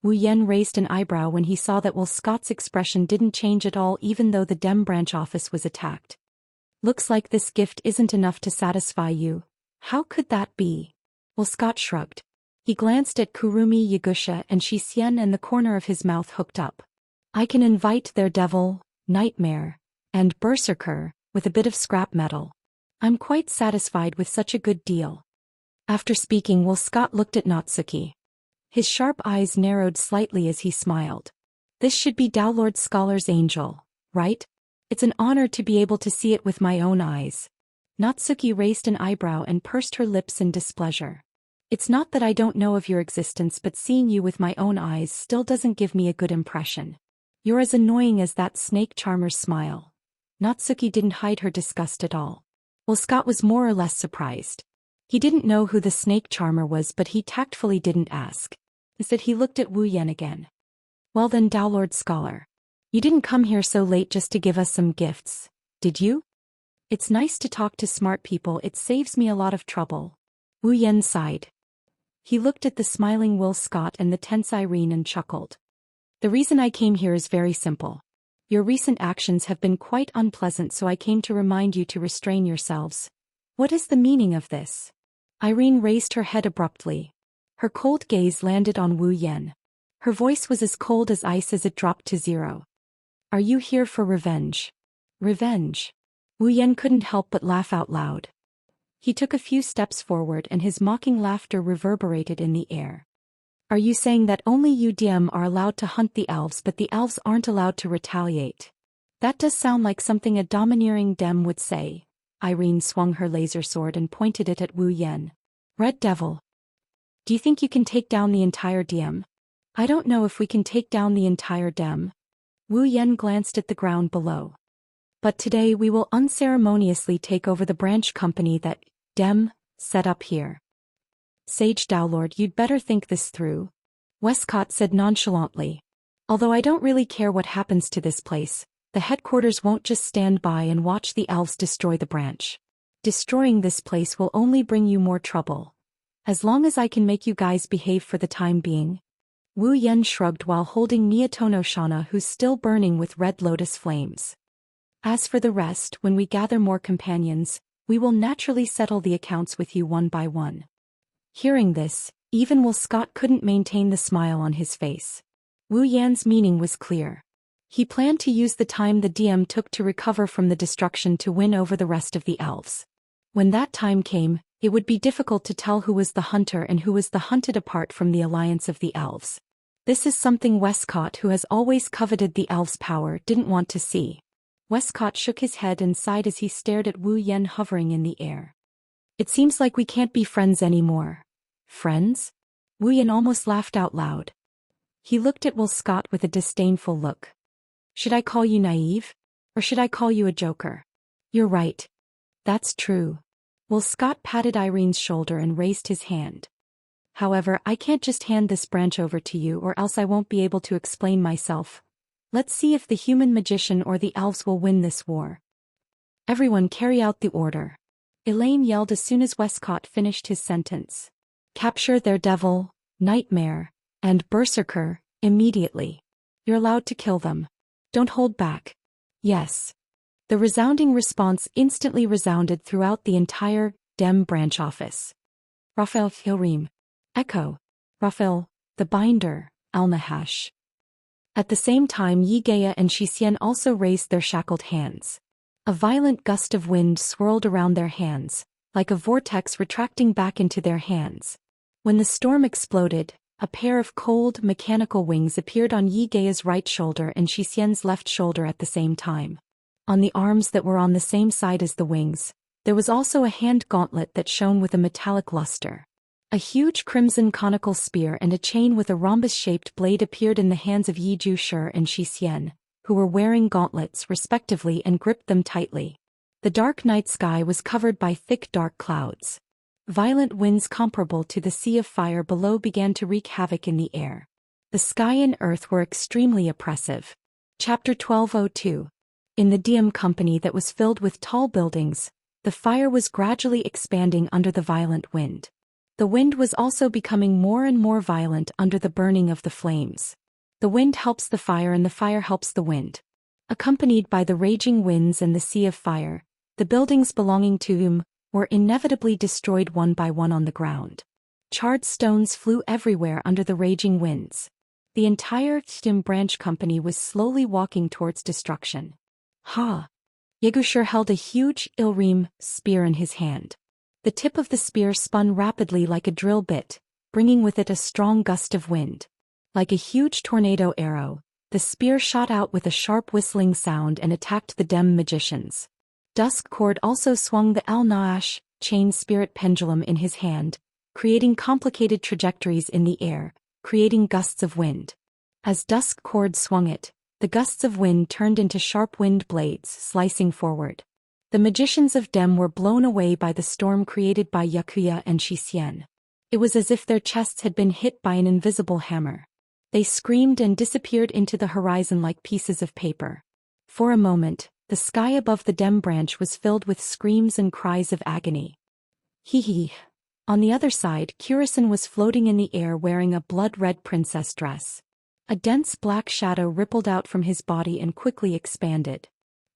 Wu Yan raised an eyebrow when he saw that Will Scott's expression didn't change at all, even though the Dem branch office was attacked. "Looks like this gift isn't enough to satisfy you. How could that be?" Will Scott shrugged. He glanced at Kurumi Yagusha and Zhou Xian, and the corner of his mouth hooked up. "I can invite their devil, nightmare, and berserker, with a bit of scrap metal. I'm quite satisfied with such a good deal." After speaking, Will Scott looked at Natsuki. His sharp eyes narrowed slightly as he smiled. "This should be Daolord Scholar's angel, right? It's an honor to be able to see it with my own eyes." Natsuki raised an eyebrow and pursed her lips in displeasure. "It's not that I don't know of your existence, but seeing you with my own eyes still doesn't give me a good impression. You're as annoying as that snake charmer's smile." Natsuki didn't hide her disgust at all. Will Scott was more or less surprised. He didn't know who the snake charmer was, but he tactfully didn't ask. Instead, he looked at Wu Yan again. "Well then, Daolord Scholar. You didn't come here so late just to give us some gifts, did you? It's nice to talk to smart people, it saves me a lot of trouble." Wu Yan sighed. He looked at the smiling Will Scott and the tense Irene and chuckled. "The reason I came here is very simple. Your recent actions have been quite unpleasant, so I came to remind you to restrain yourselves." "What is the meaning of this?" Irene raised her head abruptly. Her cold gaze landed on Wu Yan. Her voice was as cold as ice as it dropped to 0. "Are you here for revenge?" "Revenge?" Wu Yan couldn't help but laugh out loud. He took a few steps forward and his mocking laughter reverberated in the air. "Are you saying that only you DM are allowed to hunt the elves, but the elves aren't allowed to retaliate? That does sound like something a domineering Dem would say." Irene swung her laser sword and pointed it at Wu Yan. "Red Devil. Do you think you can take down the entire DM?" "I don't know if we can take down the entire Dem." Wu Yan glanced at the ground below. "But today we will unceremoniously take over the branch company that Dem set up here. Sage Daolord, you'd better think this through," Westcott said nonchalantly. "Although I don't really care what happens to this place, the headquarters won't just stand by and watch the elves destroy the branch. Destroying this place will only bring you more trouble. As long as I can make you guys behave for the time being." Wu Yan shrugged while holding Miatono Shana, who's still burning with red lotus flames. "As for the rest, when we gather more companions, we will naturally settle the accounts with you one by one." Hearing this, even Will Scott couldn't maintain the smile on his face. Wu Yan's meaning was clear. He planned to use the time the DM took to recover from the destruction to win over the rest of the elves. When that time came, it would be difficult to tell who was the hunter and who was the hunted apart from the alliance of the elves. This is something Westcott, who has always coveted the elves' power, didn't want to see. Westcott shook his head and sighed as he stared at Wu Yan hovering in the air. "It seems like we can't be friends anymore." "Friends?" Wu Yan almost laughed out loud. He looked at Will Scott with a disdainful look. "Should I call you naive? Or should I call you a joker?" "You're right. That's true." Will Scott patted Irene's shoulder and raised his hand. "However, I can't just hand this branch over to you, or else I won't be able to explain myself. Let's see if the human magician or the elves will win this war." "Everyone carry out the order," Elaine yelled as soon as Westcott finished his sentence. "Capture their devil, Nightmare, and Berserker, immediately. You're allowed to kill them. Don't hold back. Yes. The resounding response instantly resounded throughout the entire Dem branch office. Raphael Hilrim. Echo. Raphael, the binder, Alnahash. At the same time Yigaya and Xixian also raised their shackled hands. A violent gust of wind swirled around their hands, like a vortex retracting back into their hands. When the storm exploded, a pair of cold, mechanical wings appeared on Yigaya's right shoulder and Xixian's left shoulder at the same time. On the arms that were on the same side as the wings, there was also a hand gauntlet that shone with a metallic luster. A huge crimson conical spear and a chain with a rhombus-shaped blade appeared in the hands of Zhou Xian and Xixian, who were wearing gauntlets respectively and gripped them tightly. The dark night sky was covered by thick dark clouds. Violent winds comparable to the sea of fire below began to wreak havoc in the air. The sky and earth were extremely oppressive. Chapter 1202. In the DM company that was filled with tall buildings, the fire was gradually expanding under the violent wind. The wind was also becoming more and more violent under the burning of the flames. The wind helps the fire and the fire helps the wind. Accompanied by the raging winds and the sea of fire, the buildings belonging to them were inevitably destroyed one by one on the ground. Charred stones flew everywhere under the raging winds. The entire Dem branch company was slowly walking towards destruction. Ha! Yegushir held a huge Ilrim spear in his hand. The tip of the spear spun rapidly like a drill bit, bringing with it a strong gust of wind. Like a huge tornado arrow, the spear shot out with a sharp whistling sound and attacked the Dem magicians. Dusk Cord also swung the Al-Naash chain spirit pendulum in his hand, creating complicated trajectories in the air, creating gusts of wind. As Dusk Cord swung it, the gusts of wind turned into sharp wind blades slicing forward. The magicians of Dem were blown away by the storm created by Yakuya and Xixian. It was as if their chests had been hit by an invisible hammer. They screamed and disappeared into the horizon like pieces of paper. For a moment, the sky above the Dem branch was filled with screams and cries of agony. Hee. On the other side, Curison was floating in the air wearing a blood-red princess dress. A dense black shadow rippled out from his body and quickly expanded.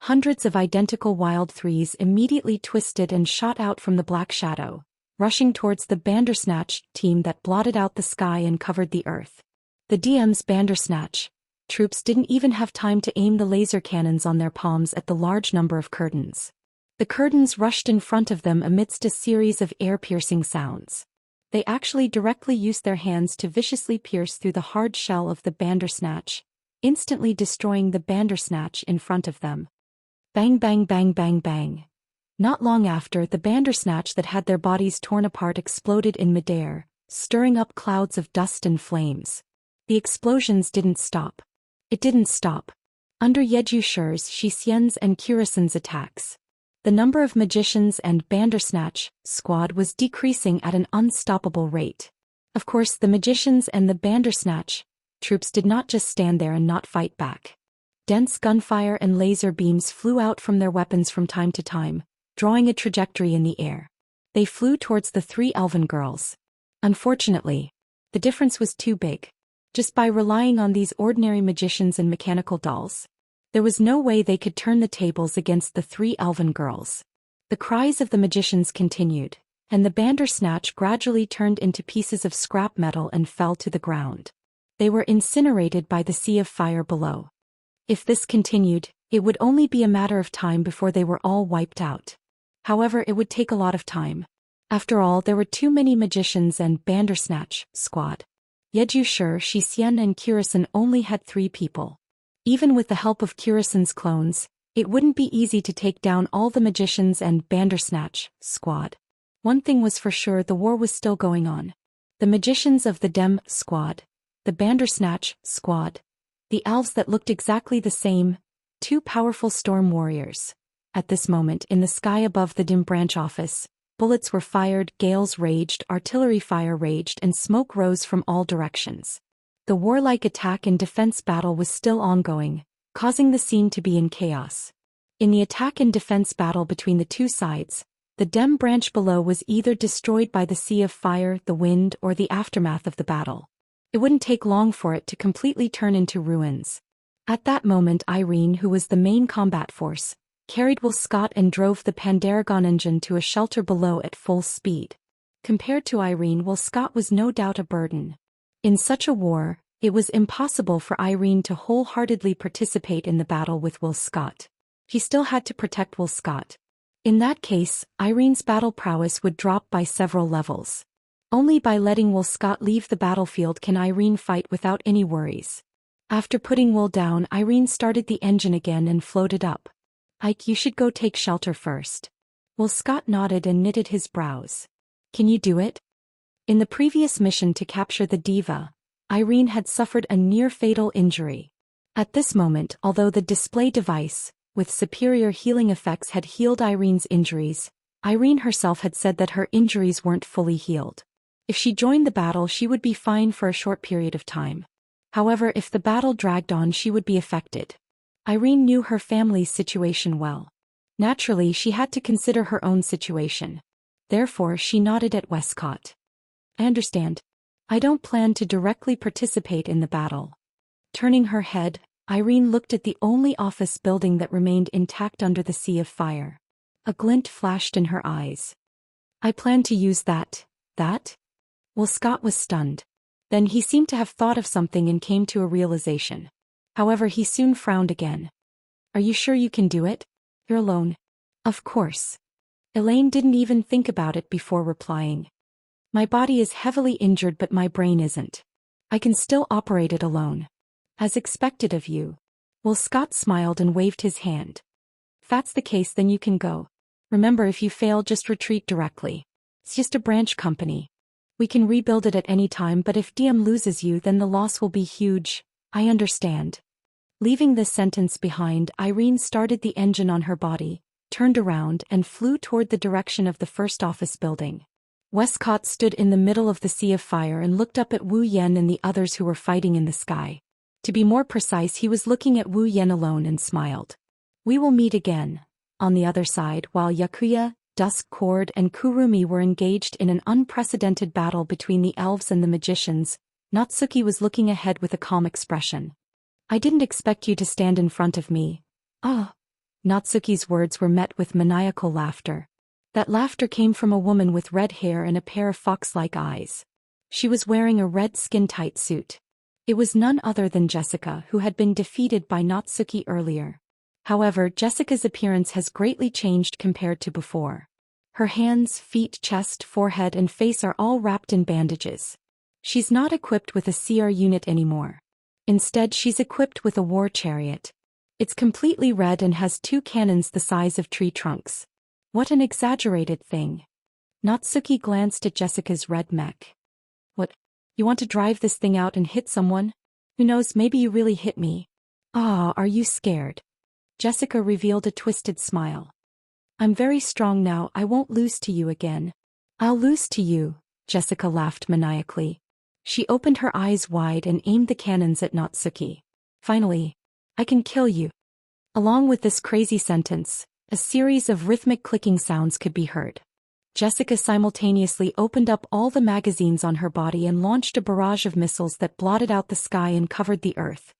Hundreds of identical wild threes immediately twisted and shot out from the black shadow, rushing towards the Bandersnatch team that blotted out the sky and covered the earth. The DM's Bandersnatch troops didn't even have time to aim the laser cannons on their palms at the large number of curtains. The curtains rushed in front of them amidst a series of air-piercing sounds. They actually directly used their hands to viciously pierce through the hard shell of the Bandersnatch, instantly destroying the Bandersnatch in front of them. Bang bang bang bang bang. Not long after, the Bandersnatch that had their bodies torn apart exploded in midair, stirring up clouds of dust and flames. The explosions didn't stop. It didn't stop. Under Yejushir's, Xixian's and Curison's attacks, the number of magicians and Bandersnatch squad was decreasing at an unstoppable rate. Of course, the magicians and the Bandersnatch troops did not just stand there and not fight back. Dense gunfire and laser beams flew out from their weapons from time to time, drawing a trajectory in the air. They flew towards the three elven girls. Unfortunately, the difference was too big. Just by relying on these ordinary magicians and mechanical dolls, there was no way they could turn the tables against the three elven girls. The cries of the magicians continued, and the Bandersnatch gradually turned into pieces of scrap metal and fell to the ground. They were incinerated by the sea of fire below. If this continued, it would only be a matter of time before they were all wiped out. However, it would take a lot of time. After all, there were too many magicians and Bandersnatch squad. Yejushir, Xixian and Curison only had 3 people. Even with the help of Curison's clones, it wouldn't be easy to take down all the magicians and Bandersnatch squad. One thing was for sure, the war was still going on. The magicians of the Dem squad, the Bandersnatch squad, the elves that looked exactly the same, 2 powerful storm warriors. At this moment, in the sky above the Dem branch office, bullets were fired, gales raged, artillery fire raged, and smoke rose from all directions. The warlike attack and defense battle was still ongoing, causing the scene to be in chaos. In the attack and defense battle between the 2 sides, The Dem branch below was either destroyed by the sea of fire, the wind, or the aftermath of the battle. It wouldn't take long for it to completely turn into ruins. At that moment Irene, who was the main combat force, carried Will Scott and drove the Pandaragon engine to a shelter below at full speed. Compared to Irene, Will Scott was no doubt a burden. In such a war, it was impossible for Irene to wholeheartedly participate in the battle with Will Scott. He still had to protect Will Scott. In that case, Irene's battle prowess would drop by several levels. Only by letting Will Scott leave the battlefield can Irene fight without any worries. After putting Will down, Irene started the engine again and floated up. "Ike, you should go take shelter first." Will Scott nodded and knitted his brows. "Can you do it?" In the previous mission to capture the diva, Irene had suffered a near-fatal injury. At this moment, although the display device, with superior healing effects, had healed Irene's injuries, Irene herself had said that her injuries weren't fully healed. If she joined the battle, she would be fine for a short period of time. However, if the battle dragged on, she would be affected. Irene knew her family's situation well. Naturally, she had to consider her own situation. Therefore, she nodded at Westcott. "I understand. I don't plan to directly participate in the battle." Turning her head, Irene looked at the only office building that remained intact under the sea of fire. A glint flashed in her eyes. "I plan to use that. Well, Scott was stunned. Then he seemed to have thought of something and came to a realization. However, he soon frowned again. "Are you sure you can do it? You're alone." "Of course." Elaine didn't even think about it before replying. "My body is heavily injured, but my brain isn't. I can still operate it alone." "As expected of you." Will Scott smiled and waved his hand. "If that's the case, then you can go. Remember, if you fail, just retreat directly. It's just a branch company. We can rebuild it at any time, but if DM loses you, then the loss will be huge." "I understand." Leaving this sentence behind, Irene started the engine on her body, turned around, and flew toward the direction of the first office building. Westcott stood in the middle of the sea of fire and looked up at Wu Yen and the others who were fighting in the sky. To be more precise, he was looking at Wu Yen alone and smiled. "We will meet again." On the other side, while Yakuya, Dusk Cord, and Kurumi were engaged in an unprecedented battle between the elves and the magicians, Natsuki was looking ahead with a calm expression. "I didn't expect you to stand in front of me." "Ah." Natsuki's words were met with maniacal laughter. That laughter came from a woman with red hair and a pair of fox-like eyes. She was wearing a red skin-tight suit. It was none other than Jessica, who had been defeated by Natsuki earlier. However, Jessica's appearance has greatly changed compared to before. Her hands, feet, chest, forehead, and face are all wrapped in bandages. She's not equipped with a CR unit anymore. Instead, she's equipped with a war chariot. It's completely red and has 2 cannons the size of tree trunks. What an exaggerated thing. Natsuki glanced at Jessica's red mech. "What? You want to drive this thing out and hit someone? Who knows, maybe you really hit me." "Ah, are you scared?" Jessica revealed a twisted smile. "I'm very strong now, I won't lose to you again." "I'll lose to you," Jessica laughed maniacally. She opened her eyes wide and aimed the cannons at Natsuki. "Finally, I can kill you." Along with this crazy sentence, a series of rhythmic clicking sounds could be heard. Jessica simultaneously opened up all the magazines on her body and launched a barrage of missiles that blotted out the sky and covered the earth.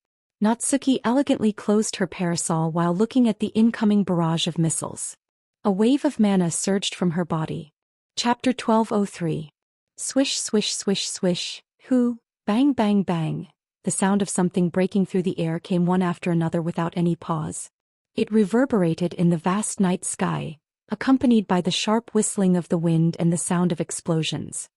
Natsuki elegantly closed her parasol while looking at the incoming barrage of missiles. A wave of mana surged from her body. Chapter 1203. Swish, swish, swish, swish, hoo, bang, bang, bang. The sound of something breaking through the air came one after another without any pause. It reverberated in the vast night sky, accompanied by the sharp whistling of the wind and the sound of explosions.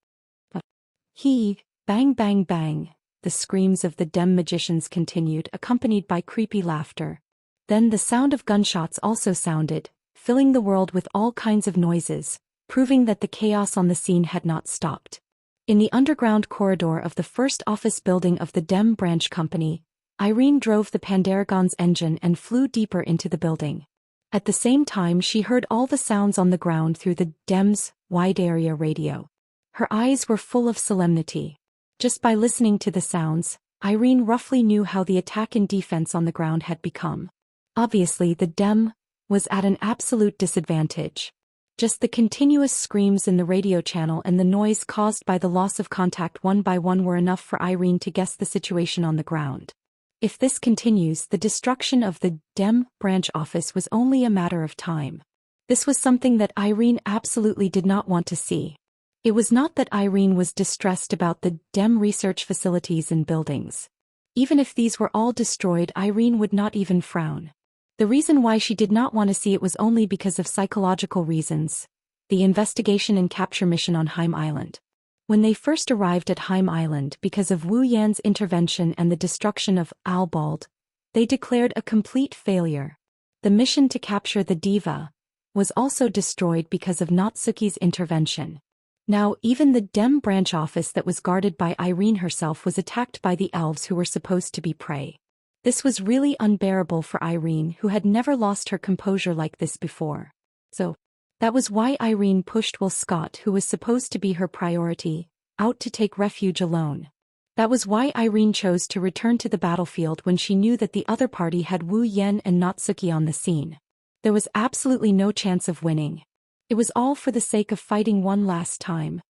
Bang, bang, bang. The screams of the Dem magicians continued, accompanied by creepy laughter. Then the sound of gunshots also sounded, filling the world with all kinds of noises, proving that the chaos on the scene had not stopped. In the underground corridor of the first office building of the Dem branch company, Irene drove the Pandaragon's engine and flew deeper into the building. At the same time, she heard all the sounds on the ground through the Dem's wide area radio. Her eyes were full of solemnity. Just by listening to the sounds, Irene roughly knew how the attack and defense on the ground had become. Obviously, the Dem was at an absolute disadvantage. Just the continuous screams in the radio channel and the noise caused by the loss of contact one by one were enough for Irene to guess the situation on the ground. If this continues, the destruction of the DEM branch office was only a matter of time. This was something that Irene absolutely did not want to see. It was not that Irene was distressed about the DEM research facilities and buildings. Even if these were all destroyed, Irene would not even frown. The reason why she did not want to see it was only because of psychological reasons. The investigation and capture mission on Heim Island. When they first arrived at Heim Island because of Wu Yan's intervention and the destruction of Albald, they declared a complete failure. The mission to capture the diva was also destroyed because of Natsuki's intervention. Now even the DEM branch office that was guarded by Irene herself was attacked by the elves who were supposed to be prey. This was really unbearable for Irene, who had never lost her composure like this before. So, that was why Irene pushed Will Scott, who was supposed to be her priority, out to take refuge alone. That was why Irene chose to return to the battlefield when she knew that the other party had Wu Yan and Natsuki on the scene. There was absolutely no chance of winning. It was all for the sake of fighting one last time.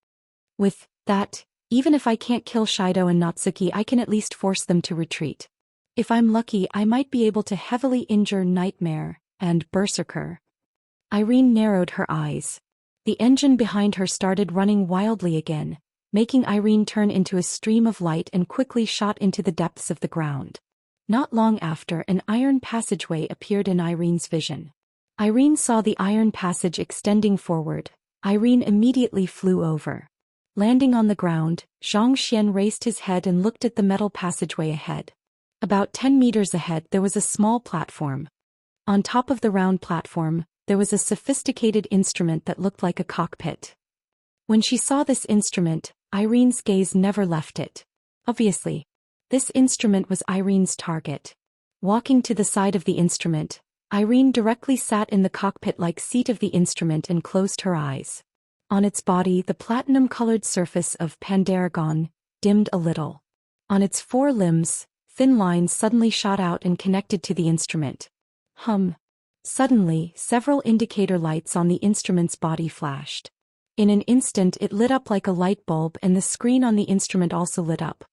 With that, even if I can't kill Shido and Natsuki, I can at least force them to retreat. If I'm lucky, I might be able to heavily injure Nightmare and Berserker. Irene narrowed her eyes. The engine behind her started running wildly again, making Irene turn into a stream of light and quickly shot into the depths of the ground. Not long after, an iron passageway appeared in Irene's vision. Irene saw the iron passage extending forward. Irene immediately flew over. Landing on the ground, Zhou Xian raised his head and looked at the metal passageway ahead. About 10 meters ahead there was a small platform. On top of the round platform, there was a sophisticated instrument that looked like a cockpit. When she saw this instrument, Irene's gaze never left it. Obviously, this instrument was Irene's target. Walking to the side of the instrument, Irene directly sat in the cockpit-like seat of the instrument and closed her eyes. On its body, the platinum-colored surface of Pandaragon dimmed a little. On its 4 limbs, thin lines suddenly shot out and connected to the instrument. Suddenly, several indicator lights on the instrument's body flashed. In an instant it lit up like a light bulb, and the screen on the instrument also lit up.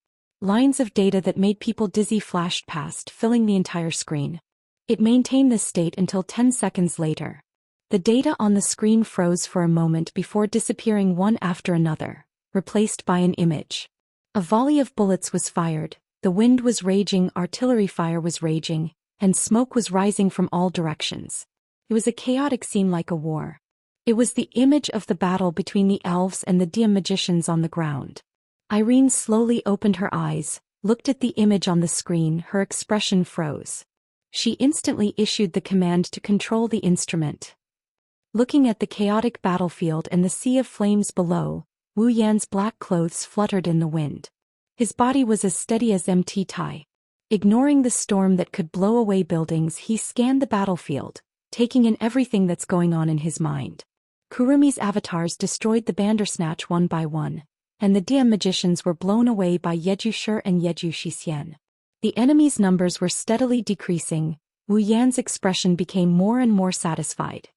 Lines of data that made people dizzy flashed past, filling the entire screen. It maintained this state until 10 seconds later. The data on the screen froze for a moment before disappearing one after another, replaced by an image. A volley of bullets was fired, the wind was raging, artillery fire was raging, and smoke was rising from all directions. It was a chaotic scene like a war. It was the image of the battle between the elves and the Dim magicians on the ground. Irene slowly opened her eyes, looked at the image on the screen, her expression froze. She instantly issued the command to control the instrument. Looking at the chaotic battlefield and the sea of flames below, Wu Yan's black clothes fluttered in the wind. His body was as steady as empty tie. Ignoring the storm that could blow away buildings, he scanned the battlefield, taking in everything that's going on in his mind. Kurumi's avatars destroyed the Bandersnatch one by one, and the Dim magicians were blown away by Yeju and Yeju Xian. The enemy's numbers were steadily decreasing. Wu Yan's expression became more and more satisfied.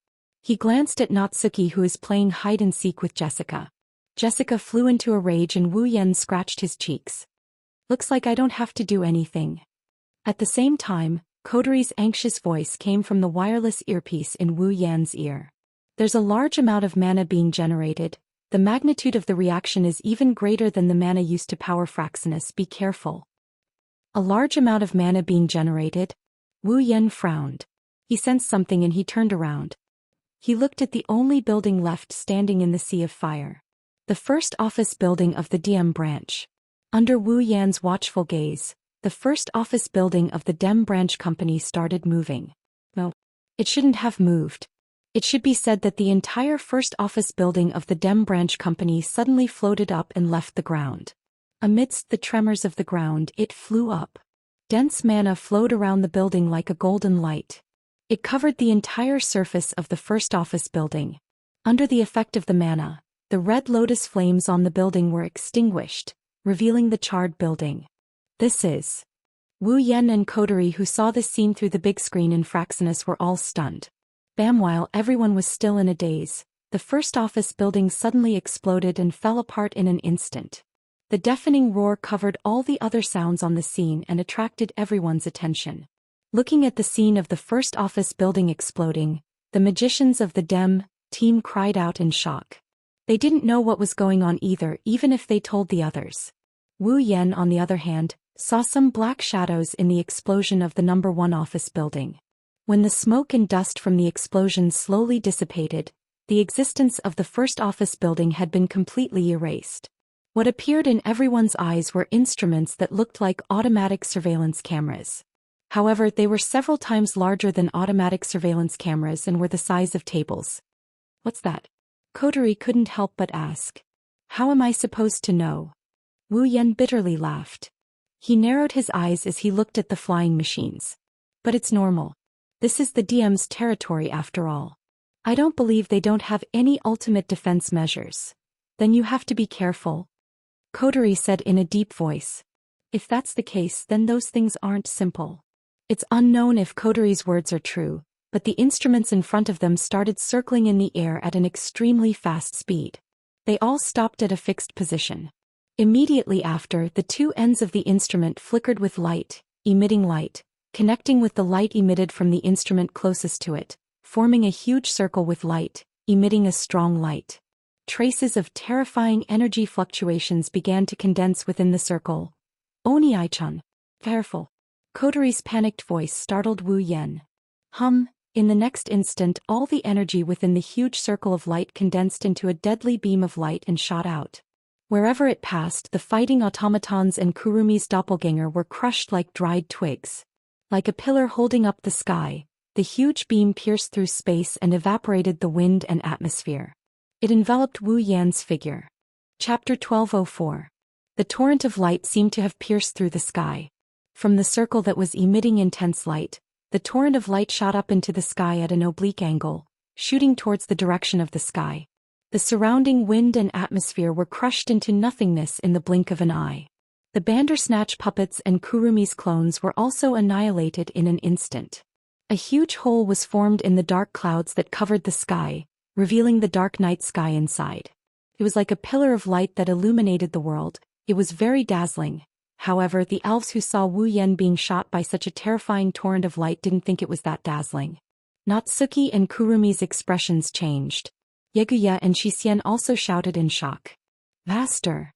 He glanced at Natsuki, who is playing hide-and-seek with Jessica. Jessica flew into a rage and Wu Yan scratched his cheeks. Looks like I don't have to do anything. At the same time, Kodari's anxious voice came from the wireless earpiece in Wu Yan's ear. There's a large amount of mana being generated. The magnitude of the reaction is even greater than the mana used to power Fraxinus. Be careful. A large amount of mana being generated? Wu Yan frowned. He sensed something and he turned around. He looked at the only building left standing in the sea of fire. The first office building of the DM branch. Under Wu Yan's watchful gaze, the first office building of the Dem branch company started moving. No, it shouldn't have moved. It should be said that the entire first office building of the Dem branch company suddenly floated up and left the ground. Amidst the tremors of the ground, it flew up. Dense mana flowed around the building like a golden light. It covered the entire surface of the first office building. Under the effect of the mana, the red lotus flames on the building were extinguished, revealing the charred building. This is... Wu Yan and Kodari, who saw this scene through the big screen in Fraxinus, were all stunned. While everyone was still in a daze, the first office building suddenly exploded and fell apart in an instant. The deafening roar covered all the other sounds on the scene and attracted everyone's attention. Looking at the scene of the first office building exploding, the magicians of the Dem team cried out in shock. They didn't know what was going on either, even if they told the others. Wu Yan, on the other hand, saw some black shadows in the explosion of the number 1 office building. When the smoke and dust from the explosion slowly dissipated, the existence of the first office building had been completely erased. What appeared in everyone's eyes were instruments that looked like automatic surveillance cameras. However, they were several times larger than automatic surveillance cameras and were the size of tables. "What's that?" Kodori couldn't help but ask. "How am I supposed to know?" Wu Yan bitterly laughed. He narrowed his eyes as he looked at the flying machines. "But it's normal. This is the DM's territory after all. I don't believe they don't have any ultimate defense measures. Then you have to be careful," Kodori said in a deep voice. "If that's the case, then those things aren't simple." It's unknown if Kodori's words are true, but the instruments in front of them started circling in the air at an extremely fast speed. They all stopped at a fixed position. Immediately after, the 2 ends of the instrument flickered with light, emitting light, connecting with the light emitted from the instrument closest to it, forming a huge circle with light, emitting a strong light. Traces of terrifying energy fluctuations began to condense within the circle. "Oni-chan, careful." Kodori's panicked voice startled Wu Yan. In the next instant, all the energy within the huge circle of light condensed into a deadly beam of light and shot out. Wherever it passed, the fighting automatons and Kurumi's doppelganger were crushed like dried twigs. Like a pillar holding up the sky, the huge beam pierced through space and evaporated the wind and atmosphere. It enveloped Wu Yan's figure. Chapter 1204. The torrent of light seemed to have pierced through the sky. From the circle that was emitting intense light, the torrent of light shot up into the sky at an oblique angle, shooting towards the direction of the sky. The surrounding wind and atmosphere were crushed into nothingness in the blink of an eye. The Bandersnatch puppets and Kurumi's clones were also annihilated in an instant. A huge hole was formed in the dark clouds that covered the sky, revealing the dark night sky inside. It was like a pillar of light that illuminated the world. It was very dazzling. However, the elves who saw Wu Yan being shot by such a terrifying torrent of light didn't think it was that dazzling. Natsuki and Kurumi's expressions changed. Yeguya and Xian also shouted in shock. "Master!"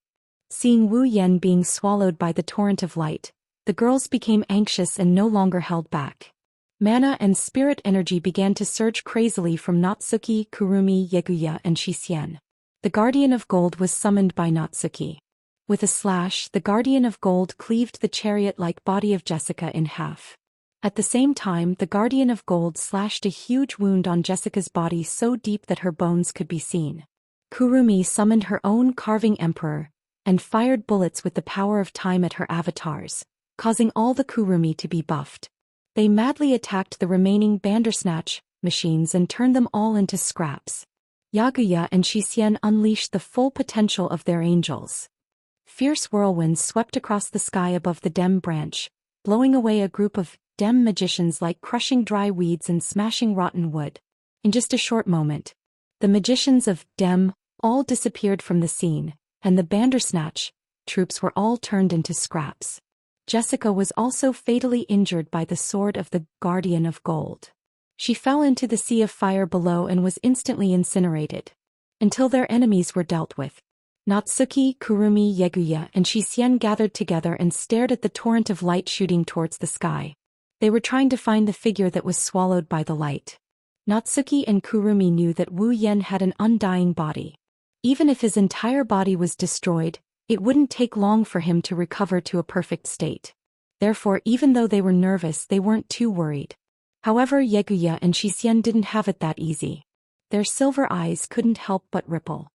Seeing Wu Yan being swallowed by the torrent of light, the girls became anxious and no longer held back. Mana and spirit energy began to surge crazily from Natsuki, Kurumi, Yeguya, and Xian. The Guardian of Gold was summoned by Natsuki. With a slash, the Guardian of Gold cleaved the chariot-like body of Jessica in half. At the same time, the Guardian of Gold slashed a huge wound on Jessica's body so deep that her bones could be seen. Kurumi summoned her own carving emperor, and fired bullets with the power of time at her avatars, causing all the Kurumi to be buffed. They madly attacked the remaining Bandersnatch machines and turned them all into scraps. Yaguya and Xian unleashed the full potential of their angels. Fierce whirlwinds swept across the sky above the Dem branch, blowing away a group of Dem magicians like crushing dry weeds and smashing rotten wood. In just a short moment, the magicians of Dem all disappeared from the scene, and the Bandersnatch troops were all turned into scraps. Jessica was also fatally injured by the sword of the Guardian of Gold. She fell into the sea of fire below and was instantly incinerated. Until their enemies were dealt with, Natsuki, Kurumi, Yeguya, and Xian gathered together and stared at the torrent of light shooting towards the sky. They were trying to find the figure that was swallowed by the light. Natsuki and Kurumi knew that Wu Yan had an undying body. Even if his entire body was destroyed, it wouldn't take long for him to recover to a perfect state. Therefore, even though they were nervous, they weren't too worried. However, Yeguya and Xian didn't have it that easy. Their silver eyes couldn't help but ripple.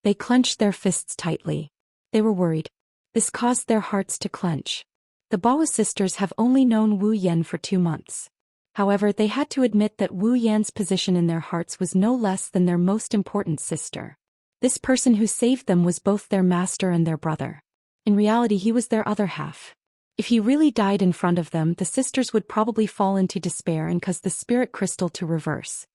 They clenched their fists tightly. They were worried. This caused their hearts to clench. The Bawa sisters have only known Wu Yan for 2 months. However, they had to admit that Wu Yan's position in their hearts was no less than their most important sister. This person who saved them was both their master and their brother. In reality, he was their other half. If he really died in front of them, the sisters would probably fall into despair and cause the spirit crystal to reverse.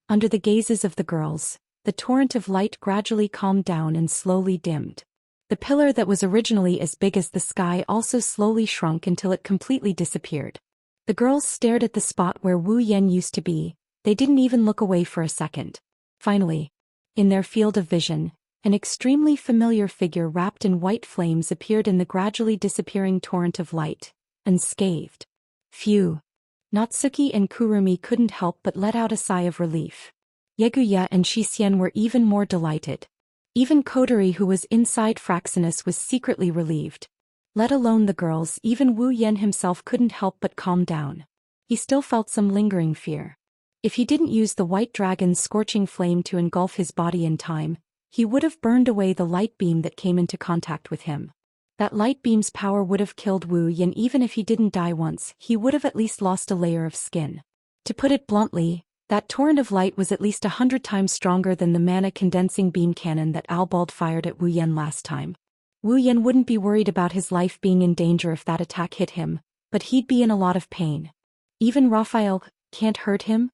Under the gazes of the girls, the torrent of light gradually calmed down and slowly dimmed. The pillar that was originally as big as the sky also slowly shrunk until it completely disappeared. The girls stared at the spot where Wu Yan used to be. They didn't even look away for a second. Finally, in their field of vision, an extremely familiar figure wrapped in white flames appeared in the gradually disappearing torrent of light, unscathed. Phew! Natsuki and Kurumi couldn't help but let out a sigh of relief. Yeguya and Xian were even more delighted. Even Kodori, who was inside Fraxinus, was secretly relieved. Let alone the girls, even Wu Yan himself couldn't help but calm down. He still felt some lingering fear. If he didn't use the white dragon's scorching flame to engulf his body in time, he would have burned away the light beam that came into contact with him. That light beam's power would have killed Wu Yan. Even if he didn't die once, he would have at least lost a layer of skin. To put it bluntly, that torrent of light was at least 100 times stronger than the mana condensing beam cannon that Albald fired at Wu Yan last time. Wu Yan wouldn't be worried about his life being in danger if that attack hit him, but he'd be in a lot of pain. Even Raphael can't hurt him?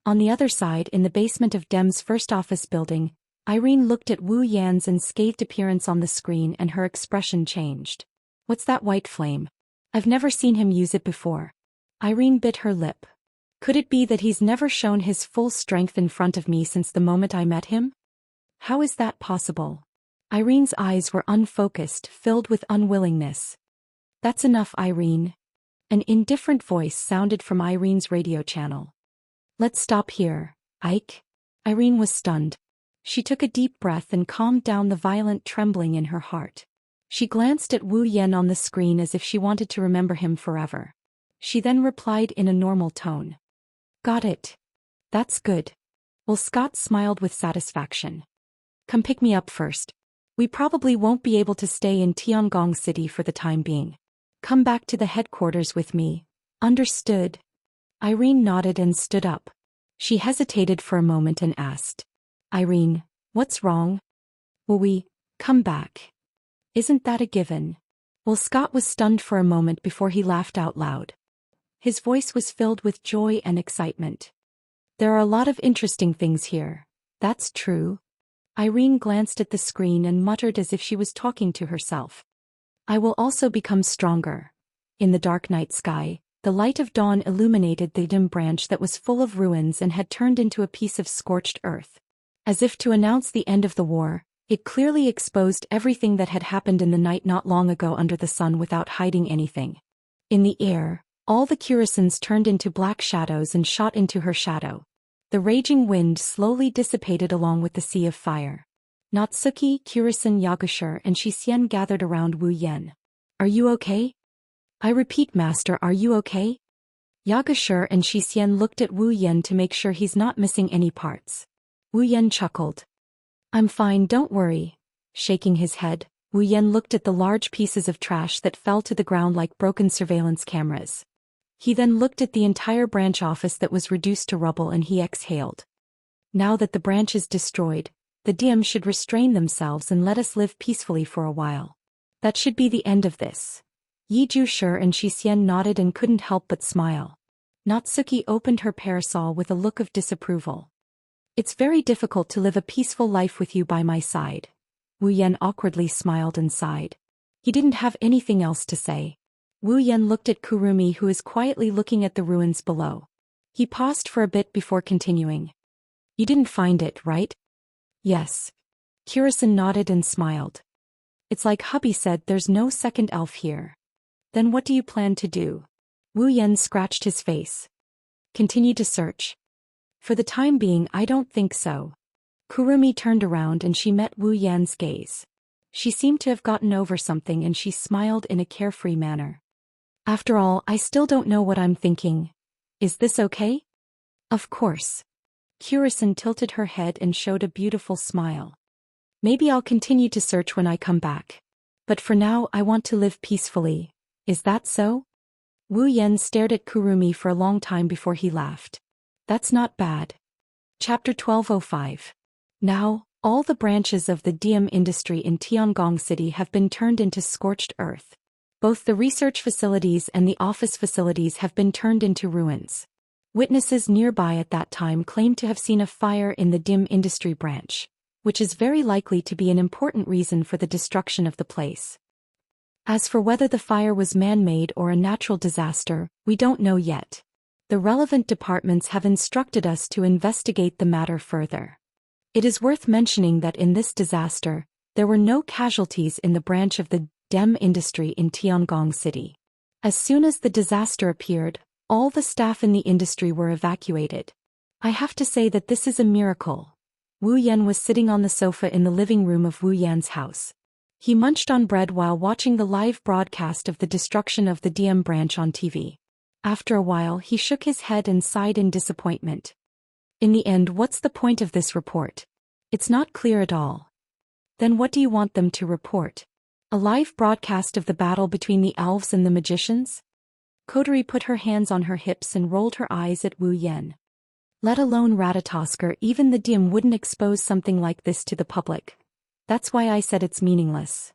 On the other side, in the basement of Dem's first office building, Irene looked at Wu Yan's unscathed appearance on the screen and her expression changed. What's that white flame? I've never seen him use it before. Irene bit her lip. Could it be that he's never shown his full strength in front of me since the moment I met him? How is that possible? Irene's eyes were unfocused, filled with unwillingness. That's enough, Irene. An indifferent voice sounded from Irene's radio channel. Let's stop here, Ike. Irene was stunned. She took a deep breath and calmed down the violent trembling in her heart. She glanced at Wu Yan on the screen as if she wanted to remember him forever. She then replied in a normal tone. Got it. That's good. Well, Scott smiled with satisfaction. Come pick me up first. We probably won't be able to stay in Tiangong City for the time being. Come back to the headquarters with me. Understood. Irene nodded and stood up. She hesitated for a moment and asked, Irene, what's wrong? Will we come back? Isn't that a given? Well, Scott was stunned for a moment before he laughed out loud. His voice was filled with joy and excitement. There are a lot of interesting things here. That's true. Irene glanced at the screen and muttered as if she was talking to herself. I will also become stronger. In the dark night sky, the light of dawn illuminated the dim branch that was full of ruins and had turned into a piece of scorched earth. As if to announce the end of the war, it clearly exposed everything that had happened in the night not long ago under the sun without hiding anything. In the air, all the Kurisans turned into black shadows and shot into her shadow. The raging wind slowly dissipated along with the sea of fire. Natsuki, Kurisan Yagushir and Xian gathered around Wu Yan. Are you okay? I repeat, Master, are you okay? Yagushir and Xian looked at Wu Yan to make sure he's not missing any parts. Wu Yan chuckled. I'm fine, don't worry. Shaking his head, Wu Yan looked at the large pieces of trash that fell to the ground like broken surveillance cameras. He then looked at the entire branch office that was reduced to rubble and he exhaled. Now that the branch is destroyed, the DM should restrain themselves and let us live peacefully for a while. That should be the end of this. Yi Jushir and Xian nodded and couldn't help but smile. Natsuki opened her parasol with a look of disapproval. It's very difficult to live a peaceful life with you by my side. Wu Yan awkwardly smiled and sighed. He didn't have anything else to say. Wu Yan looked at Kurumi, who is quietly looking at the ruins below. He paused for a bit before continuing. You didn't find it, right? Yes. Kurisan nodded and smiled. It's like hubby said, there's no second elf here. Then what do you plan to do? Wu Yan scratched his face. Continue to search. For the time being, I don't think so. Kurumi turned around and she met Wu Yan's gaze. She seemed to have gotten over something and she smiled in a carefree manner. After all, I still don't know what I'm thinking. Is this okay? Of course. Kurisan tilted her head and showed a beautiful smile. Maybe I'll continue to search when I come back. But for now, I want to live peacefully. Is that so? Wu Yan stared at Kurumi for a long time before he laughed. That's not bad. Chapter 1205. Now, all the branches of the DM industry in Tiangong City have been turned into scorched earth. Both the research facilities and the office facilities have been turned into ruins. Witnesses nearby at that time claimed to have seen a fire in the dim industry branch, which is very likely to be an important reason for the destruction of the place. As for whether the fire was man-made or a natural disaster, we don't know yet. The relevant departments have instructed us to investigate the matter further. It is worth mentioning that in this disaster, there were no casualties in the branch of the dim industry in Tiangong City. As soon as the disaster appeared, all the staff in the industry were evacuated. I have to say that this is a miracle. Wu Yan was sitting on the sofa in the living room of Wu Yan's house. He munched on bread while watching the live broadcast of the destruction of the DM branch on TV. After a while he shook his head and sighed in disappointment. In the end, what's the point of this report? It's not clear at all. Then what do you want them to report? A live broadcast of the battle between the elves and the magicians? Coterie put her hands on her hips and rolled her eyes at Wu Yan. Let alone Ratatosker, even the DM wouldn't expose something like this to the public. That's why I said it's meaningless.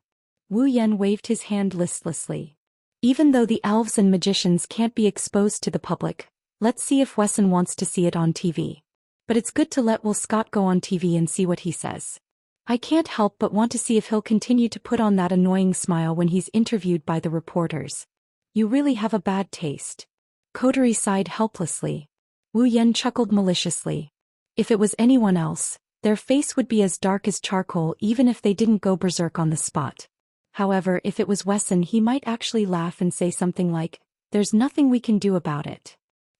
Wu Yan waved his hand listlessly. Even though the elves and magicians can't be exposed to the public, let's see if Wesson wants to see it on TV. But it's good to let Will Scott go on TV and see what he says. I can't help but want to see if he'll continue to put on that annoying smile when he's interviewed by the reporters. You really have a bad taste. Coterie sighed helplessly. Wu Yan chuckled maliciously. If it was anyone else, their face would be as dark as charcoal even if they didn't go berserk on the spot. However, if it was Wesson, he might actually laugh and say something like, "There's nothing we can do about it."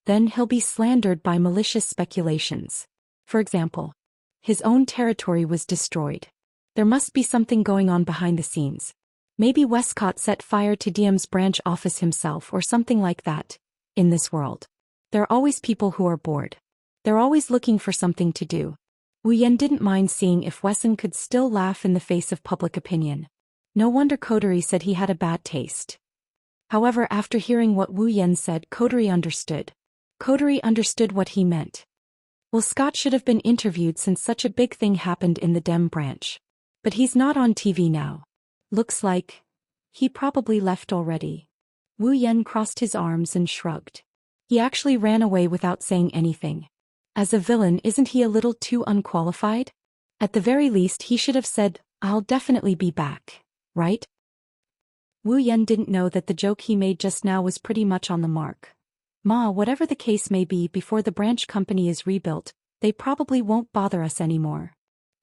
Then he'll be slandered by malicious speculations. For example, his own territory was destroyed. There must be something going on behind the scenes. Maybe Westcott set fire to DM's branch office himself or something like that. In this world, there are always people who are bored. They're always looking for something to do. Wu Yan didn't mind seeing if Wesson could still laugh in the face of public opinion. No wonder Coterie said he had a bad taste. However, after hearing what Wu Yan said, Coterie understood. Coterie understood what he meant. Well, Scott should have been interviewed since such a big thing happened in the Dem branch. But he's not on TV now. Looks like he probably left already. Wu Yan crossed his arms and shrugged. He actually ran away without saying anything. As a villain, isn't he a little too unqualified? At the very least, he should have said, "I'll definitely be back," right? Wu Yan didn't know that the joke he made just now was pretty much on the mark. Whatever the case may be, before the branch company is rebuilt, they probably won't bother us anymore.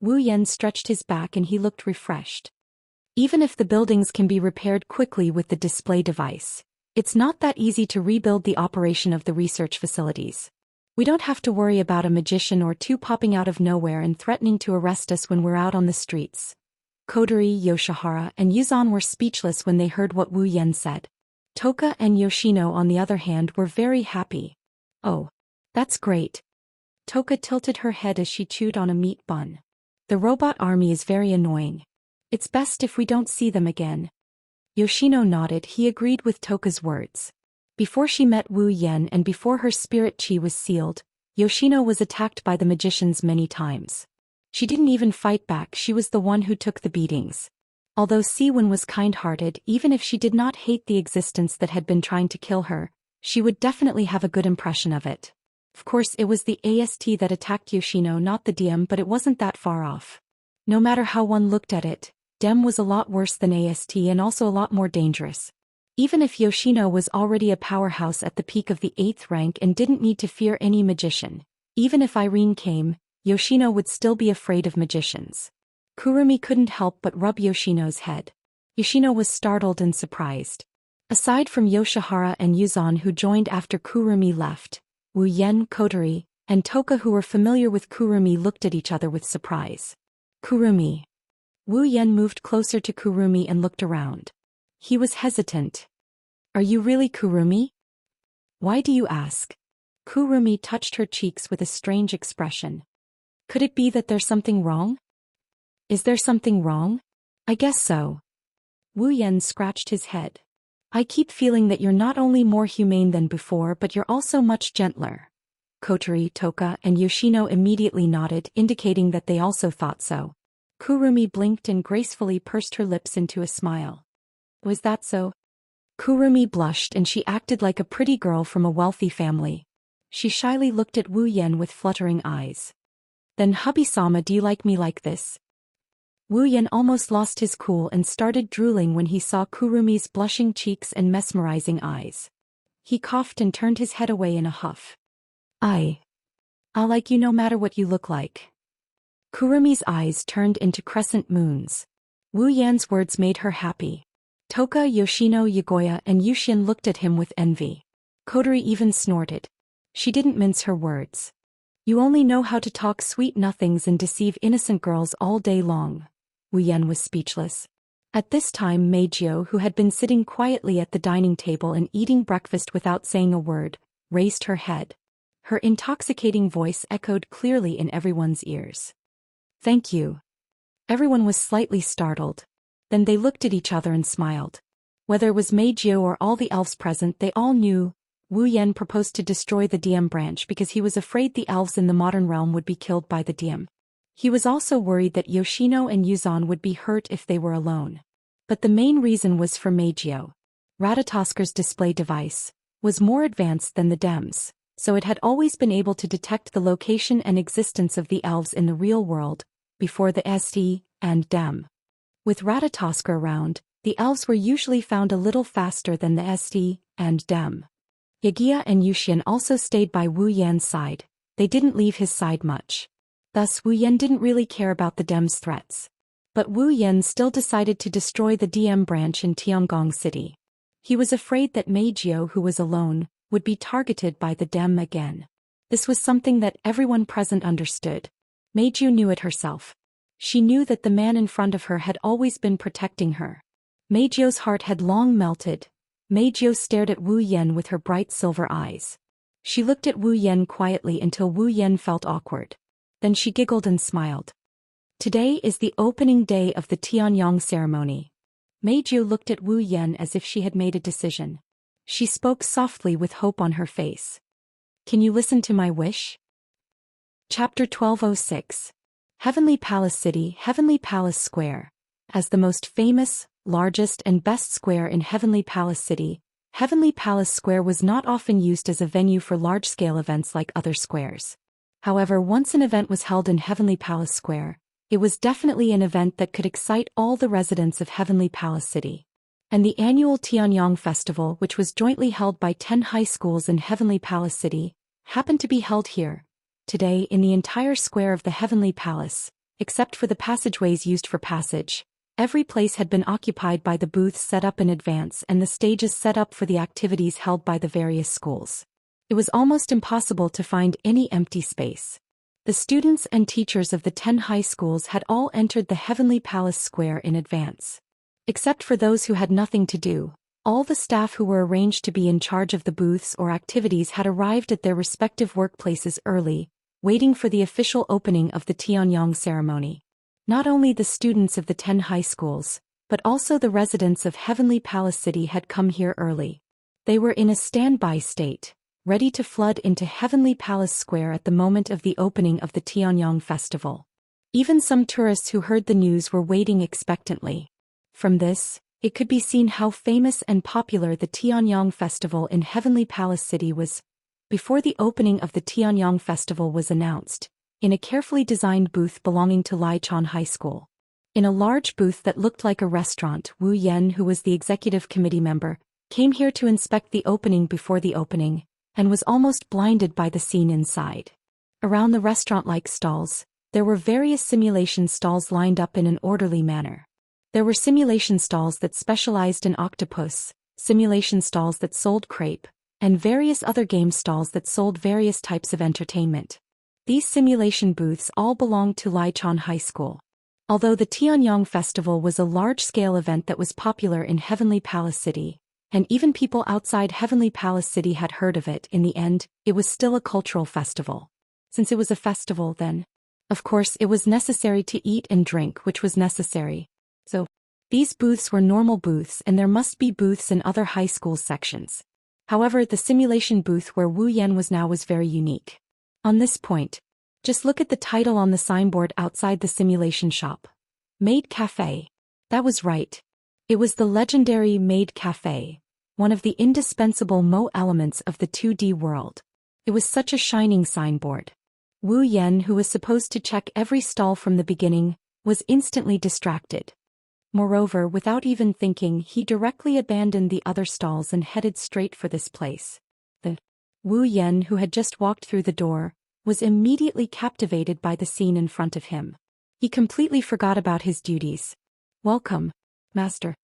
Wu Yan stretched his back and he looked refreshed. Even if the buildings can be repaired quickly with the display device, it's not that easy to rebuild the operation of the research facilities. We don't have to worry about a magician or two popping out of nowhere and threatening to arrest us when we're out on the streets. Coterie, Yoshihara, and Yuzan were speechless when they heard what Wu Yan said. Toka and Yoshino, on the other hand, were very happy. Oh, that's great. Toka tilted her head as she chewed on a meat bun. The robot army is very annoying. It's best if we don't see them again. Yoshino nodded. He agreed with Toka's words. Before she met Wu Yan and before her spirit chi was sealed, Yoshino was attacked by the magicians many times. She didn't even fight back, she was the one who took the beatings. Although Siwon was kind-hearted, even if she did not hate the existence that had been trying to kill her, she would definitely have a good impression of it. Of course, it was the AST that attacked Yoshino, not the DM, but it wasn't that far off. No matter how one looked at it, Dem was a lot worse than AST and also a lot more dangerous. Even if Yoshino was already a powerhouse at the peak of the 8th rank and didn't need to fear any magician, even if Irene came, Yoshino would still be afraid of magicians. Kurumi couldn't help but rub Yoshino's head. Yoshino was startled and surprised. Aside from Yoshihara and Yuzan, who joined after Kurumi left, Wu Yan, Coterie, and Toka, who were familiar with Kurumi, looked at each other with surprise. Kurumi. Wu Yan moved closer to Kurumi and looked around. He was hesitant. Are you really Kurumi? Why do you ask? Kurumi touched her cheeks with a strange expression. Could it be that there's something wrong? Is there something wrong? I guess so. Wu Yan scratched his head. I keep feeling that you're not only more humane than before, but you're also much gentler. Coterie, Toka, and Yoshino immediately nodded, indicating that they also thought so. Kurumi blinked and gracefully pursed her lips into a smile. Was that so? Kurumi blushed and she acted like a pretty girl from a wealthy family. She shyly looked at Wu Yan with fluttering eyes. Then hubby-sama, do you like me like this? Wu Yan almost lost his cool and started drooling when he saw Kurumi's blushing cheeks and mesmerizing eyes. He coughed and turned his head away in a huff. I'll like you no matter what you look like. Kurumi's eyes turned into crescent moons. Wu Yan's words made her happy. Toka, Yoshino, Yagoya and Yushin looked at him with envy. Kotori even snorted. She didn't mince her words. You only know how to talk sweet nothings and deceive innocent girls all day long. Wu Yan was speechless. At this time Meijio, who had been sitting quietly at the dining table and eating breakfast without saying a word, raised her head. Her intoxicating voice echoed clearly in everyone's ears. Thank you. Everyone was slightly startled. Then they looked at each other and smiled. Whether it was Meijio or all the elves present, they all knew Wu Yan proposed to destroy the DM branch because he was afraid the elves in the modern realm would be killed by the DM. He was also worried that Yoshino and Yuzan would be hurt if they were alone. But the main reason was for Meijio. Ratatasker's display device was more advanced than the DEM's, so it had always been able to detect the location and existence of the elves in the real world, before the SD and DEM. With Ratatosker around, the elves were usually found a little faster than the SD and DEM. Yagia and Yushin also stayed by Wu Yan's side. They didn't leave his side much. Thus Wu Yan didn't really care about the DEM's threats. But Wu Yan still decided to destroy the DM branch in Tiangong City. He was afraid that Meijio, who was alone, would be targeted by the DEM again. This was something that everyone present understood. Meijio knew it herself. She knew that the man in front of her had always been protecting her. Meijio's heart had long melted. Meijio stared at Wu Yan with her bright silver eyes. She looked at Wu Yan quietly until Wu Yan felt awkward. Then she giggled and smiled. Today is the opening day of the Tianyang ceremony. Meijio looked at Wu Yan as if she had made a decision. She spoke softly with hope on her face. Can you listen to my wish? Chapter 1206. Heavenly Palace City, Heavenly Palace Square. As the most famous, largest and best square in Heavenly Palace City, Heavenly Palace Square was not often used as a venue for large-scale events like other squares. However, once an event was held in Heavenly Palace Square, it was definitely an event that could excite all the residents of Heavenly Palace City. And the annual Tianyang Festival, which was jointly held by 10 high schools in Heavenly Palace City, happened to be held here. Today, in the entire square of the Heavenly Palace, except for the passageways used for passage, every place had been occupied by the booths set up in advance and the stages set up for the activities held by the various schools. It was almost impossible to find any empty space. The students and teachers of the 10 high schools had all entered the Heavenly Palace Square in advance. Except for those who had nothing to do, all the staff who were arranged to be in charge of the booths or activities had arrived at their respective workplaces early, waiting for the official opening of the Tianyang ceremony. Not only the students of the 10 high schools, but also the residents of Heavenly Palace City had come here early. They were in a standby state, ready to flood into Heavenly Palace Square at the moment of the opening of the Tianyang festival. Even some tourists who heard the news were waiting expectantly. From this, it could be seen how famous and popular the Tianyang festival in Heavenly Palace City was. Before the opening of the Tianyang festival was announced, in a carefully designed booth belonging to Lichon High School. In a large booth that looked like a restaurant, Wu Yan, who was the executive committee member, came here to inspect the opening before the opening, and was almost blinded by the scene inside. Around the restaurant-like stalls, there were various simulation stalls lined up in an orderly manner. There were simulation stalls that specialized in octopus, simulation stalls that sold crepe, and various other game stalls that sold various types of entertainment. These simulation booths all belonged to Lichon High School. Although the Tianyang Festival was a large-scale event that was popular in Heavenly Palace City, and even people outside Heavenly Palace City had heard of it, in the end, it was still a cultural festival. Since it was a festival then, of course it was necessary to eat and drink, which was necessary. So, these booths were normal booths and there must be booths in other high school sections. However, the simulation booth where Wu Yan was now was very unique. On this point, just look at the title on the signboard outside the simulation shop. Maid Cafe. That was right. It was the legendary Maid Cafe, one of the indispensable Mo elements of the 2D world. It was such a shining signboard. Wu Yan, who was supposed to check every stall from the beginning, was instantly distracted. Moreover, without even thinking, he directly abandoned the other stalls and headed straight for this place. The Wu Yan, who had just walked through the door, was immediately captivated by the scene in front of him. He completely forgot about his duties. Welcome, Master.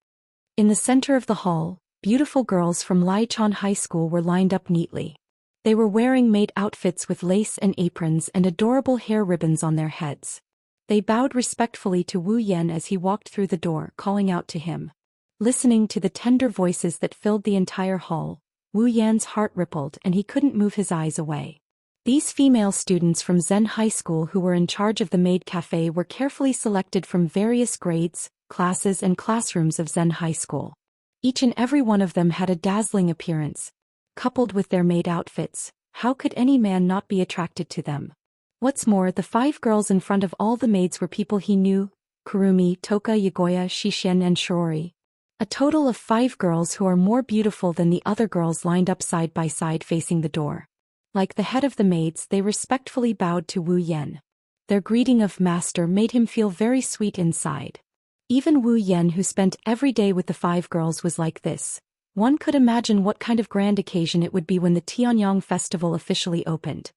In the center of the hall, beautiful girls from Lichon High School were lined up neatly. They were wearing maid outfits with lace and aprons and adorable hair ribbons on their heads. They bowed respectfully to Wu Yan as he walked through the door, calling out to him. Listening to the tender voices that filled the entire hall, Wu Yan's heart rippled and he couldn't move his eyes away. These female students from Zen High School who were in charge of the maid cafe were carefully selected from various grades, classes and classrooms of Zen High School. Each and every one of them had a dazzling appearance. Coupled with their maid outfits, how could any man not be attracted to them? What's more, the 5 girls in front of all the maids were people he knew: Kurumi, Toka, Yagoya, Zhou Xian and Shiori. A total of 5 girls who are more beautiful than the other girls lined up side by side facing the door. Like the head of the maids, they respectfully bowed to Wu Yan. Their greeting of master made him feel very sweet inside. Even Wu Yan, who spent every day with the 5 girls, was like this. One could imagine what kind of grand occasion it would be when the Tianyang festival officially opened.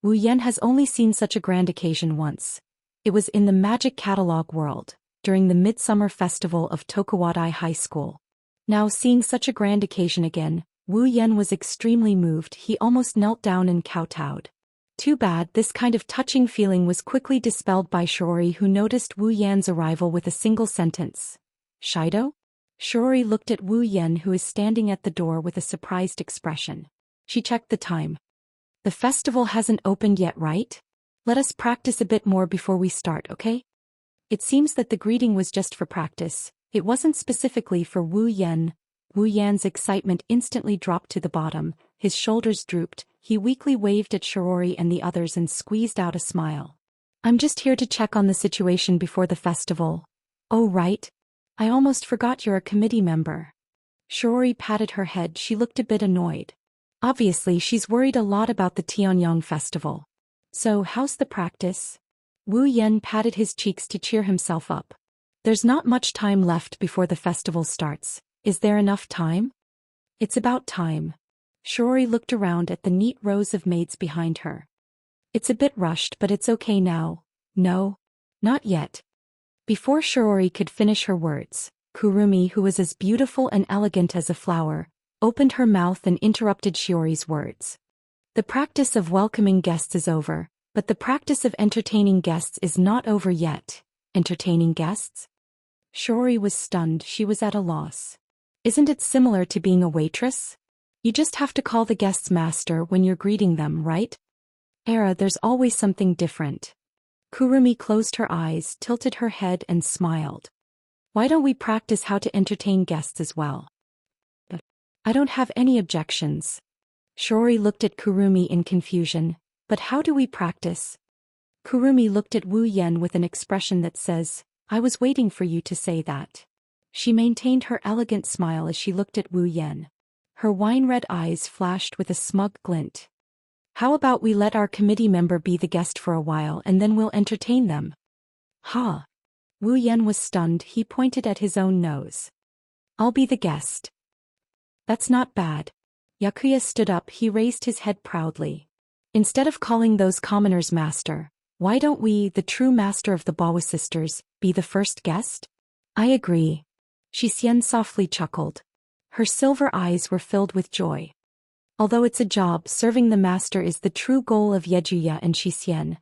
Wu Yan has only seen such a grand occasion once. It was in the magic catalog world, during the Midsummer Festival of Tokuwadai High School. Now seeing such a grand occasion again, Wu Yan was extremely moved. He almost knelt down and kowtowed. Too bad, this kind of touching feeling was quickly dispelled by Shiori, who noticed Wu Yan's arrival with a single sentence. Shido? Shiori looked at Wu Yan, who is standing at the door with a surprised expression. She checked the time. The festival hasn't opened yet, right? Let us practice a bit more before we start, okay? It seems that the greeting was just for practice. It wasn't specifically for Wu Yan. Wu Yan's excitement instantly dropped to the bottom, his shoulders drooped, he weakly waved at Shiori and the others and squeezed out a smile. I'm just here to check on the situation before the festival. Oh right. I almost forgot you're a committee member. Shiori patted her head. She looked a bit annoyed. Obviously she's worried a lot about the Tianyang festival. So how's the practice? Wu Yan patted his cheeks to cheer himself up. There's not much time left before the festival starts. Is there enough time? It's about time. Shiori looked around at the neat rows of maids behind her. It's a bit rushed, but it's okay now. No? Not yet. Before Shiori could finish her words, Kurumi, who was as beautiful and elegant as a flower, opened her mouth and interrupted Shiori's words. The practice of welcoming guests is over, but the practice of entertaining guests is not over yet. Entertaining guests? Shiori was stunned. She was at a loss. Isn't it similar to being a waitress? You just have to call the guests master when you're greeting them, right? There's always something different. Kurumi closed her eyes, tilted her head and smiled. Why don't we practice how to entertain guests as well? But I don't have any objections. Shiori looked at Kurumi in confusion. But how do we practice? Kurumi looked at Wu Yan with an expression that says, I was waiting for you to say that. She maintained her elegant smile as she looked at Wu Yan. Her wine-red eyes flashed with a smug glint. How about we let our committee member be the guest for a while and then we'll entertain them? Ha! Wu Yan was stunned. He pointed at his own nose. I'll be the guest. That's not bad. Yakuya stood up. He raised his head proudly. Instead of calling those commoners master, why don't we, the true master of the Bawa sisters, be the first guest? I agree. Xian softly chuckled. Her silver eyes were filled with joy. Although it's a job, serving the master is the true goal of Yejuya and Xian.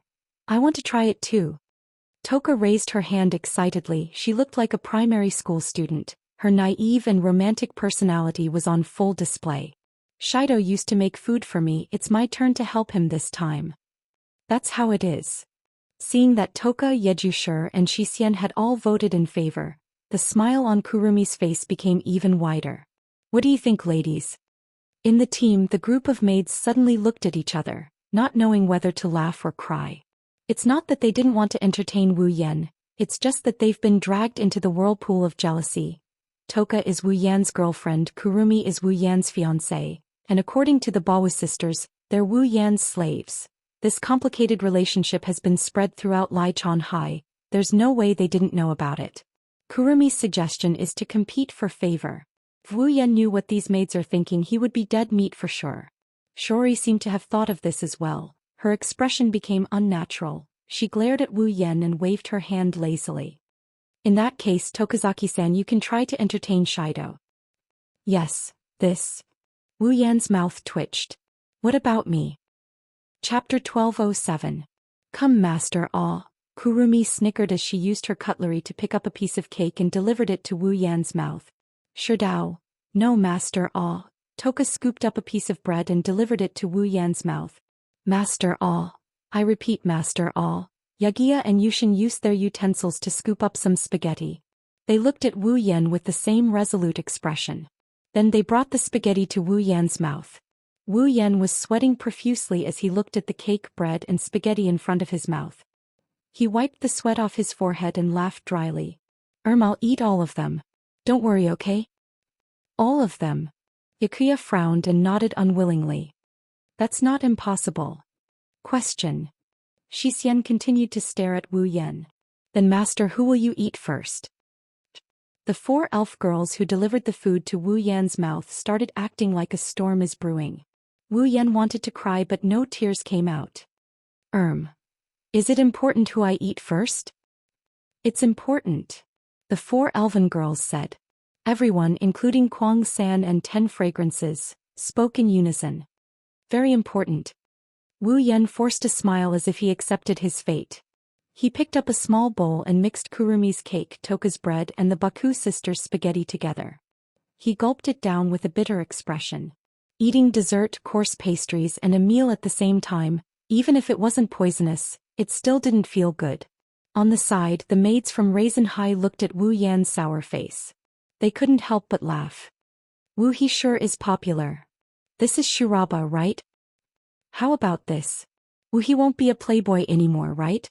I want to try it too. Toka raised her hand excitedly. She looked like a primary school student. Her naive and romantic personality was on full display. Shido used to make food for me. It's my turn to help him this time. That's how it is. Seeing that Toka, Yejushir and Xian had all voted in favor, the smile on Kurumi's face became even wider. What do you think, ladies? In the team, the group of maids suddenly looked at each other, not knowing whether to laugh or cry. It's not that they didn't want to entertain Wu Yan, it's just that they've been dragged into the whirlpool of jealousy. Toka is Wu Yan's girlfriend, Kurumi is Wu Yan's fiancé, and according to the Bawa sisters, They're Wu Yan's slaves. This complicated relationship has been spread throughout Lichon High. There's no way they didn't know about it. Kurumi's suggestion is to compete for favor. If Wu Yan knew what these maids are thinking, he would be dead meat for sure. Shiori seemed to have thought of this as well. Her expression became unnatural. She glared at Wu Yan and waved her hand lazily. In that case, Tokazaki-san, you can try to entertain Shido. Yes, this. Wu Yan's mouth twitched. What about me? Chapter 1207. Come, Master. Kurumi snickered as she used her cutlery to pick up a piece of cake and delivered it to Wu Yan's mouth. Shidao. No, Master. Toka scooped up a piece of bread and delivered it to Wu Yan's mouth. Master. I repeat, Master. Yagia and Yushin used their utensils to scoop up some spaghetti. They looked at Wu Yan with the same resolute expression. Then they brought the spaghetti to Wu Yan's mouth. Wu Yan was sweating profusely as he looked at the cake, bread, and spaghetti in front of his mouth. He wiped the sweat off his forehead and laughed dryly. I'll eat all of them. Don't worry, okay? All of them. Yakuya frowned and nodded unwillingly. That's not impossible. Question. Xian continued to stare at Wu Yan. Then, Master, who will you eat first? The 4 elf girls who delivered the food to Wu Yan's mouth started acting like a storm is brewing. Wu Yan wanted to cry, but no tears came out. Is it important who I eat first? It's important. The 4 elven girls said. Everyone, including Kuang San and 10 Fragrances, spoke in unison. Very important. Wu Yan forced a smile as if he accepted his fate. He picked up a small bowl and mixed Kurumi's cake, Toka's bread, and the Baku sisters' spaghetti together. He gulped it down with a bitter expression. Eating dessert, coarse pastries, and a meal at the same time, even if it wasn't poisonous, it still didn't feel good. On the side, the maids from Raisin High looked at Wu Yan's sour face. They couldn't help but laugh. Wu he sure is popular. This is Shuraba, right? How about this? Wu he won't be a playboy anymore, right?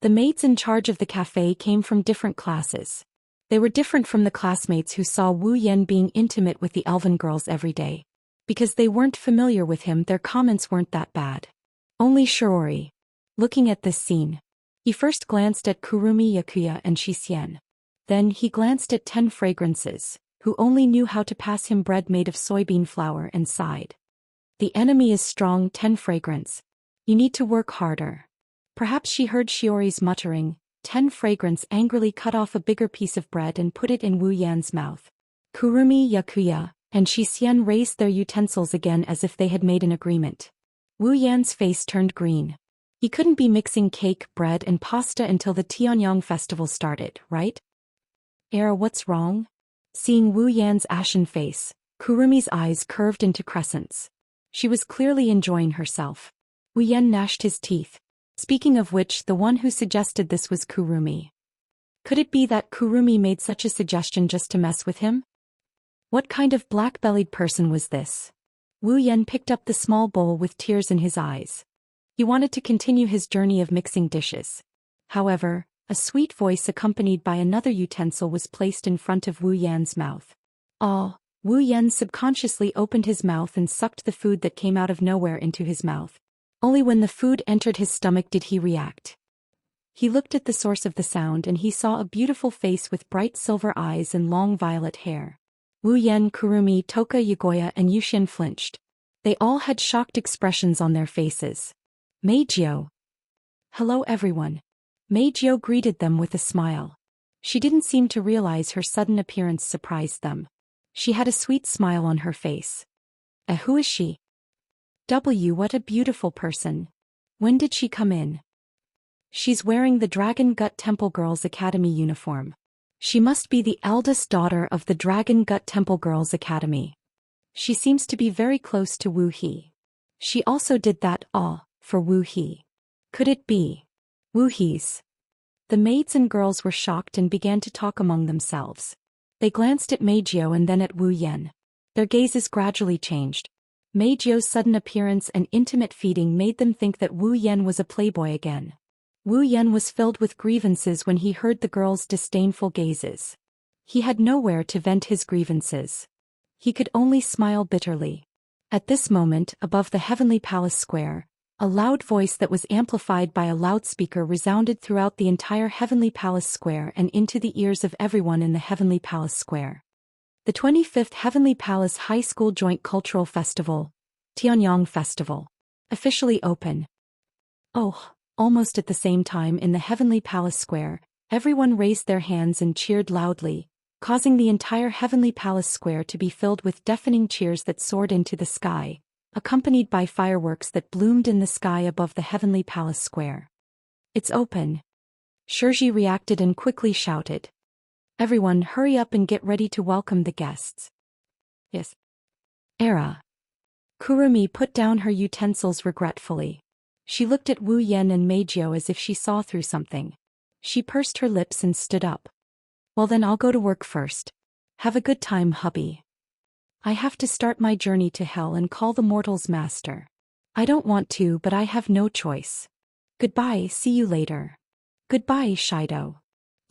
The maids in charge of the cafe came from different classes. They were different from the classmates who saw Wu Yan being intimate with the elven girls every day. Because they weren't familiar with him, their comments weren't that bad. Only Shiori. Looking at this scene, he first glanced at Kurumi, Yakuya, and Xian. Then he glanced at 10 Fragrances, who only knew how to pass him bread made of soybean flour, and sighed. The enemy is strong, 10 Fragrance. You need to work harder. Perhaps she heard Shiori's muttering. 10 Fragrance angrily cut off a bigger piece of bread and put it in Wu Yan's mouth. Kurumi, Yakuya, and Xian raised their utensils again as if they had made an agreement. Wu Yan's face turned green. He couldn't be mixing cake, bread, and pasta until the Tianyang festival started, right? What's wrong? Seeing Wu Yan's ashen face, Kurumi's eyes curved into crescents. She was clearly enjoying herself. Wu Yan gnashed his teeth. Speaking of which, the one who suggested this was Kurumi. Could it be that Kurumi made such a suggestion just to mess with him? What kind of black-bellied person was this? Wu Yan picked up the small bowl with tears in his eyes. He wanted to continue his journey of mixing dishes. However, a sweet voice accompanied by another utensil was placed in front of Wu Yan's mouth. Wu Yan subconsciously opened his mouth and sucked the food that came out of nowhere into his mouth. Only when the food entered his stomach did he react. He looked at the source of the sound and he saw a beautiful face with bright silver eyes and long violet hair. Wu Yan, Kurumi, Toka, Yagoya, and Yushin flinched. They all had shocked expressions on their faces. Meijio. Hello everyone. Meijio greeted them with a smile. She didn't seem to realize her sudden appearance surprised them. She had a sweet smile on her face. Who is she? What a beautiful person. When did she come in? She's wearing the Dragon Gut Temple Girls Academy uniform. She must be the eldest daughter of the Dragon Gut Temple Girls Academy. She seems to be very close to Wu He. She also did that, for Wu He. Could it be Wu He's? The maids and girls were shocked and began to talk among themselves. They glanced at Meijio and then at Wu Yan. Their gazes gradually changed. Meijio's sudden appearance and intimate feeding made them think that Wu Yan was a playboy again. Wu Yan was filled with grievances when he heard the girls' disdainful gazes. He had nowhere to vent his grievances. He could only smile bitterly. At this moment, above the heavenly palace square, a loud voice that was amplified by a loudspeaker resounded throughout the entire heavenly palace square and into the ears of everyone in the heavenly palace square. The 25th Heavenly Palace High School Joint Cultural Festival, Tianyang Festival, officially open. Oh, almost at the same time in the heavenly palace square, everyone raised their hands and cheered loudly, causing the entire heavenly palace square to be filled with deafening cheers that soared into the sky, accompanied by fireworks that bloomed in the sky above the heavenly palace square. It's open. Shirji reacted and quickly shouted. Everyone hurry up and get ready to welcome the guests. Yes. Era. Kurumi put down her utensils regretfully. She looked at Wu Yan and Meijio as if she saw through something. She pursed her lips and stood up. Well then I'll go to work first. Have a good time, hubby. I have to start my journey to hell and call the mortals master. I don't want to, but I have no choice. Goodbye, see you later. Goodbye, Shido.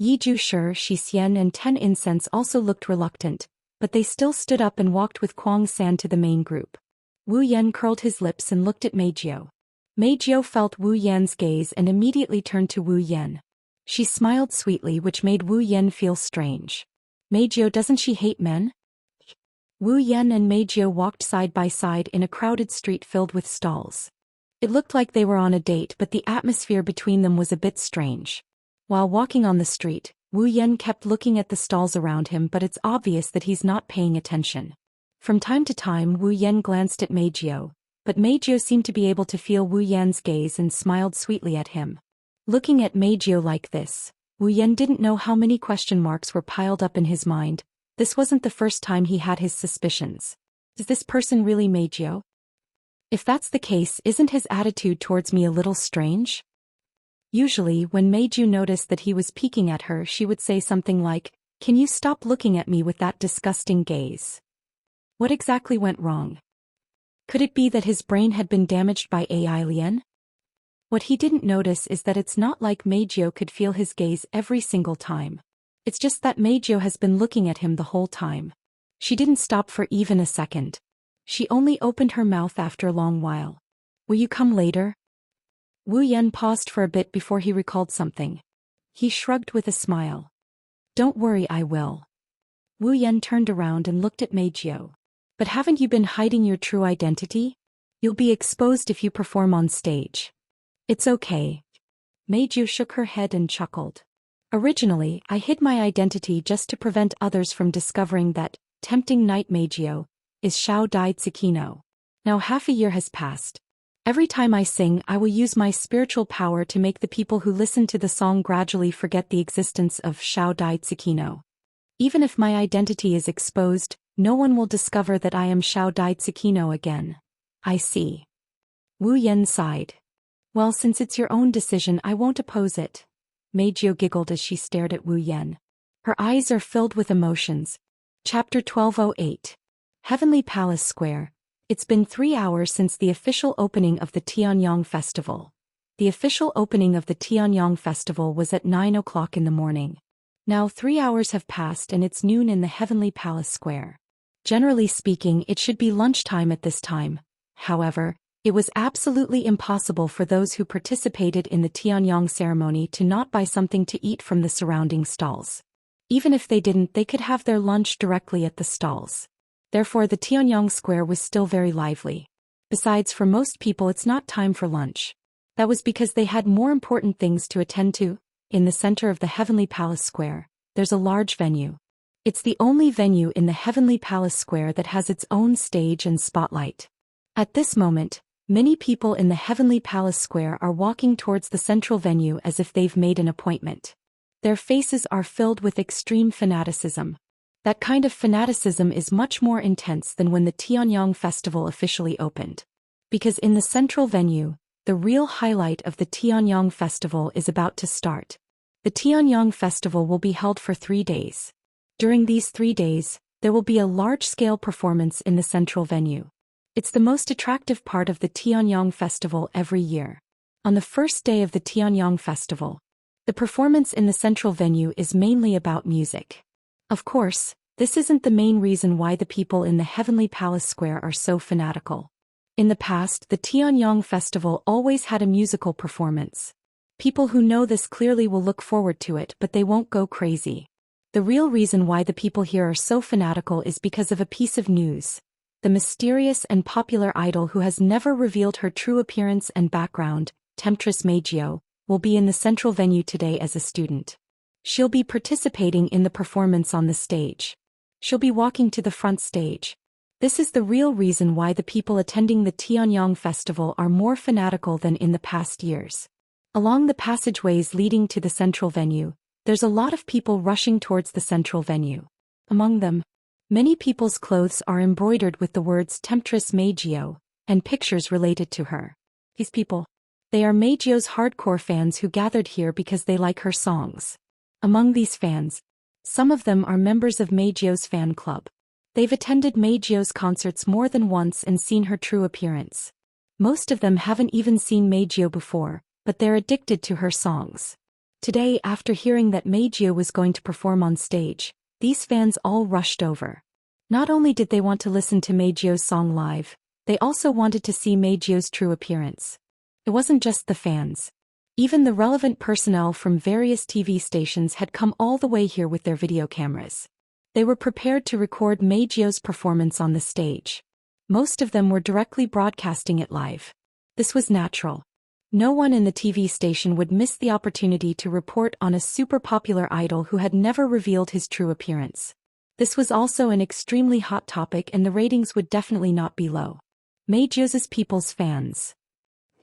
Yiju Shi, Xian and 10 Incense also looked reluctant, but they still stood up and walked with Kuang San to the main group. Wu Yan curled his lips and looked at Meijio. Meijio felt Wu Yan's gaze and immediately turned to Wu Yan. She smiled sweetly, which made Wu Yan feel strange. Meijio, doesn't she hate men? Wu Yan and Meijio walked side by side in a crowded street filled with stalls. It looked like they were on a date, but the atmosphere between them was a bit strange. While walking on the street, Wu Yan kept looking at the stalls around him, but it's obvious that he's not paying attention. From time to time Wu Yan glanced at Meijio, but Meijio seemed to be able to feel Wu Yan's gaze and smiled sweetly at him. Looking at Meijio like this, Wu Yan didn't know how many question marks were piled up in his mind. This wasn't the first time he had his suspicions. Is this person really Meijio? If that's the case, isn't his attitude towards me a little strange? Usually, when Meiju noticed that he was peeking at her, she would say something like, "Can you stop looking at me with that disgusting gaze?" What exactly went wrong? Could it be that his brain had been damaged by AI Lien? What he didn't notice is that it's not like Meijio could feel his gaze every single time. It's just that Meijio has been looking at him the whole time. She didn't stop for even a second. She only opened her mouth after a long while. "Will you come later?" Wu Yan paused for a bit before he recalled something. He shrugged with a smile. "Don't worry, I will." Wu Yan turned around and looked at Meijio. "But haven't you been hiding your true identity? You'll be exposed if you perform on stage." "It's okay." Meijio shook her head and chuckled. "Originally, I hid my identity just to prevent others from discovering that tempting knight Meijio is Xiao Dai Tsukino. Now half a year has passed. Every time I sing, I will use my spiritual power to make the people who listen to the song gradually forget the existence of Xiao Dai Tsukino. Even if my identity is exposed, no one will discover that I am Xiao Dai Tsukino again." "I see." Wu Yan sighed. "Well, since it's your own decision, I won't oppose it." Meijio giggled as she stared at Wu Yan. Her eyes are filled with emotions. Chapter 1208. Heavenly Palace Square. It's been 3 hours since the official opening of the Tianyang Festival. The official opening of the Tianyang Festival was at 9 o'clock in the morning. Now 3 hours have passed and it's noon in the Heavenly Palace Square. Generally speaking, it should be lunchtime at this time. However, it was absolutely impossible for those who participated in the Tianyang ceremony to not buy something to eat from the surrounding stalls. Even if they didn't, they could have their lunch directly at the stalls. Therefore, the Tianyang Square was still very lively. Besides, for most people it's not time for lunch. That was because they had more important things to attend to. In the center of the Heavenly Palace Square, there's a large venue. It's the only venue in the Heavenly Palace Square that has its own stage and spotlight. At this moment, many people in the Heavenly Palace Square are walking towards the central venue as if they've made an appointment. Their faces are filled with extreme fanaticism. That kind of fanaticism is much more intense than when the Tianyang Festival officially opened. Because in the central venue, the real highlight of the Tianyang Festival is about to start. The Tianyang Festival will be held for 3 days. During these 3 days, there will be a large-scale performance in the central venue. It's the most attractive part of the Tianyang Festival every year. On the first day of the Tianyang Festival, the performance in the central venue is mainly about music. Of course, This isn't the main reason why the people in the Heavenly Palace Square are so fanatical. In the past, the Tianyang Festival always had a musical performance. People who know this clearly will look forward to it, but they won't go crazy. The real reason why the people here are so fanatical is because of a piece of news. The mysterious and popular idol who has never revealed her true appearance and background, Temptress Meijio, will be in the central venue today as a student. She'll be participating in the performance on the stage. She'll be walking to the front stage. This is the real reason why the people attending the Tianyang Festival are more fanatical than in the past years. Along the passageways leading to the central venue, there's a lot of people rushing towards the central venue. Among them, many people's clothes are embroidered with the words Temptress Meijio, and pictures related to her. These people, they are Meijio's hardcore fans who gathered here because they like her songs. Among these fans, some of them are members of Meijio's fan club. They've attended Meijio's concerts more than once and seen her true appearance. Most of them haven't even seen Meijio before, but they're addicted to her songs. Today, after hearing that Meijio was going to perform on stage, these fans all rushed over. Not only did they want to listen to Meijio's song live, they also wanted to see Meijio's true appearance. It wasn't just the fans. Even the relevant personnel from various TV stations had come all the way here with their video cameras. They were prepared to record Meijio's performance on the stage. Most of them were directly broadcasting it live. This was natural. No one in the TV station would miss the opportunity to report on a super popular idol who had never revealed his true appearance. This was also an extremely hot topic and the ratings would definitely not be low. Meijio's people's fans.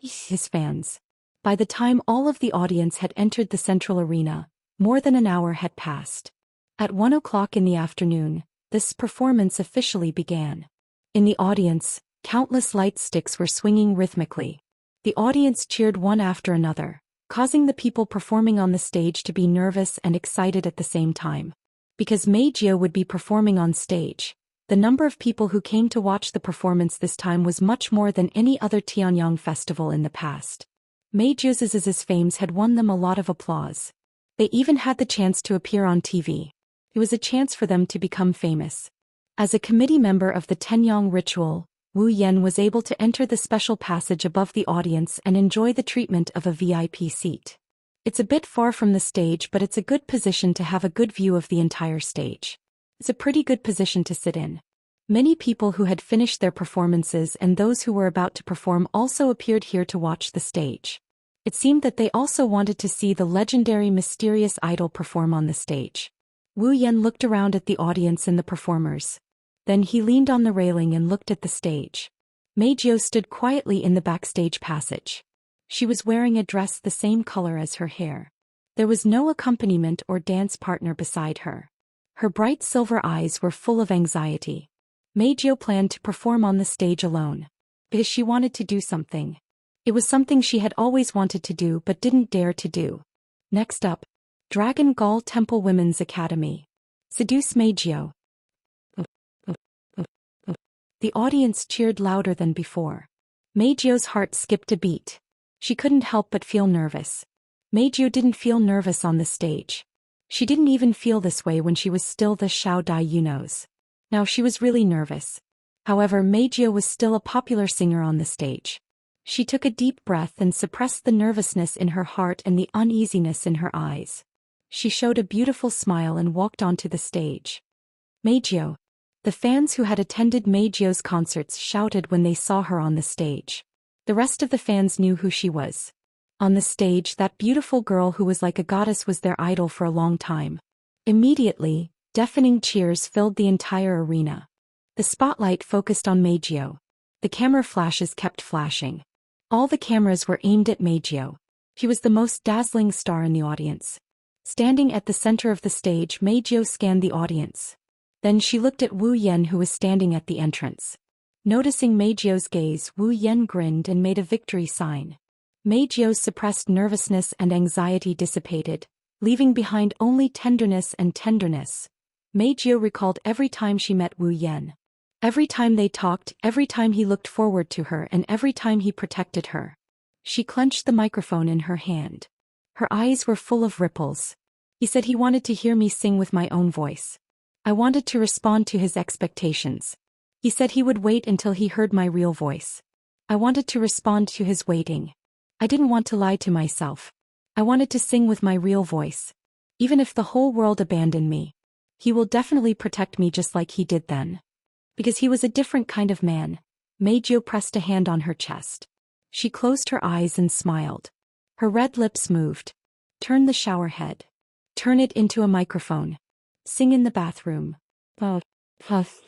His fans. By the time all of the audience had entered the central arena, more than an hour had passed. At 1 o'clock in the afternoon, this performance officially began. In the audience, countless light sticks were swinging rhythmically. The audience cheered one after another, causing the people performing on the stage to be nervous and excited at the same time. Because Meijio would be performing on stage, the number of people who came to watch the performance this time was much more than any other Tianyang festival in the past. Meijio's fame had won them a lot of applause. They even had the chance to appear on TV. It was a chance for them to become famous. As a committee member of the Tenyang ritual, Wu Yan was able to enter the special passage above the audience and enjoy the treatment of a VIP seat. It's a bit far from the stage, but it's a good position to have a good view of the entire stage. It's a pretty good position to sit in. Many people who had finished their performances and those who were about to perform also appeared here to watch the stage. It seemed that they also wanted to see the legendary mysterious idol perform on the stage. Wu Yan looked around at the audience and the performers. Then he leaned on the railing and looked at the stage. Meijio stood quietly in the backstage passage. She was wearing a dress the same color as her hair. There was no accompaniment or dance partner beside her. Her bright silver eyes were full of anxiety. Meijio planned to perform on the stage alone. Because she wanted to do something. It was something she had always wanted to do but didn't dare to do. Next up, Dragon Gall Temple Women's Academy. Seduce Meijio. The audience cheered louder than before. Meijio's heart skipped a beat. She couldn't help but feel nervous. Meijio didn't feel nervous on the stage. She didn't even feel this way when she was still the Xiao Dai Yunos. Now she was really nervous. However, Meijio was still a popular singer on the stage. She took a deep breath and suppressed the nervousness in her heart and the uneasiness in her eyes. She showed a beautiful smile and walked onto the stage. Meijio. The fans who had attended Meijio's concerts shouted when they saw her on the stage. The rest of the fans knew who she was. On the stage, that beautiful girl who was like a goddess was their idol for a long time. Immediately, deafening cheers filled the entire arena. The spotlight focused on Meijio. The camera flashes kept flashing. All the cameras were aimed at Meijio. She was the most dazzling star in the audience. Standing at the center of the stage, Meijio scanned the audience. Then she looked at Wu Yan who was standing at the entrance. Noticing Meijio's gaze, Wu Yan grinned and made a victory sign. Meijio's suppressed nervousness and anxiety dissipated, leaving behind only tenderness and tenderness. Meijio recalled every time she met Wu Yan. Every time they talked, every time he looked forward to her and every time he protected her. She clenched the microphone in her hand. Her eyes were full of ripples. He said he wanted to hear me sing with my own voice. I wanted to respond to his expectations. He said he would wait until he heard my real voice. I wanted to respond to his waiting. I didn't want to lie to myself. I wanted to sing with my real voice. Even if the whole world abandoned me, he will definitely protect me just like he did then. Because he was a different kind of man. Meijio pressed a hand on her chest. She closed her eyes and smiled. Her red lips moved. Turn the shower head. Turn it into a microphone. Sing in the bathroom.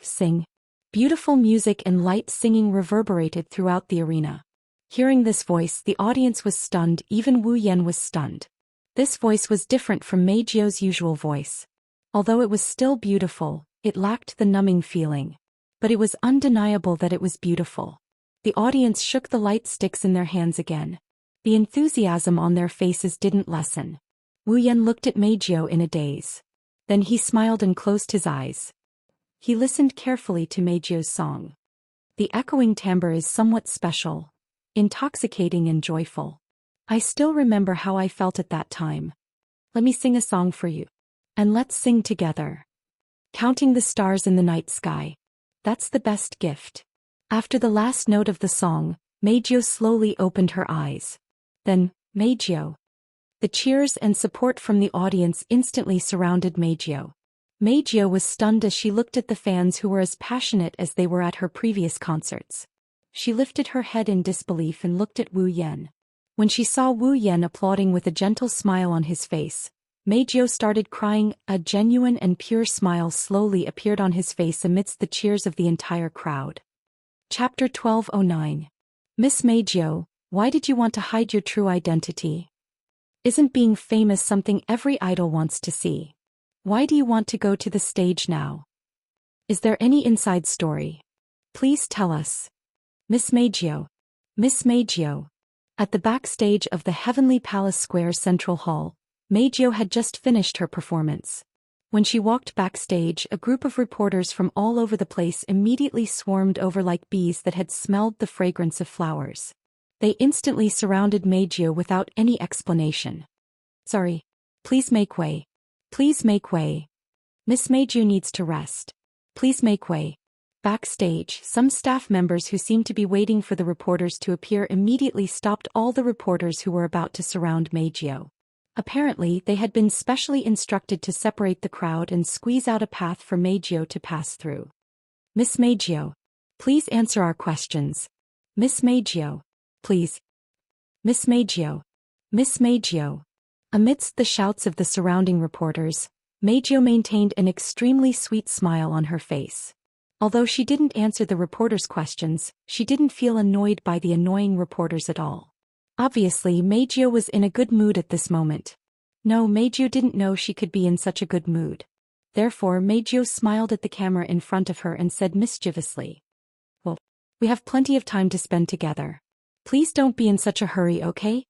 Sing. Beautiful music and light singing reverberated throughout the arena. Hearing this voice, the audience was stunned, even Wu Yan was stunned. This voice was different from Meijio's usual voice. Although it was still beautiful, it lacked the numbing feeling. But it was undeniable that it was beautiful. The audience shook the light sticks in their hands again. The enthusiasm on their faces didn't lessen. Wu Yan looked at Meijio in a daze. Then he smiled and closed his eyes. He listened carefully to Meijio's song. The echoing timbre is somewhat special, intoxicating and joyful. I still remember how I felt at that time. Let me sing a song for you. And let's sing together. Counting the stars in the night sky. That's the best gift. After the last note of the song, Meijio slowly opened her eyes. Then, Meijio. The cheers and support from the audience instantly surrounded Meijio. Meijio was stunned as she looked at the fans who were as passionate as they were at her previous concerts. She lifted her head in disbelief and looked at Wu Yan. When she saw Wu Yan applauding with a gentle smile on his face, Meijio started crying. A genuine and pure smile slowly appeared on his face amidst the cheers of the entire crowd. Chapter 1209. Miss Meijio, why did you want to hide your true identity? Isn't being famous something every idol wants to see? Why do you want to go to the stage now? Is there any inside story? Please tell us. Miss Meijio. Miss Meijio. At the backstage of the Heavenly Palace Square Central Hall, Meijio had just finished her performance. When she walked backstage, a group of reporters from all over the place immediately swarmed over like bees that had smelled the fragrance of flowers. They instantly surrounded Meijio without any explanation. Sorry. Please make way. Please make way. Miss Meijio needs to rest. Please make way. Backstage, some staff members who seemed to be waiting for the reporters to appear immediately stopped all the reporters who were about to surround Meijio. Apparently, they had been specially instructed to separate the crowd and squeeze out a path for Meijio to pass through. Miss Meijio. Please answer our questions. Miss Meijio. Please. Miss Meijio. Miss Meijio. Amidst the shouts of the surrounding reporters, Meijio maintained an extremely sweet smile on her face. Although she didn't answer the reporters' questions, she didn't feel annoyed by the annoying reporters at all. Obviously, Meijio was in a good mood at this moment. No, Meijio didn't know she could be in such a good mood. Therefore, Meijio smiled at the camera in front of her and said mischievously, "Well, we have plenty of time to spend together. Please don't be in such a hurry, okay?"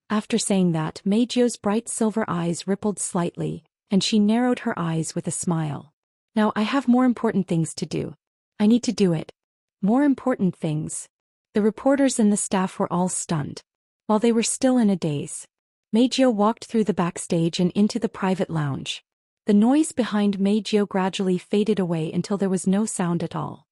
After saying that, Meijio's bright silver eyes rippled slightly, and she narrowed her eyes with a smile. Now I have more important things to do. I need to do it. More important things. The reporters and the staff were all stunned. While they were still in a daze, Meijio walked through the backstage and into the private lounge. The noise behind Meijio gradually faded away until there was no sound at all.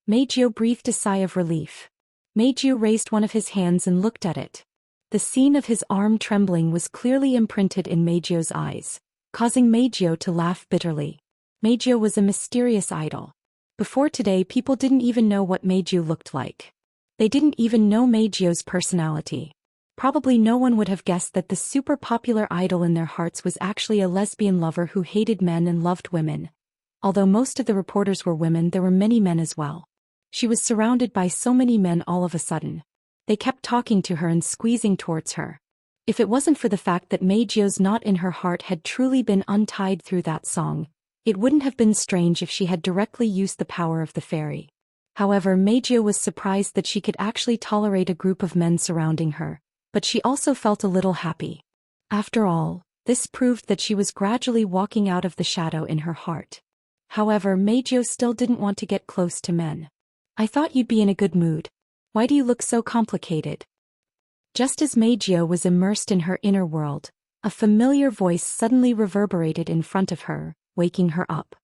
Meijio breathed a sigh of relief. Meijio raised one of his hands and looked at it. The scene of his arm trembling was clearly imprinted in Meijio's eyes, causing Meijio to laugh bitterly. Meijio was a mysterious idol. Before today, people didn't even know what Meijio looked like. They didn't even know Meijio's personality. Probably no one would have guessed that the super popular idol in their hearts was actually a lesbian lover who hated men and loved women. Although most of the reporters were women, there were many men as well. She was surrounded by so many men all of a sudden. They kept talking to her and squeezing towards her. If it wasn't for the fact that Meijio's knot in her heart had truly been untied through that song, it wouldn't have been strange if she had directly used the power of the fairy. However, Meijio was surprised that she could actually tolerate a group of men surrounding her, but she also felt a little happy. After all, this proved that she was gradually walking out of the shadow in her heart. However, Meijio still didn't want to get close to men. "I thought you'd be in a good mood. Why do you look so complicated?" Just as Meijio was immersed in her inner world, a familiar voice suddenly reverberated in front of her, waking her up.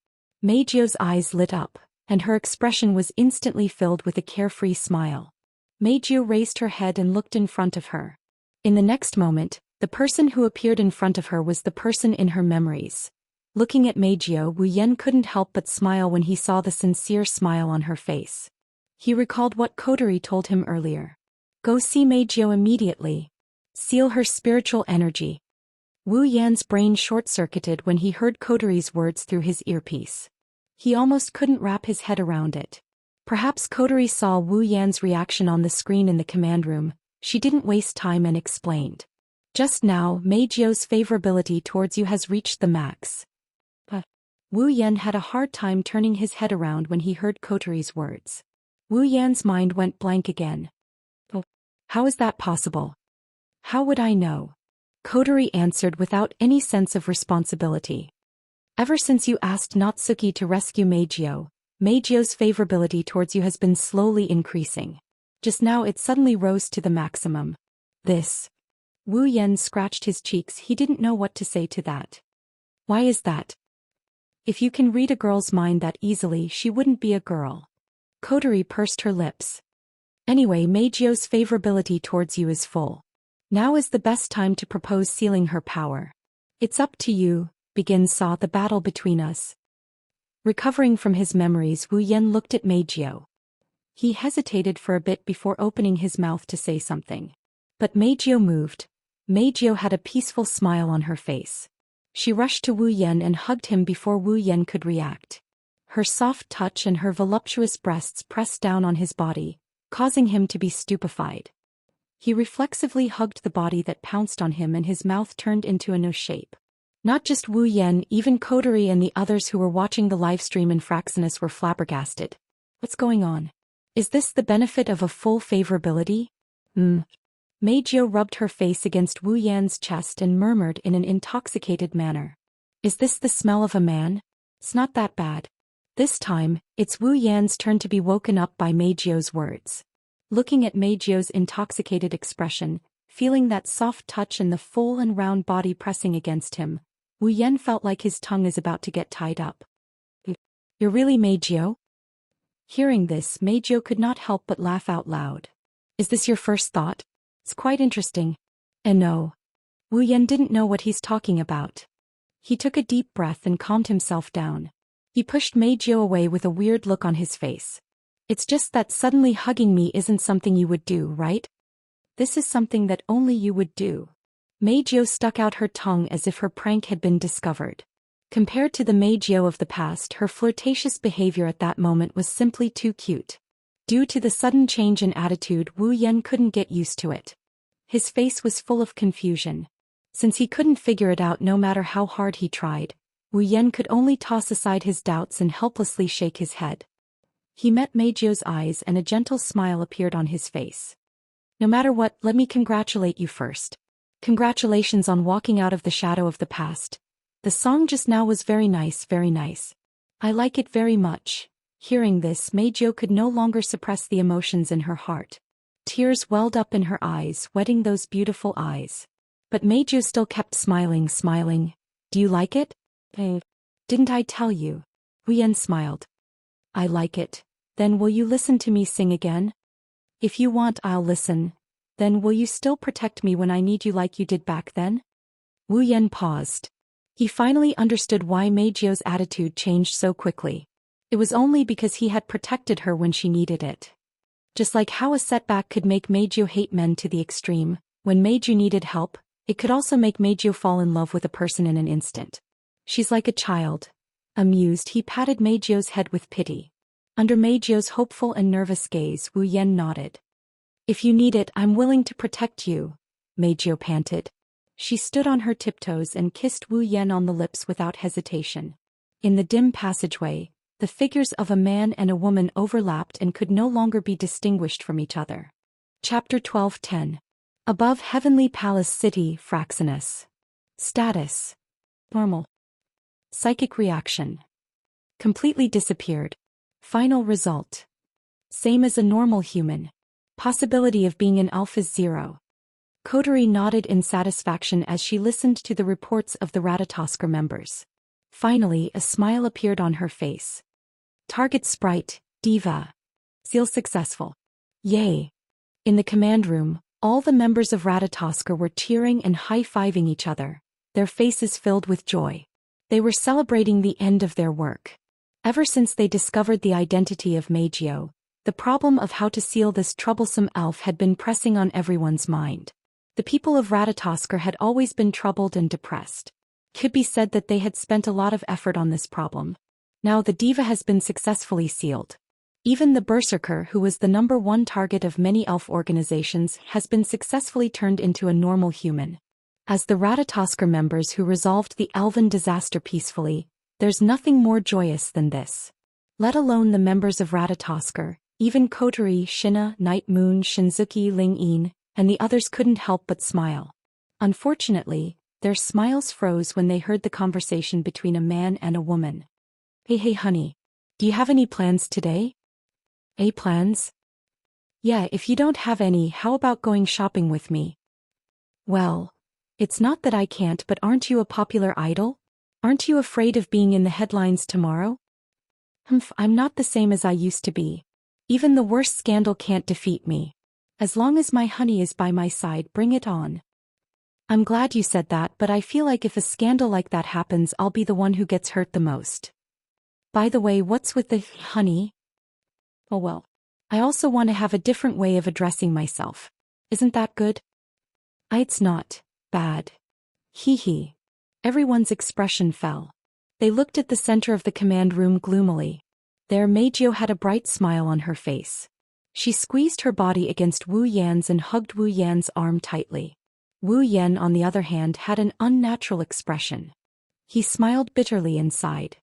Meijio's eyes lit up, and her expression was instantly filled with a carefree smile. Meijio raised her head and looked in front of her. In the next moment, the person who appeared in front of her was the person in her memories. Looking at Meijio, Wu Yan couldn't help but smile when he saw the sincere smile on her face. He recalled what Kotori told him earlier. Go see Meijio immediately. Seal her spiritual energy. Wu Yan's brain short-circuited when he heard Kotori's words through his earpiece. He almost couldn't wrap his head around it. Perhaps Kotori saw Wu Yan's reaction on the screen in the command room. She didn't waste time and explained. Just now, Meijio's favorability towards you has reached the max. Wu Yan had a hard time turning his head around when he heard Kotori's words. Wu Yan's mind went blank again. Oh, how is that possible? How would I know? Kotori answered without any sense of responsibility. Ever since you asked Natsuki to rescue Meijio, Meijio's favorability towards you has been slowly increasing. Just now it suddenly rose to the maximum. This. Wu Yan scratched his cheeks. He didn't know what to say to that. Why is that? If you can read a girl's mind that easily, she wouldn't be a girl. Kotori pursed her lips. Anyway, Meijio's favorability towards you is full. Now is the best time to propose sealing her power. It's up to you. Begin saw the battle between us. Recovering from his memories, Wu Yan looked at Meijio. He hesitated for a bit before opening his mouth to say something. But Meijio moved. Meijio had a peaceful smile on her face. She rushed to Wu Yan and hugged him before Wu Yan could react. Her soft touch and her voluptuous breasts pressed down on his body, causing him to be stupefied. He reflexively hugged the body that pounced on him and his mouth turned into a no shape. Not just Wu Yan, even Kotori and the others who were watching the livestream in Fraxinus were flabbergasted. What's going on? Is this the benefit of a full favorability? Meijio rubbed her face against Wu Yan's chest and murmured in an intoxicated manner. Is this the smell of a man? It's not that bad. This time, it's Wu Yan's turn to be woken up by Meijio's words. Looking at Meijio's intoxicated expression, feeling that soft touch and the full and round body pressing against him, Wu Yan felt like his tongue is about to get tied up. You're really Meijio? Hearing this, Meijio could not help but laugh out loud. Is this your first thought? It's quite interesting. And no. Wu Yan didn't know what he's talking about. He took a deep breath and calmed himself down. He pushed Meijio away with a weird look on his face. It's just that suddenly hugging me isn't something you would do, right? This is something that only you would do. Meijio stuck out her tongue as if her prank had been discovered. Compared to the Meijio of the past, her flirtatious behavior at that moment was simply too cute. Due to the sudden change in attitude, Wu Yan couldn't get used to it. His face was full of confusion. Since he couldn't figure it out no matter how hard he tried, Wu Yan could only toss aside his doubts and helplessly shake his head. He met Meijio's eyes and a gentle smile appeared on his face. No matter what, let me congratulate you first. Congratulations on walking out of the shadow of the past. The song just now was very nice, very nice. I like it very much. Hearing this, Meijio could no longer suppress the emotions in her heart. Tears welled up in her eyes, wetting those beautiful eyes. But Meijio still kept smiling. Do you like it? Didn't I tell you? Wu Yan smiled. I like it. Then will you listen to me sing again? If you want, I'll listen. Then will you still protect me when I need you like you did back then? Wu Yan paused. He finally understood why Meijio's attitude changed so quickly. It was only because he had protected her when she needed it. Just like how a setback could make Meijio hate men to the extreme, when Meijio needed help, it could also make Meijio fall in love with a person in an instant. She's like a child. Amused, he patted Meijio's head with pity. Under Meijio's hopeful and nervous gaze, Wu Yan nodded. If you need it, I'm willing to protect you, Meijio panted. She stood on her tiptoes and kissed Wu Yan on the lips without hesitation. In the dim passageway, the figures of a man and a woman overlapped and could no longer be distinguished from each other. Chapter 12:10. Above Heavenly Palace City, Fraxinus. Status. Normal. Psychic reaction. Completely disappeared. Final result. Same as a normal human. Possibility of being an alpha 0. Kotori nodded in satisfaction as she listened to the reports of the Ratatosker members. Finally, a smile appeared on her face. Target sprite, diva. Seal successful. Yay. In the command room, all the members of Ratatoskr were cheering and high-fiving each other, their faces filled with joy. They were celebrating the end of their work. Ever since they discovered the identity of Meijio, the problem of how to seal this troublesome elf had been pressing on everyone's mind. The people of Ratatoskr had always been troubled and depressed. Could be said that they had spent a lot of effort on this problem. Now the diva has been successfully sealed. Even the berserker, who was the #1 target of many elf organizations, has been successfully turned into a normal human. As the Ratatoskr members who resolved the elven disaster peacefully, there's nothing more joyous than this. Let alone the members of Ratatoskr, even Kotori, Shina, Night Moon, Shinzuki, Ling-in, and the others couldn't help but smile. Unfortunately, their smiles froze when they heard the conversation between a man and a woman. Hey honey. Do you have any plans today? Plans? Yeah, if you don't have any, how about going shopping with me? Well, it's not that I can't, but aren't you a popular idol? Aren't you afraid of being in the headlines tomorrow? I'm not the same as I used to be. Even the worst scandal can't defeat me. As long as my honey is by my side, bring it on. I'm glad you said that, but I feel like if a scandal like that happens, I'll be the one who gets hurt the most. By the way, what's with the honey? Oh well. I also want to have a different way of addressing myself. Isn't that good? It's not bad. Hee. Everyone's expression fell. They looked at the center of the command room gloomily. There Meijio had a bright smile on her face. She squeezed her body against Wu Yan's and hugged Wu Yan's arm tightly. Wu Yan, on the other hand, had an unnatural expression. He smiled bitterly and sighed.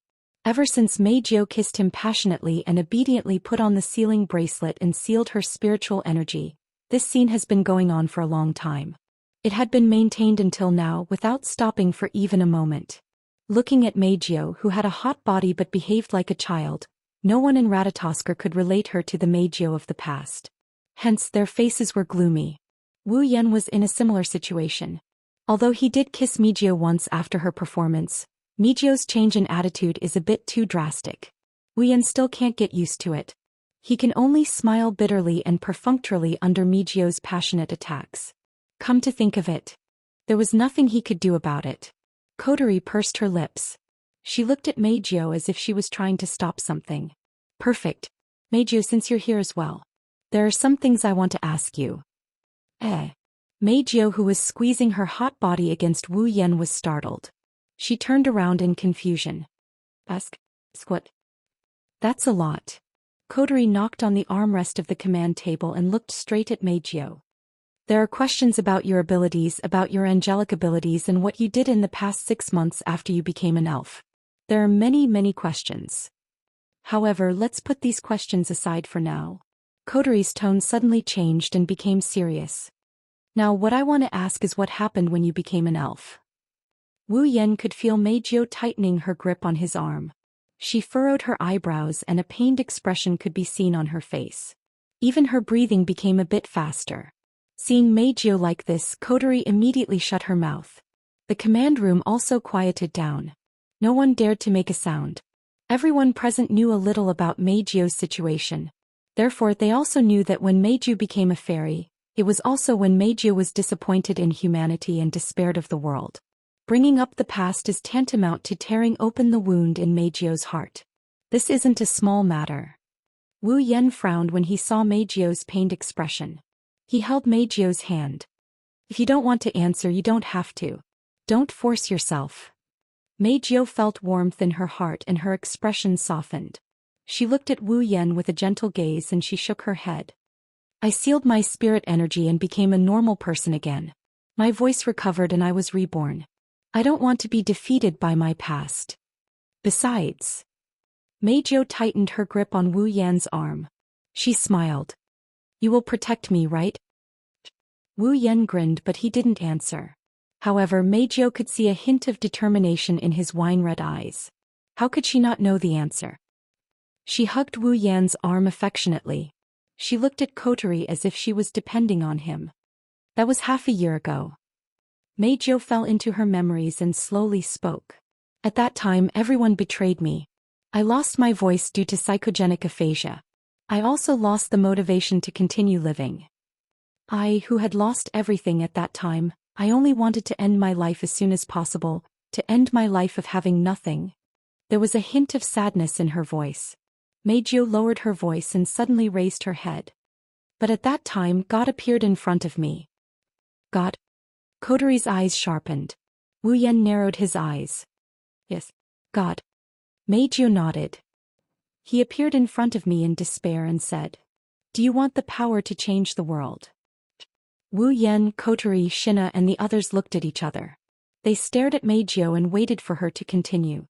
Ever since Meijio kissed him passionately and obediently put on the sealing bracelet and sealed her spiritual energy, this scene has been going on for a long time. It had been maintained until now without stopping for even a moment. Looking at Meijio, who had a hot body but behaved like a child, no one in Ratatoskr could relate her to the Meijio of the past. Hence their faces were gloomy. Wu Yan was in a similar situation. Although he did kiss Meijio once after her performance, Meijio's change in attitude is a bit too drastic. Wu Yan still can't get used to it. He can only smile bitterly and perfunctorily under Meijio's passionate attacks. Come to think of it, there was nothing he could do about it. Kotori pursed her lips. She looked at Meijio as if she was trying to stop something. Perfect. Meijio, since you're here as well, there are some things I want to ask you. Meijio, who was squeezing her hot body against Wu Yan, was startled. She turned around in confusion. Ask? What? That's a lot. Kotori knocked on the armrest of the command table and looked straight at Meijio. There are questions about your abilities, about your angelic abilities, and what you did in the past 6 months after you became an elf. There are many questions. However, let's put these questions aside for now. Kotori's tone suddenly changed and became serious. Now what I want to ask is what happened when you became an elf. Wu Yan could feel Meijio tightening her grip on his arm. She furrowed her eyebrows and a pained expression could be seen on her face. Even her breathing became a bit faster. Seeing Meijio like this, Kotori immediately shut her mouth. The command room also quieted down. No one dared to make a sound. Everyone present knew a little about Meijio's situation. Therefore they also knew that when Meijio became a fairy, it was also when Meijio was disappointed in humanity and despaired of the world. Bringing up the past is tantamount to tearing open the wound in Meijio's heart. This isn't a small matter. Wu Yan frowned when he saw Meijio's pained expression. He held Meijio's hand. If you don't want to answer, you don't have to. Don't force yourself. Meijio felt warmth in her heart and her expression softened. She looked at Wu Yan with a gentle gaze and she shook her head. I sealed my spirit energy and became a normal person again. My voice recovered and I was reborn. I don't want to be defeated by my past. Besides. Meijio tightened her grip on Wu Yan's arm. She smiled. You will protect me, right? Wu Yan grinned, but he didn't answer. However, Meijio could see a hint of determination in his wine-red eyes. How could she not know the answer? She hugged Wu Yan's arm affectionately. She looked at Kotori as if she was depending on him. That was half a year ago. Meijio fell into her memories and slowly spoke. At that time everyone betrayed me. I lost my voice due to psychogenic aphasia. I also lost the motivation to continue living. I, who had lost everything at that time, I only wanted to end my life as soon as possible, to end my life of having nothing. There was a hint of sadness in her voice. Meijio lowered her voice and suddenly raised her head. But at that time God appeared in front of me. God? Kotori's eyes sharpened. Wu Yan narrowed his eyes. Yes, God. Meijio nodded. He appeared in front of me in despair and said, "Do you want the power to change the world?" Wu Yan, Kotori, Shina and the others looked at each other. They stared at Meijio and waited for her to continue.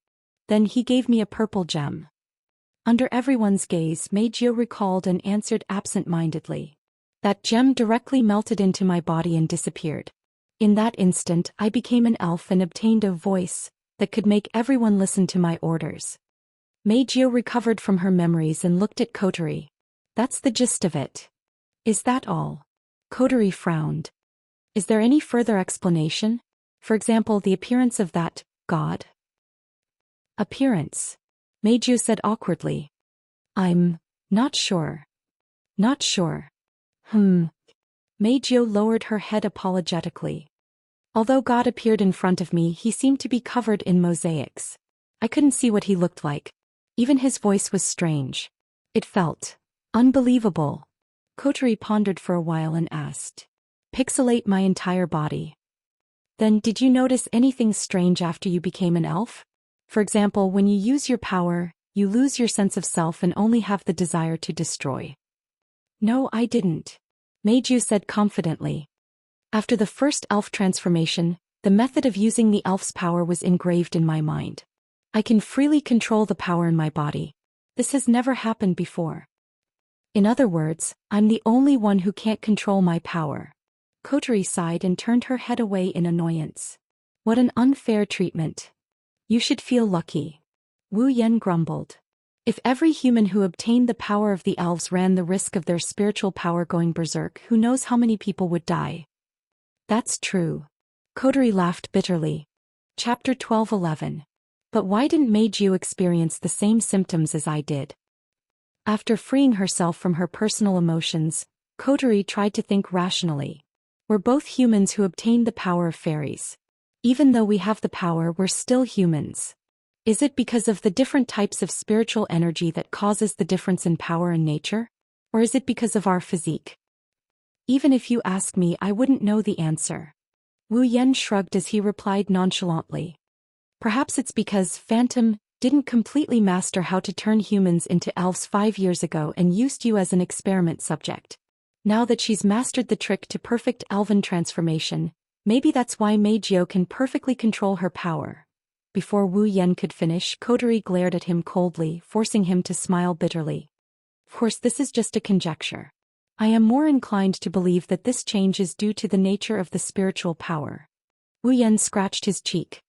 Then he gave me a purple gem. Under everyone's gaze, Meijio recalled and answered absent-mindedly. That gem directly melted into my body and disappeared. In that instant, I became an elf and obtained a voice that could make everyone listen to my orders. Meijio recovered from her memories and looked at Kotori. That's the gist of it. Is that all? Kotori frowned. Is there any further explanation? For example, the appearance of that god? Appearance? Meijio said awkwardly. I'm not sure. Not sure. Meijio lowered her head apologetically. Although God appeared in front of me, he seemed to be covered in mosaics. I couldn't see what he looked like. Even his voice was strange. It felt unbelievable. Kotori pondered for a while and asked, "Pixelate my entire body?" Then did you notice anything strange after you became an elf? For example, when you use your power, you lose your sense of self and only have the desire to destroy. No, I didn't. Meijio said confidently. After the first elf transformation, the method of using the elf's power was engraved in my mind. I can freely control the power in my body. This has never happened before. In other words, I'm the only one who can't control my power. Kotori sighed and turned her head away in annoyance. What an unfair treatment. You should feel lucky. Wu Yan grumbled. If every human who obtained the power of the elves ran the risk of their spiritual power going berserk, who knows how many people would die? That's true. Kotori laughed bitterly. Chapter 12:11. But why didn't Meijio experience the same symptoms as I did? After freeing herself from her personal emotions, Kotori tried to think rationally. We're both humans who obtained the power of fairies. Even though we have the power, we're still humans. Is it because of the different types of spiritual energy that causes the difference in power and nature? Or is it because of our physique? Even if you ask me, I wouldn't know the answer. Wu Yan shrugged as he replied nonchalantly. Perhaps it's because Phantom didn't completely master how to turn humans into elves 5 years ago and used you as an experiment subject. Now that she's mastered the trick to perfect elven transformation, maybe that's why Meijio can perfectly control her power. Before Wu Yan could finish, Kotori glared at him coldly, forcing him to smile bitterly. Of course, this is just a conjecture. I am more inclined to believe that this change is due to the nature of the spiritual power. Wu Yan scratched his cheek.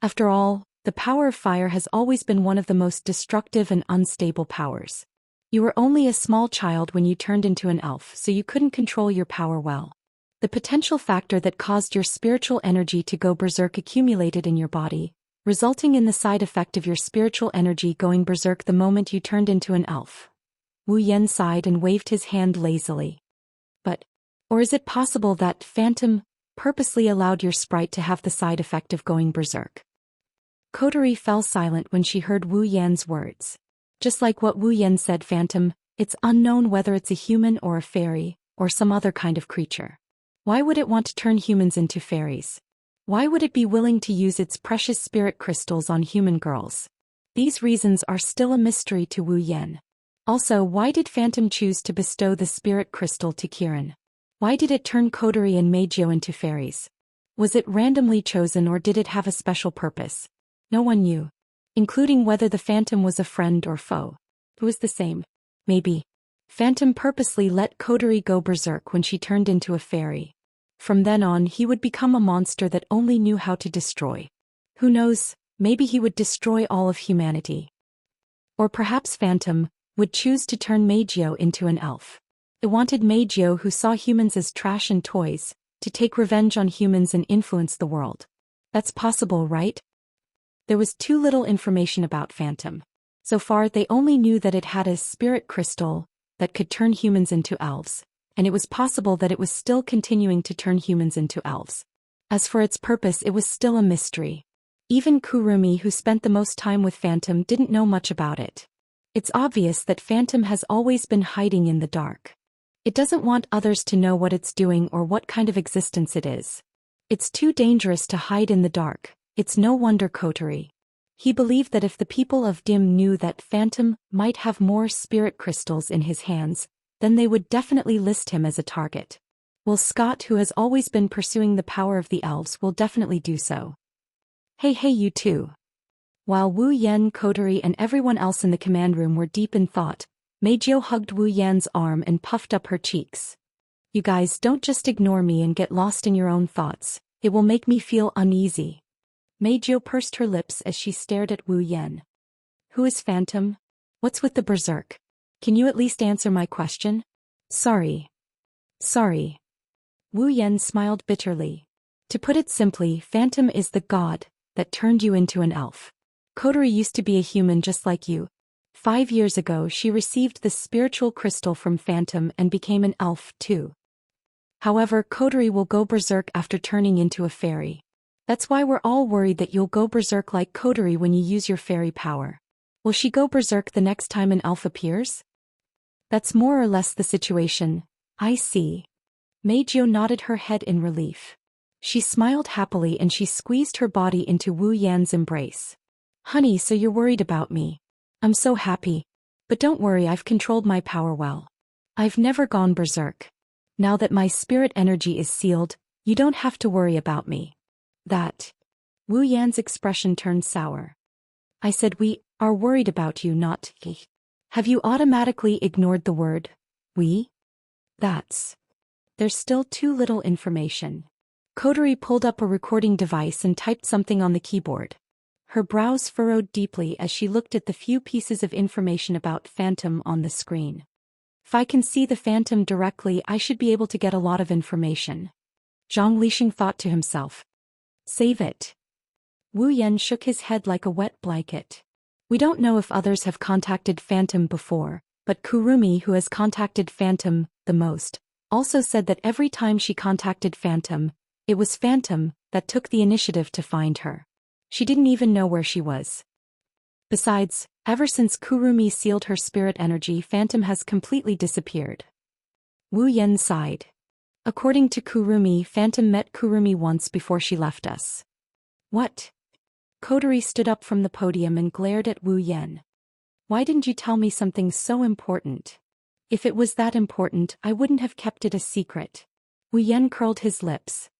After all, the power of fire has always been one of the most destructive and unstable powers. You were only a small child when you turned into an elf, so you couldn't control your power well. The potential factor that caused your spiritual energy to go berserk accumulated in your body, resulting in the side effect of your spiritual energy going berserk the moment you turned into an elf. Wu Yan sighed and waved his hand lazily. Or is it possible that Phantom purposely allowed your sprite to have the side effect of going berserk? Kotori fell silent when she heard Wu Yan's words. Just like what Wu Yan said, Phantom, it's unknown whether it's a human or a fairy, or some other kind of creature. Why would it want to turn humans into fairies? Why would it be willing to use its precious spirit crystals on human girls? These reasons are still a mystery to Wu Yan. Also, why did Phantom choose to bestow the spirit crystal to Kirin? Why did it turn Kotori and Meijio into fairies? Was it randomly chosen or did it have a special purpose? No one knew. Including whether the Phantom was a friend or foe. It was the same. Maybe Phantom purposely let Kotori go berserk when she turned into a fairy. From then on, he would become a monster that only knew how to destroy. Who knows, maybe he would destroy all of humanity. Or perhaps Phantom would choose to turn Meijio into an elf. It wanted Meijio, who saw humans as trash and toys, to take revenge on humans and influence the world. That's possible, right? There was too little information about Phantom. So far they only knew that it had a spirit crystal that could turn humans into elves, and it was possible that it was still continuing to turn humans into elves. As for its purpose, it was still a mystery. Even Kurumi, who spent the most time with Phantom, didn't know much about it. It's obvious that Phantom has always been hiding in the dark. It doesn't want others to know what it's doing or what kind of existence it is. It's too dangerous to hide in the dark. It's no wonder Kotori. He believed that if the people of Dim knew that Phantom might have more spirit crystals in his hands, then they would definitely list him as a target. Well, Scott, who has always been pursuing the power of the elves, will definitely do so. Hey you two. While Wu Yan, Kotori and everyone else in the command room were deep in thought, Meijio hugged Wu Yan's arm and puffed up her cheeks. You guys, don't just ignore me and get lost in your own thoughts. It will make me feel uneasy. Meijio pursed her lips as she stared at Wu Yan. Who is Phantom? What's with the berserk? Can you at least answer my question? Sorry. Wu Yan smiled bitterly. To put it simply, Phantom is the god that turned you into an elf. Kotori used to be a human just like you. 5 years ago she received the spiritual crystal from Phantom and became an elf too. However, Kotori will go berserk after turning into a fairy. That's why we're all worried that you'll go berserk like Kotori when you use your fairy power. Will she go berserk the next time an elf appears? That's more or less the situation. I see. Meijio nodded her head in relief. She smiled happily and she squeezed her body into Wu Yan's embrace. Honey, so you're worried about me. I'm so happy. But don't worry, I've controlled my power well. I've never gone berserk. Now that my spirit energy is sealed, you don't have to worry about me. That. Wu Yan's expression turned sour. I said we are worried about you, not he. Have you automatically ignored the word we? That's. There's still too little information. Kotori pulled up a recording device and typed something on the keyboard. Her brows furrowed deeply as she looked at the few pieces of information about Phantom on the screen. If I can see the Phantom directly, I should be able to get a lot of information. Zhang Lixing thought to himself. Save it. Wu Yan shook his head like a wet blanket. We don't know if others have contacted Phantom before, but Kurumi, who has contacted Phantom the most, also said that every time she contacted Phantom, it was Phantom that took the initiative to find her. She didn't even know where she was. Besides, ever since Kurumi sealed her spirit energy, Phantom has completely disappeared. Wu Yan sighed. According to Kurumi, Phantom met Kurumi once before she left us. What? Kotori stood up from the podium and glared at Wu Yan. Why didn't you tell me something so important? If it was that important, I wouldn't have kept it a secret. Wu Yan curled his lips.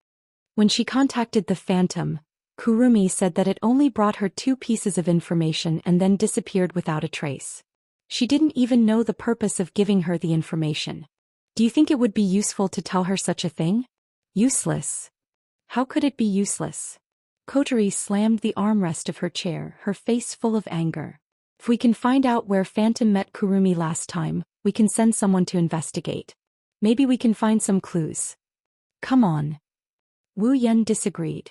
When she contacted the Phantom, Kurumi said that it only brought her 2 pieces of information and then disappeared without a trace. She didn't even know the purpose of giving her the information. Do you think it would be useful to tell her such a thing? Useless. How could it be useless? Kotori slammed the armrest of her chair, her face full of anger. If we can find out where Phantom met Kurumi last time, we can send someone to investigate. Maybe we can find some clues. Come on. Wu Yan disagreed.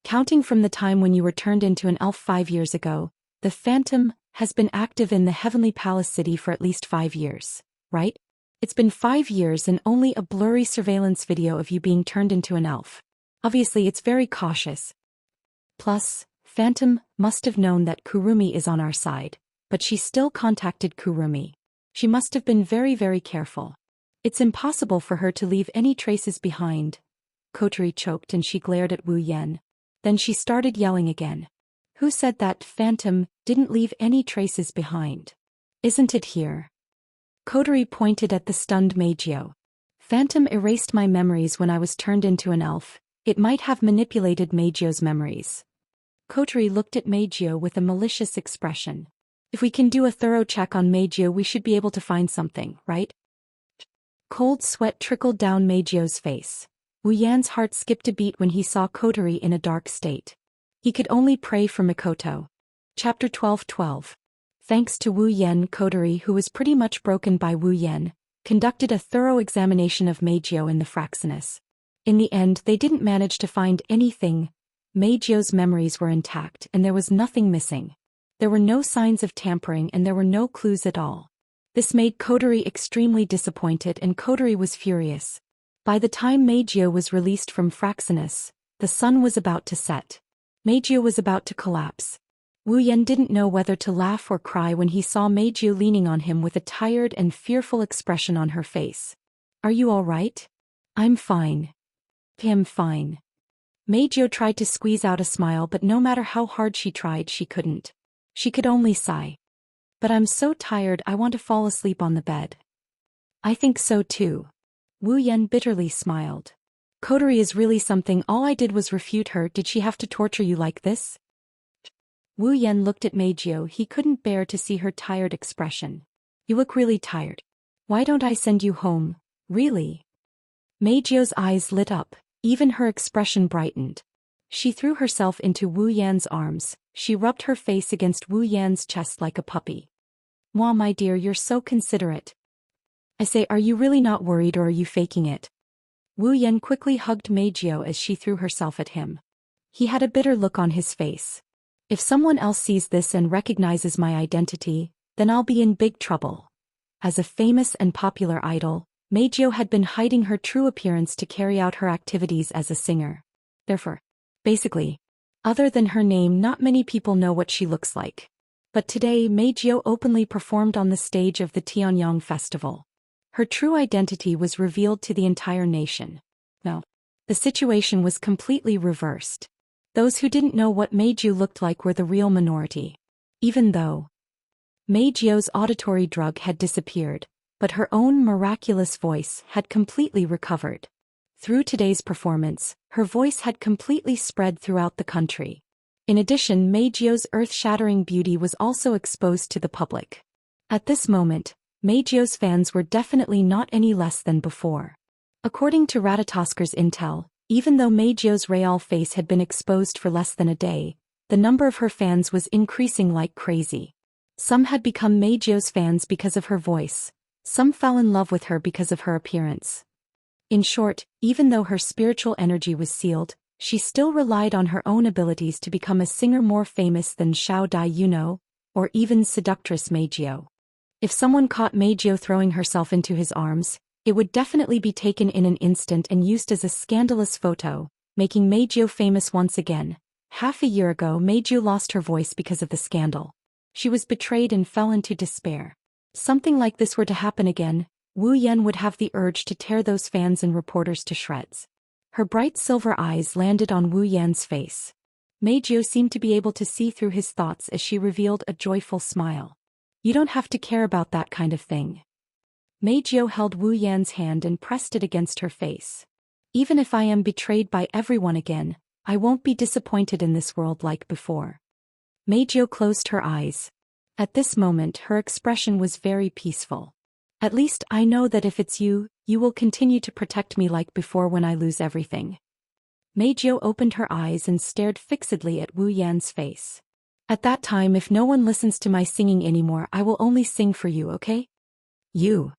Counting from the time when you were turned into an elf 5 years ago, the Phantom has been active in the Heavenly Palace City for at least 5 years, right? It's been 5 years and only a blurry surveillance video of you being turned into an elf. Obviously, it's very cautious. Plus, Phantom must have known that Kurumi is on our side, but she still contacted Kurumi. She must have been very, very careful. It's impossible for her to leave any traces behind. Kotori choked and she glared at Wu Yan. Then she started yelling again. Who said that Phantom didn't leave any traces behind? Isn't it here? Kotori pointed at the stunned Meijio. Phantom erased my memories when I was turned into an elf. It might have manipulated Meijio's memories. Kotori looked at Meijio with a malicious expression. If we can do a thorough check on Meijio, we should be able to find something, right? Cold sweat trickled down Meijio's face. Wu Yan's heart skipped a beat when he saw Kotori in a dark state. He could only pray for Mikoto. Chapter 12:12. Thanks to Wu Yan, Kotori, who was pretty much broken by Wu Yan, conducted a thorough examination of Meijio in the Fraxinus. In the end, they didn't manage to find anything Meijio's memories were intact and there was nothing missing. There were no signs of tampering and there were no clues at all. This made Kotori extremely disappointed and Kotori was furious. By the time Meijio was released from Fraxinus, the sun was about to set. Meijio was about to collapse. Wu Yan didn't know whether to laugh or cry when he saw Meijio leaning on him with a tired and fearful expression on her face. "Are you all right?" "I'm fine." "I'm fine." Meijio tried to squeeze out a smile, but no matter how hard she tried, she couldn't. She could only sigh. "But I'm so tired, I want to fall asleep on the bed." "I think so too." Wu Yan bitterly smiled. "Kotori is really something. All I did was refute her. Did she have to torture you like this?" Wu Yan looked at Meijio. He couldn't bear to see her tired expression. "You look really tired. Why don't I send you home, really?" Meijio's eyes lit up, even her expression brightened. She threw herself into Wu Yan's arms. She rubbed her face against Wu Yan's chest like a puppy. "Mwah, my dear, you're so considerate. I say, are you really not worried or are you faking it?" Wu Yan quickly hugged Meijio as she threw herself at him. He had a bitter look on his face. "If someone else sees this and recognizes my identity, then I'll be in big trouble." As a famous and popular idol, Meijio had been hiding her true appearance to carry out her activities as a singer. Therefore, basically, other than her name, not many people know what she looks like. But today Meijio openly performed on the stage of the Tianyang festival. Her true identity was revealed to the entire nation. No, the situation was completely reversed. Those who didn't know what Meijio looked like were the real minority. Even though Meijio's auditory drug had disappeared, but her own miraculous voice had completely recovered. Through today's performance, her voice had completely spread throughout the country. In addition, Meijio's earth-shattering beauty was also exposed to the public. At this moment, Meijio's fans were definitely not any less than before. According to Ratatasker's intel, even though Meijio's real face had been exposed for less than a day, the number of her fans was increasing like crazy. Some had become Meijio's fans because of her voice. Some fell in love with her because of her appearance. In short, even though her spiritual energy was sealed, she still relied on her own abilities to become a singer more famous than Xiao Dai Yuno, or even seductress Meijio. If someone caught Meijio throwing herself into his arms, it would definitely be taken in an instant and used as a scandalous photo, making Meijio famous once again. Half a year ago, Meijio lost her voice because of the scandal. She was betrayed and fell into despair. Something like this were to happen again, Wu Yan would have the urge to tear those fans and reporters to shreds. Her bright silver eyes landed on Wu Yan's face. Meijio seemed to be able to see through his thoughts as she revealed a joyful smile. "You don't have to care about that kind of thing." Meijio held Wu Yan's hand and pressed it against her face. "Even if I am betrayed by everyone again, I won't be disappointed in this world like before." Meijio closed her eyes. At this moment her expression was very peaceful. "At least I know that if it's you, you will continue to protect me like before when I lose everything." Meijio opened her eyes and stared fixedly at Wu Yan's face. "At that time, if no one listens to my singing anymore, I will only sing for you, okay?" You.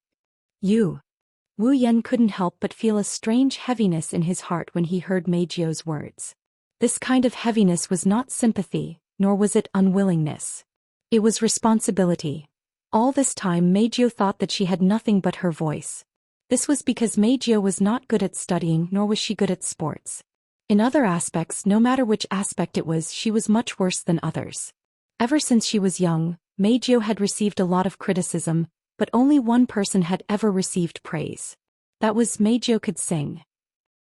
Wu Yan couldn't help but feel a strange heaviness in his heart when he heard Meijio's words. This kind of heaviness was not sympathy, nor was it unwillingness. It was responsibility. All this time Meijio thought that she had nothing but her voice. This was because Meijio was not good at studying, nor was she good at sports. In other aspects, no matter which aspect it was, she was much worse than others. Ever since she was young, Meijio had received a lot of criticism, but only one person had ever received praise. That was Meijio could sing.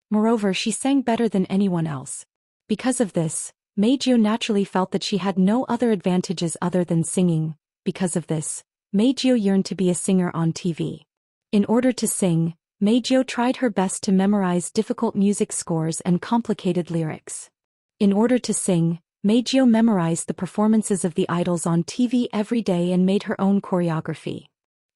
Moreover, she sang better than anyone else. Because of this, Meijio naturally felt that she had no other advantages other than singing. Because of this, Meijio yearned to be a singer on TV. In order to sing, Meijio tried her best to memorize difficult music scores and complicated lyrics. In order to sing, Meijio memorized the performances of the idols on TV every day and made her own choreography.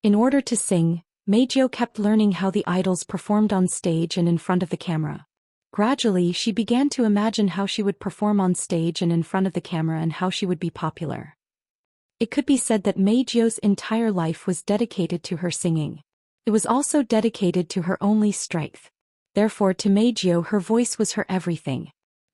In order to sing, Meijio kept learning how the idols performed on stage and in front of the camera. Gradually, she began to imagine how she would perform on stage and in front of the camera and how she would be popular. It could be said that Meijio's entire life was dedicated to her singing. It was also dedicated to her only strength. Therefore, to Meijio, her voice was her everything.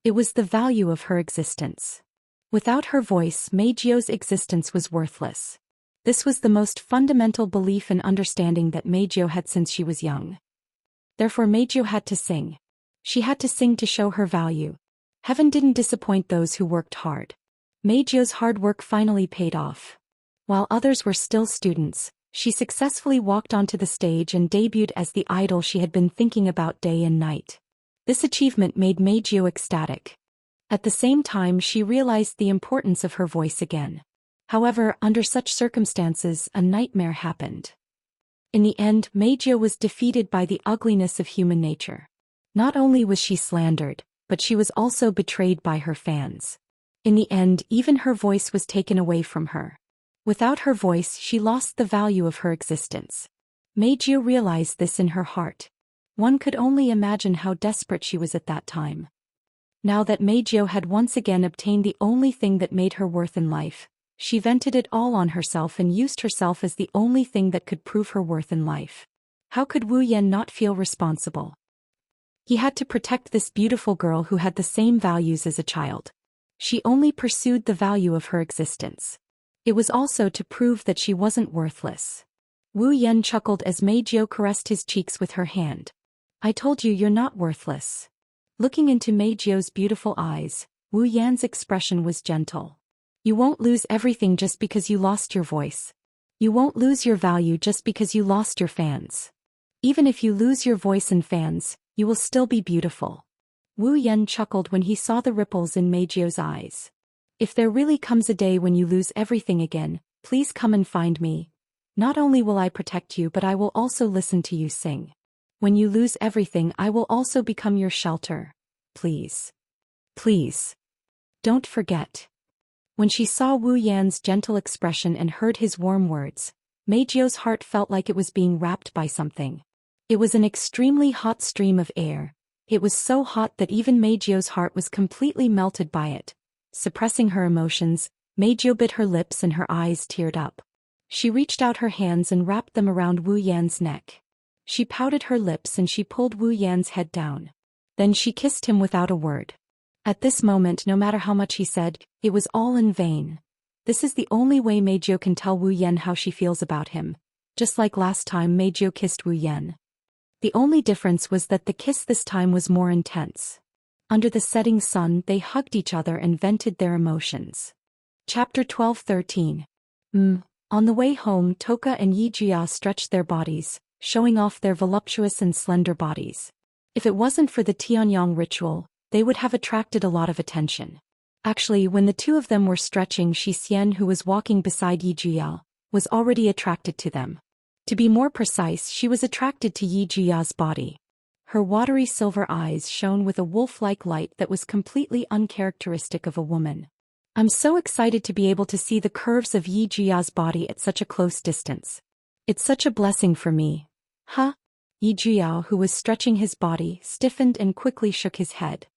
It was the value of her existence. Without her voice, Meijio's existence was worthless. This was the most fundamental belief and understanding that Meijio had since she was young. Therefore Meijio had to sing. She had to sing to show her value. Heaven didn't disappoint those who worked hard. Meijio's hard work finally paid off. While others were still students, she successfully walked onto the stage and debuted as the idol she had been thinking about day and night. This achievement made Meijio ecstatic. At the same time, she realized the importance of her voice again. However, under such circumstances, a nightmare happened. In the end, Meijio was defeated by the ugliness of human nature. Not only was she slandered, but she was also betrayed by her fans. In the end, even her voice was taken away from her. Without her voice, she lost the value of her existence. Meijio realized this in her heart. One could only imagine how desperate she was at that time. Now that Meijio had once again obtained the only thing that made her worth in life, she vented it all on herself and used herself as the only thing that could prove her worth in life. How could Wu Yan not feel responsible? He had to protect this beautiful girl who had the same values as a child. She only pursued the value of her existence. It was also to prove that she wasn't worthless. Wu Yan chuckled as Meijio caressed his cheeks with her hand. I told you you're not worthless. Looking into Meijio's beautiful eyes, Wu Yan's expression was gentle. You won't lose everything just because you lost your voice. You won't lose your value just because you lost your fans. Even if you lose your voice and fans, you will still be beautiful. Wu Yan chuckled when he saw the ripples in Meijio's eyes. If there really comes a day when you lose everything again, please come and find me. Not only will I protect you, but I will also listen to you sing. When you lose everything, I will also become your shelter. Please. Please. Don't forget. When she saw Wu Yan's gentle expression and heard his warm words, Meijio's heart felt like it was being wrapped by something. It was an extremely hot stream of air. It was so hot that even Meijio's heart was completely melted by it. Suppressing her emotions, Meijio bit her lips and her eyes teared up. She reached out her hands and wrapped them around Wu Yan's neck. She pouted her lips and she pulled Wu Yan's head down. Then she kissed him without a word. At this moment, no matter how much he said, it was all in vain. This is the only way Meijio can tell Wu Yan how she feels about him. Just like last time Meijio kissed Wu Yan. The only difference was that the kiss this time was more intense. Under the setting sun, they hugged each other and vented their emotions. Chapter 12-13. On the way home, Toka and Yijia stretched their bodies, showing off their voluptuous and slender bodies. If it wasn't for the Tianyang ritual, they would have attracted a lot of attention. Actually, when the two of them were stretching, Xian, who was walking beside Yijia, was already attracted to them. To be more precise, she was attracted to Yijia's body. Her watery silver eyes shone with a wolf-like light that was completely uncharacteristic of a woman. I'm so excited to be able to see the curves of Yijia's body at such a close distance. It's such a blessing for me. Huh? Yijia, who was stretching his body, stiffened and quickly shook his head.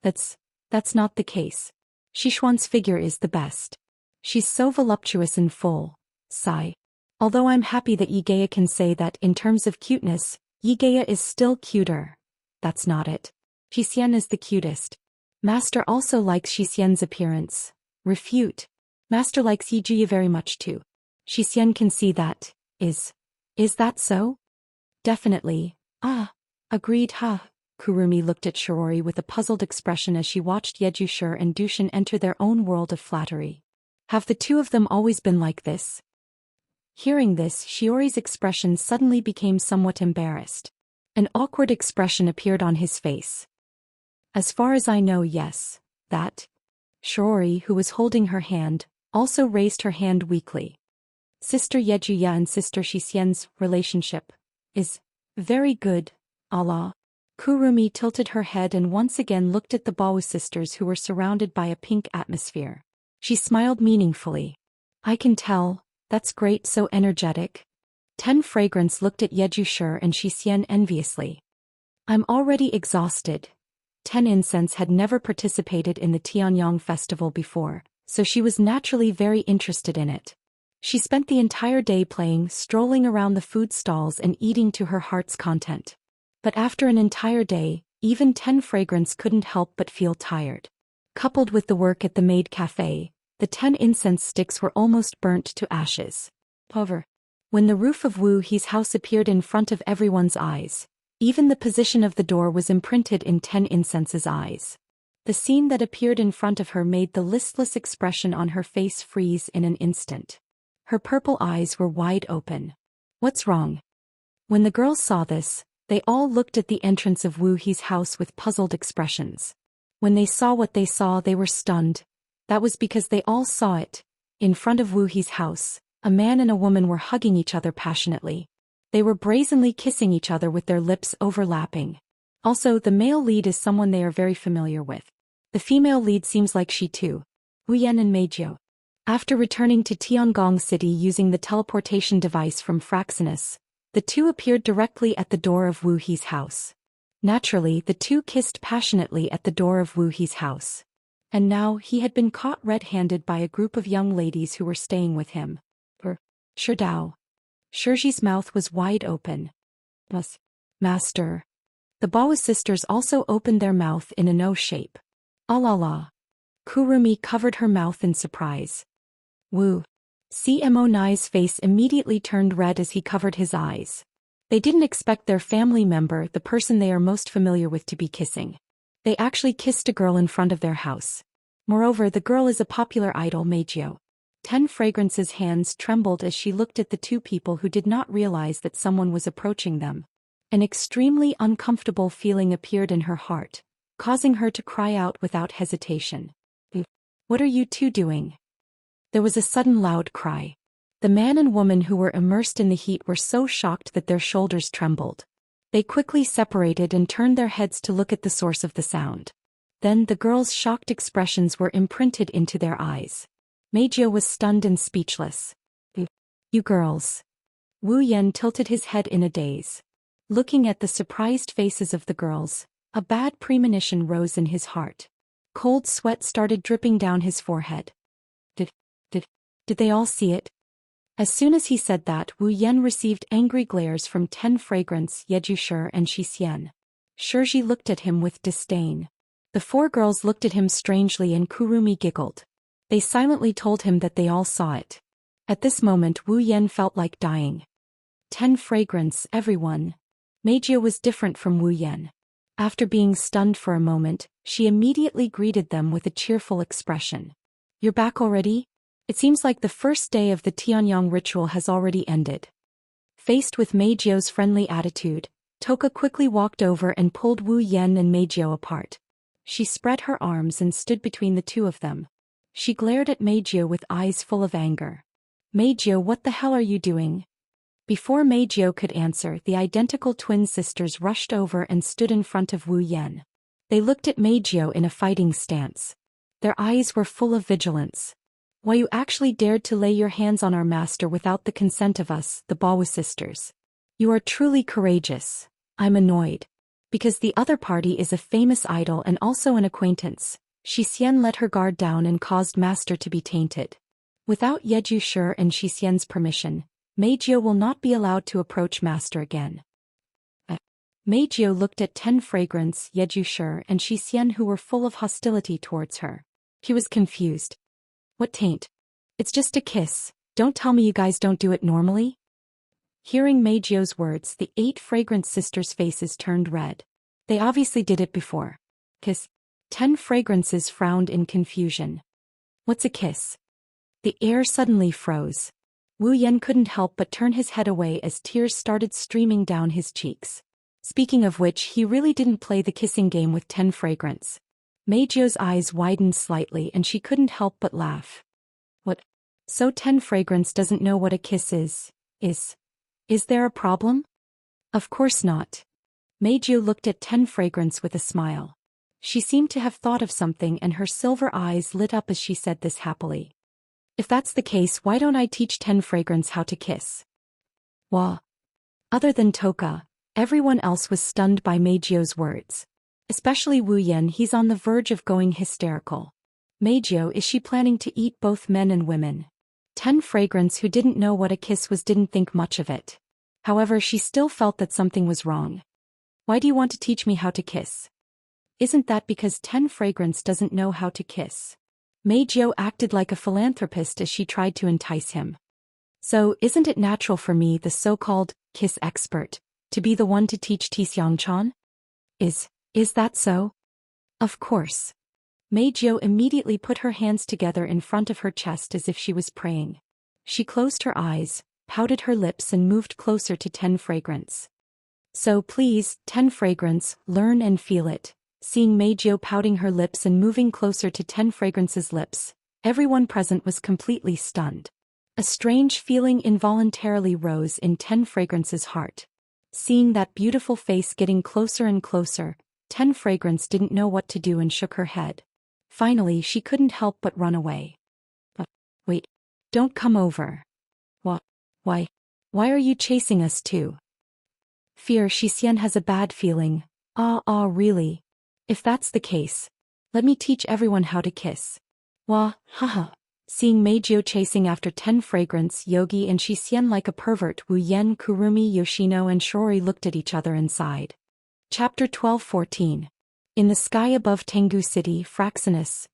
That's not the case. Xishuan's figure is the best. She's so voluptuous and full. Sigh. Although I'm happy that Yigea can say that in terms of cuteness, Yigea is still cuter. That's not it. Xixian is the cutest. Master also likes Xixian's appearance. Refute. Master likes Yijia very much too. Xixian can see that. Is that so? Definitely. Agreed. Kurumi looked at Shirori with a puzzled expression as she watched Yejusher and Dushin enter their own world of flattery. Have the two of them always been like this? Hearing this, Shiori's expression suddenly became somewhat embarrassed. An awkward expression appeared on his face. As far as I know, yes. That. Shirori, who was holding her hand, also raised her hand weakly. Sister Yejuya and Sister Xixian's relationship is very good, Allah. Kurumi tilted her head and once again looked at the Bawu sisters who were surrounded by a pink atmosphere. She smiled meaningfully. I can tell, that's great, so energetic. 10 Fragrance looked at Yejusher and Xixian enviously. I'm already exhausted. 10 Incense had never participated in the Tianyang festival before, so she was naturally very interested in it. She spent the entire day playing, strolling around the food stalls and eating to her heart's content. But after an entire day, Even 10 Fragrance couldn't help but feel tired. Coupled with the work at the maid cafe, the 10 incense sticks were almost burnt to ashes. However, when the roof of Wu He's house appeared in front of everyone's eyes, even the position of the door was imprinted in 10 Incense's eyes. The scene that appeared in front of her made the listless expression on her face freeze in an instant. Her purple eyes were wide open. What's wrong? When the girls saw this, they all looked at the entrance of Wu He's house with puzzled expressions. When they saw what they saw, they were stunned. That was because they all saw it. In front of Wu He's house, a man and a woman were hugging each other passionately. They were brazenly kissing each other with their lips overlapping. Also, the male lead is someone they are very familiar with. The female lead seems like she too. Wu Yan and Meijio. After returning to Tiangong City using the teleportation device from Fraxinus, the two appeared directly at the door of Wu He's house. Naturally, the two kissed passionately at the door of Wu He's house. And now he had been caught red-handed by a group of young ladies who were staying with him. Sherdao. Shirji's mouth was wide open. Master. The Baoist sisters also opened their mouth in an O shape. La. Kurumi covered her mouth in surprise. Wu. CMO Nai's face immediately turned red as he covered his eyes. They didn't expect their family member, the person they are most familiar with, to be kissing. They actually kissed a girl in front of their house. Moreover, the girl is a popular idol, Meijio. 10 Fragrance's hands trembled as she looked at the two people who did not realize that someone was approaching them. An extremely uncomfortable feeling appeared in her heart, causing her to cry out without hesitation. What are you two doing? There was a sudden loud cry. The man and woman who were immersed in the heat were so shocked that their shoulders trembled. They quickly separated and turned their heads to look at the source of the sound. Then the girls' shocked expressions were imprinted into their eyes. Meijio was stunned and speechless. You girls. Wu Yan tilted his head in a daze. Looking at the surprised faces of the girls, a bad premonition rose in his heart. Cold sweat started dripping down his forehead. Did they all see it? As soon as he said that, Wu Yan received angry glares from 10 Fragrance, Yejusher and Xian. Shirji looked at him with disdain. The four girls looked at him strangely and Kurumi giggled. They silently told him that they all saw it. At this moment Wu Yan felt like dying. 10 Fragrance, everyone. Meijio was different from Wu Yan. After being stunned for a moment, she immediately greeted them with a cheerful expression. You're back already? It seems like the first day of the Tianyang ritual has already ended. Faced with Meijio's friendly attitude, Toka quickly walked over and pulled Wu Yan and Meijio apart. She spread her arms and stood between the two of them. She glared at Meijio with eyes full of anger. Meijio, what the hell are you doing? Before Meijio could answer, the identical twin sisters rushed over and stood in front of Wu Yan. They looked at Meijio in a fighting stance. Their eyes were full of vigilance. Why you actually dared to lay your hands on our master without the consent of us, the Baoist sisters. You are truly courageous. I'm annoyed. Because the other party is a famous idol and also an acquaintance, Xian let her guard down and caused master to be tainted. Without Yejusher and Xian's permission, Meijio will not be allowed to approach master again. Meijio looked at 10 Fragrance, Yejusher and Xian who were full of hostility towards her. He was confused. What taint? It's just a kiss. Don't tell me you guys don't do it normally? Hearing Meijio's words, the 8 Fragrance sisters' faces turned red. They obviously did it before. Kiss. 10 Fragrances frowned in confusion. What's a kiss? The air suddenly froze. Wu Yan couldn't help but turn his head away as tears started streaming down his cheeks. Speaking of which, he really didn't play the kissing game with 10 Fragrance. Meijio's eyes widened slightly and she couldn't help but laugh. What? So 10 Fragrance doesn't know what a kiss is? Is there a problem? Of course not. Meijio looked at 10 Fragrance with a smile. She seemed to have thought of something and her silver eyes lit up as she said this happily. If that's the case, why don't I teach 10 Fragrance how to kiss? Wah. Other than Toka, everyone else was stunned by Meijio's words. Especially Wu Yan, he's on the verge of going hysterical. Meijio, is she planning to eat both men and women? 10 Fragrance, who didn't know what a kiss was, didn't think much of it. However, she still felt that something was wrong. Why do you want to teach me how to kiss? Isn't that because 10 Fragrance doesn't know how to kiss? Meijio acted like a philanthropist as she tried to entice him. So, isn't it natural for me, the so-called kiss expert, to be the one to teach Xianxia? Is that so? Of course. Meijio immediately put her hands together in front of her chest as if she was praying. She closed her eyes, pouted her lips and moved closer to 10 Fragrance. So please, 10 Fragrance, learn and feel it. Seeing Meijio pouting her lips and moving closer to 10 Fragrance's lips, everyone present was completely stunned. A strange feeling involuntarily rose in 10 Fragrance's heart. Seeing that beautiful face getting closer and closer, 10 Fragrance didn't know what to do and shook her head. Finally, she couldn't help but run away. Wait, don't come over. Why are you chasing us too? Fear Zhou Xian has a bad feeling. Really? If that's the case, let me teach everyone how to kiss. Haha. Seeing Meijio chasing after 10 Fragrance, Yogi and Zhou Xian like a pervert, Wu Yen, Kurumi, Yoshino and Shori looked at each other and sighed. Chapter 12-14. In the sky above Tengu City, Fraxinus.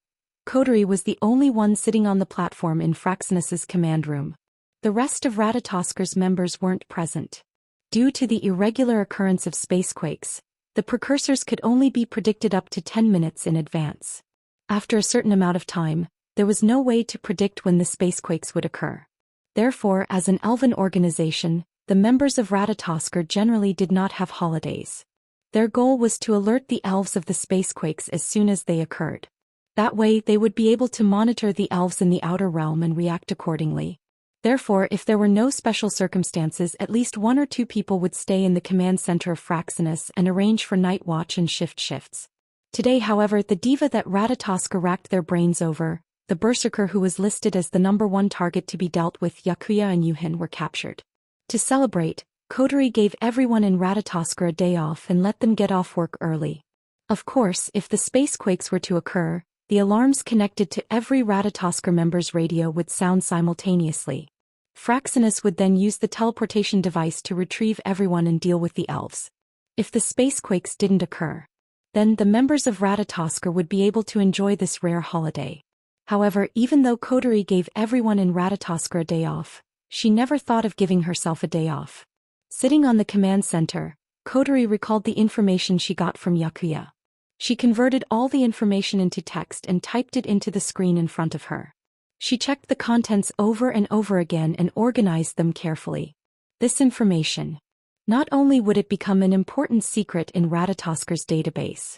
Kotori was the only one sitting on the platform in Fraxinus's command room. The rest of Ratatosker's members weren't present. Due to the irregular occurrence of spacequakes, the precursors could only be predicted up to 10 minutes in advance. After a certain amount of time, there was no way to predict when the spacequakes would occur. Therefore, as an elven organization, the members of Ratatosker generally did not have holidays. Their goal was to alert the elves of the spacequakes as soon as they occurred. That way they would be able to monitor the elves in the outer realm and react accordingly. Therefore, if there were no special circumstances, at least 1 or 2 people would stay in the command center of Fraxinus and arrange for night watch and shifts. Today, however, the diva that Ratatosker racked their brains over, the berserker who was listed as the #1 target to be dealt with, Yakuya and Yuhin, were captured. To celebrate, Kotori gave everyone in Ratatosker a day off and let them get off work early. Of course, if the spacequakes were to occur, the alarms connected to every Ratatosker member's radio would sound simultaneously. Fraxinus would then use the teleportation device to retrieve everyone and deal with the elves. If the spacequakes didn't occur, then the members of Ratatosker would be able to enjoy this rare holiday. However, even though Kotori gave everyone in Ratatosker a day off, she never thought of giving herself a day off. Sitting on the command center, Kotori recalled the information she got from Yakuya. She converted all the information into text and typed it into the screen in front of her. She checked the contents over and over again and organized them carefully. This information. Not only would it become an important secret in Ratatosker's database,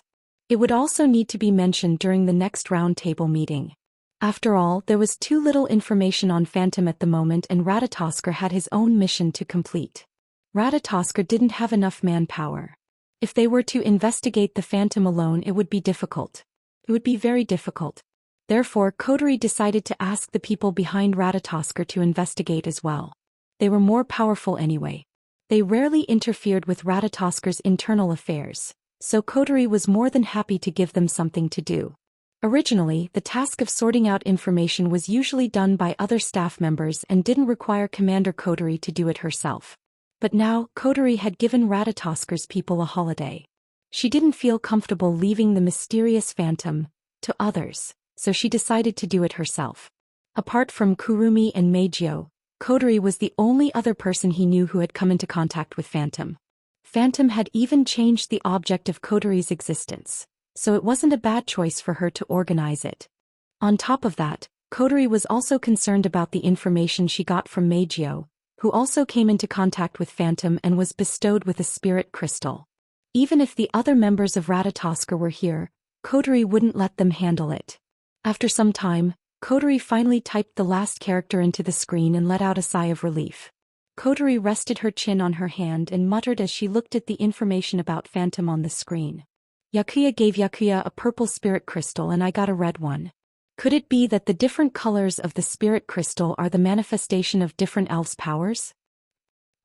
it would also need to be mentioned during the next roundtable meeting. After all, there was too little information on Phantom at the moment and Ratatosker had his own mission to complete. Ratatosker didn't have enough manpower. If they were to investigate the Phantom alone, it would be difficult. It would be very difficult. Therefore, Kotori decided to ask the people behind Ratatosker to investigate as well. They were more powerful anyway. They rarely interfered with Ratatosker's internal affairs, so Kotori was more than happy to give them something to do. Originally, the task of sorting out information was usually done by other staff members and didn't require Commander Kotori to do it herself. But now, Kotori had given Ratatosker's people a holiday. She didn't feel comfortable leaving the mysterious Phantom to others, so she decided to do it herself. Apart from Kurumi and Meijio, Kotori was the only other person he knew who had come into contact with Phantom. Phantom had even changed the object of Kotori's existence, so it wasn't a bad choice for her to organize it. On top of that, Kotori was also concerned about the information she got from Meijio, who also came into contact with Phantom and was bestowed with a spirit crystal. Even if the other members of Ratatosker were here, Kotori wouldn't let them handle it. After some time, Kotori finally typed the last character into the screen and let out a sigh of relief. Kotori rested her chin on her hand and muttered as she looked at the information about Phantom on the screen. Yakuya gave Yakuya a purple spirit crystal and I got a red one. Could it be that the different colors of the spirit crystal are the manifestation of different elves' powers?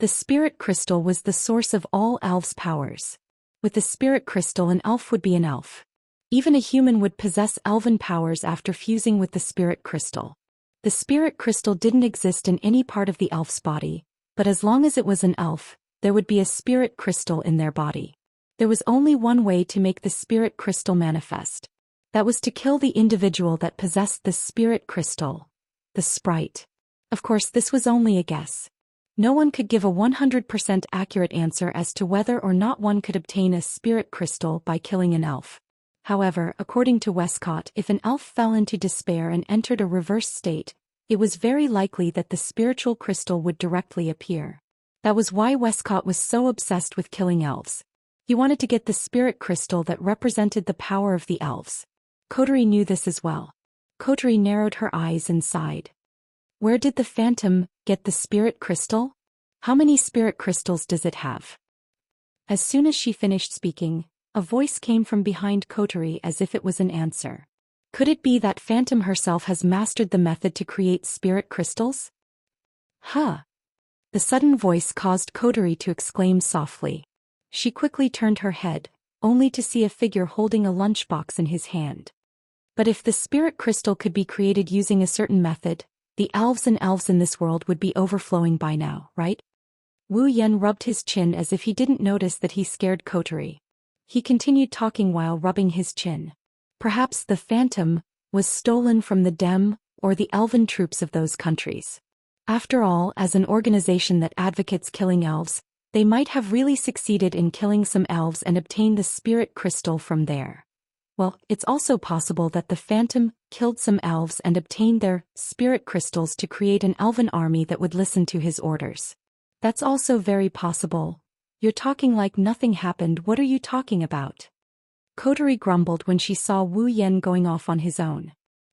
The spirit crystal was the source of all elves' powers. With the spirit crystal, an elf would be an elf. Even a human would possess elven powers after fusing with the spirit crystal. The spirit crystal didn't exist in any part of the elf's body, but as long as it was an elf, there would be a spirit crystal in their body. There was only one way to make the spirit crystal manifest. That was to kill the individual that possessed the spirit crystal, the sprite. Of course, this was only a guess. No one could give a 100% accurate answer as to whether or not one could obtain a spirit crystal by killing an elf. However, according to Westcott, if an elf fell into despair and entered a reverse state, it was very likely that the spiritual crystal would directly appear. That was why Westcott was so obsessed with killing elves. He wanted to get the spirit crystal that represented the power of the elves. Kotori knew this as well. Kotori narrowed her eyes and sighed. Where did the phantom get the spirit crystal? How many spirit crystals does it have? As soon as she finished speaking, a voice came from behind Kotori as if it was an answer. Could it be that Phantom herself has mastered the method to create spirit crystals? Huh. The sudden voice caused Kotori to exclaim softly. She quickly turned her head, only to see a figure holding a lunchbox in his hand. But if the spirit crystal could be created using a certain method, the elves in this world would be overflowing by now, right? Wu Yan rubbed his chin as if he didn't notice that he scared Kotori. He continued talking while rubbing his chin. Perhaps the phantom was stolen from the Dem or the elven troops of those countries. After all, as an organization that advocates killing elves, they might have really succeeded in killing some elves and obtained the spirit crystal from there. Well, it's also possible that the phantom killed some elves and obtained their spirit crystals to create an elven army that would listen to his orders. That's also very possible. You're talking like nothing happened. What are you talking about? Kotori grumbled when she saw Wu Yan going off on his own.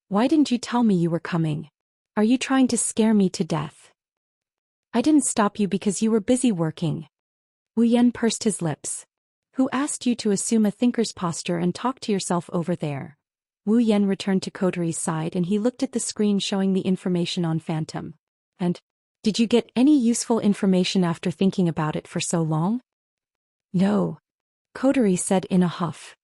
Why didn't you tell me you were coming? Are you trying to scare me to death? I didn't stop you because you were busy working. Wu Yan pursed his lips. Who asked you to assume a thinker's posture and talk to yourself over there? Wu Yan returned to Kotori's side and he looked at the screen showing the information on Phantom. And, did you get any useful information after thinking about it for so long? No. Kotori said in a huff.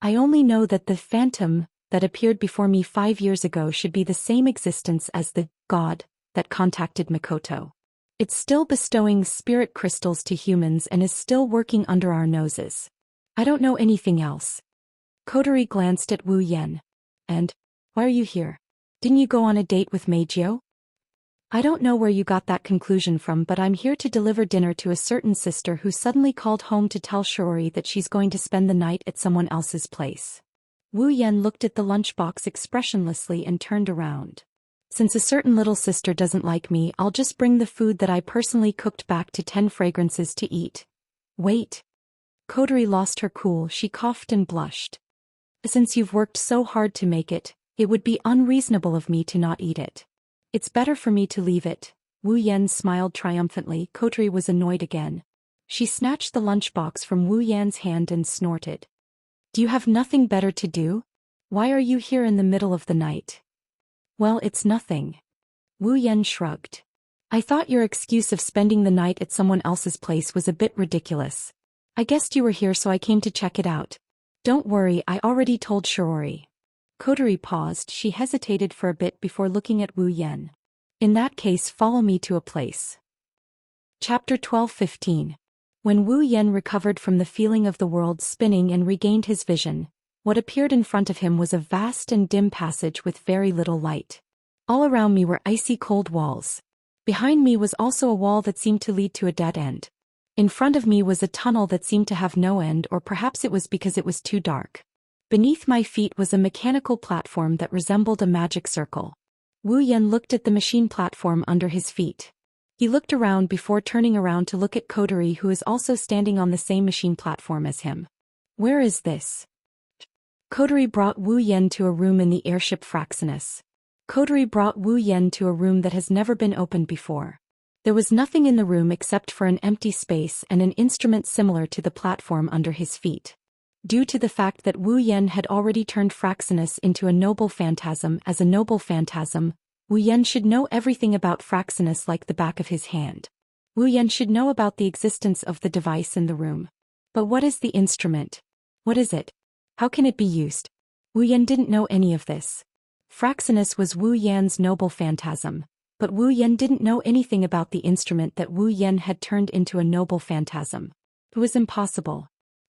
I only know that the phantom that appeared before me 5 years ago should be the same existence as the god that contacted Mikoto. It's still bestowing spirit crystals to humans and is still working under our noses. I don't know anything else. Kotori glanced at Wu Yan. And, why are you here? Didn't you go on a date with Meijio? I don't know where you got that conclusion from, but I'm here to deliver dinner to a certain sister who suddenly called home to tell Shiori that she's going to spend the night at someone else's place. Wu Yan looked at the lunchbox expressionlessly and turned around. Since a certain little sister doesn't like me, I'll just bring the food that I personally cooked back to 10 fragrances to eat. Wait. Kotori lost her cool. She coughed and blushed. Since you've worked so hard to make it, it would be unreasonable of me to not eat it. It's better for me to leave it. Wu Yan smiled triumphantly. Kotori was annoyed again. She snatched the lunchbox from Wu Yan's hand and snorted. Do you have nothing better to do? Why are you here in the middle of the night? Well, it's nothing. Wu Yan shrugged. I thought your excuse of spending the night at someone else's place was a bit ridiculous. I guessed you were here, so I came to check it out. Don't worry, I already told Shiori. Kotori paused. She hesitated for a bit before looking at Wu Yan. In that case, follow me to a place. Chapter 12:15. When Wu Yan recovered from the feeling of the world spinning and regained his vision, what appeared in front of him was a vast and dim passage with very little light. All around me were icy cold walls. Behind me was also a wall that seemed to lead to a dead end. In front of me was a tunnel that seemed to have no end, or perhaps it was because it was too dark. Beneath my feet was a mechanical platform that resembled a magic circle. Wu Yan looked at the machine platform under his feet. He looked around before turning around to look at Kotori, who is also standing on the same machine platform as him. Where is this? Kotori brought Wu Yan to a room in the airship Fraxinus. Kotori brought Wu Yan to a room that has never been opened before. There was nothing in the room except for an empty space and an instrument similar to the platform under his feet. Due to the fact that Wu Yan had already turned Fraxinus into a noble phantasm, as a noble phantasm, Wu Yan should know everything about Fraxinus like the back of his hand. Wu Yan should know about the existence of the device in the room. But what is the instrument? What is it? How can it be used? Wu Yan didn't know any of this. Fraxinus was Wu Yan's noble phantasm, but Wu Yan didn't know anything about the instrument that Wu Yan had turned into a noble phantasm. It was impossible.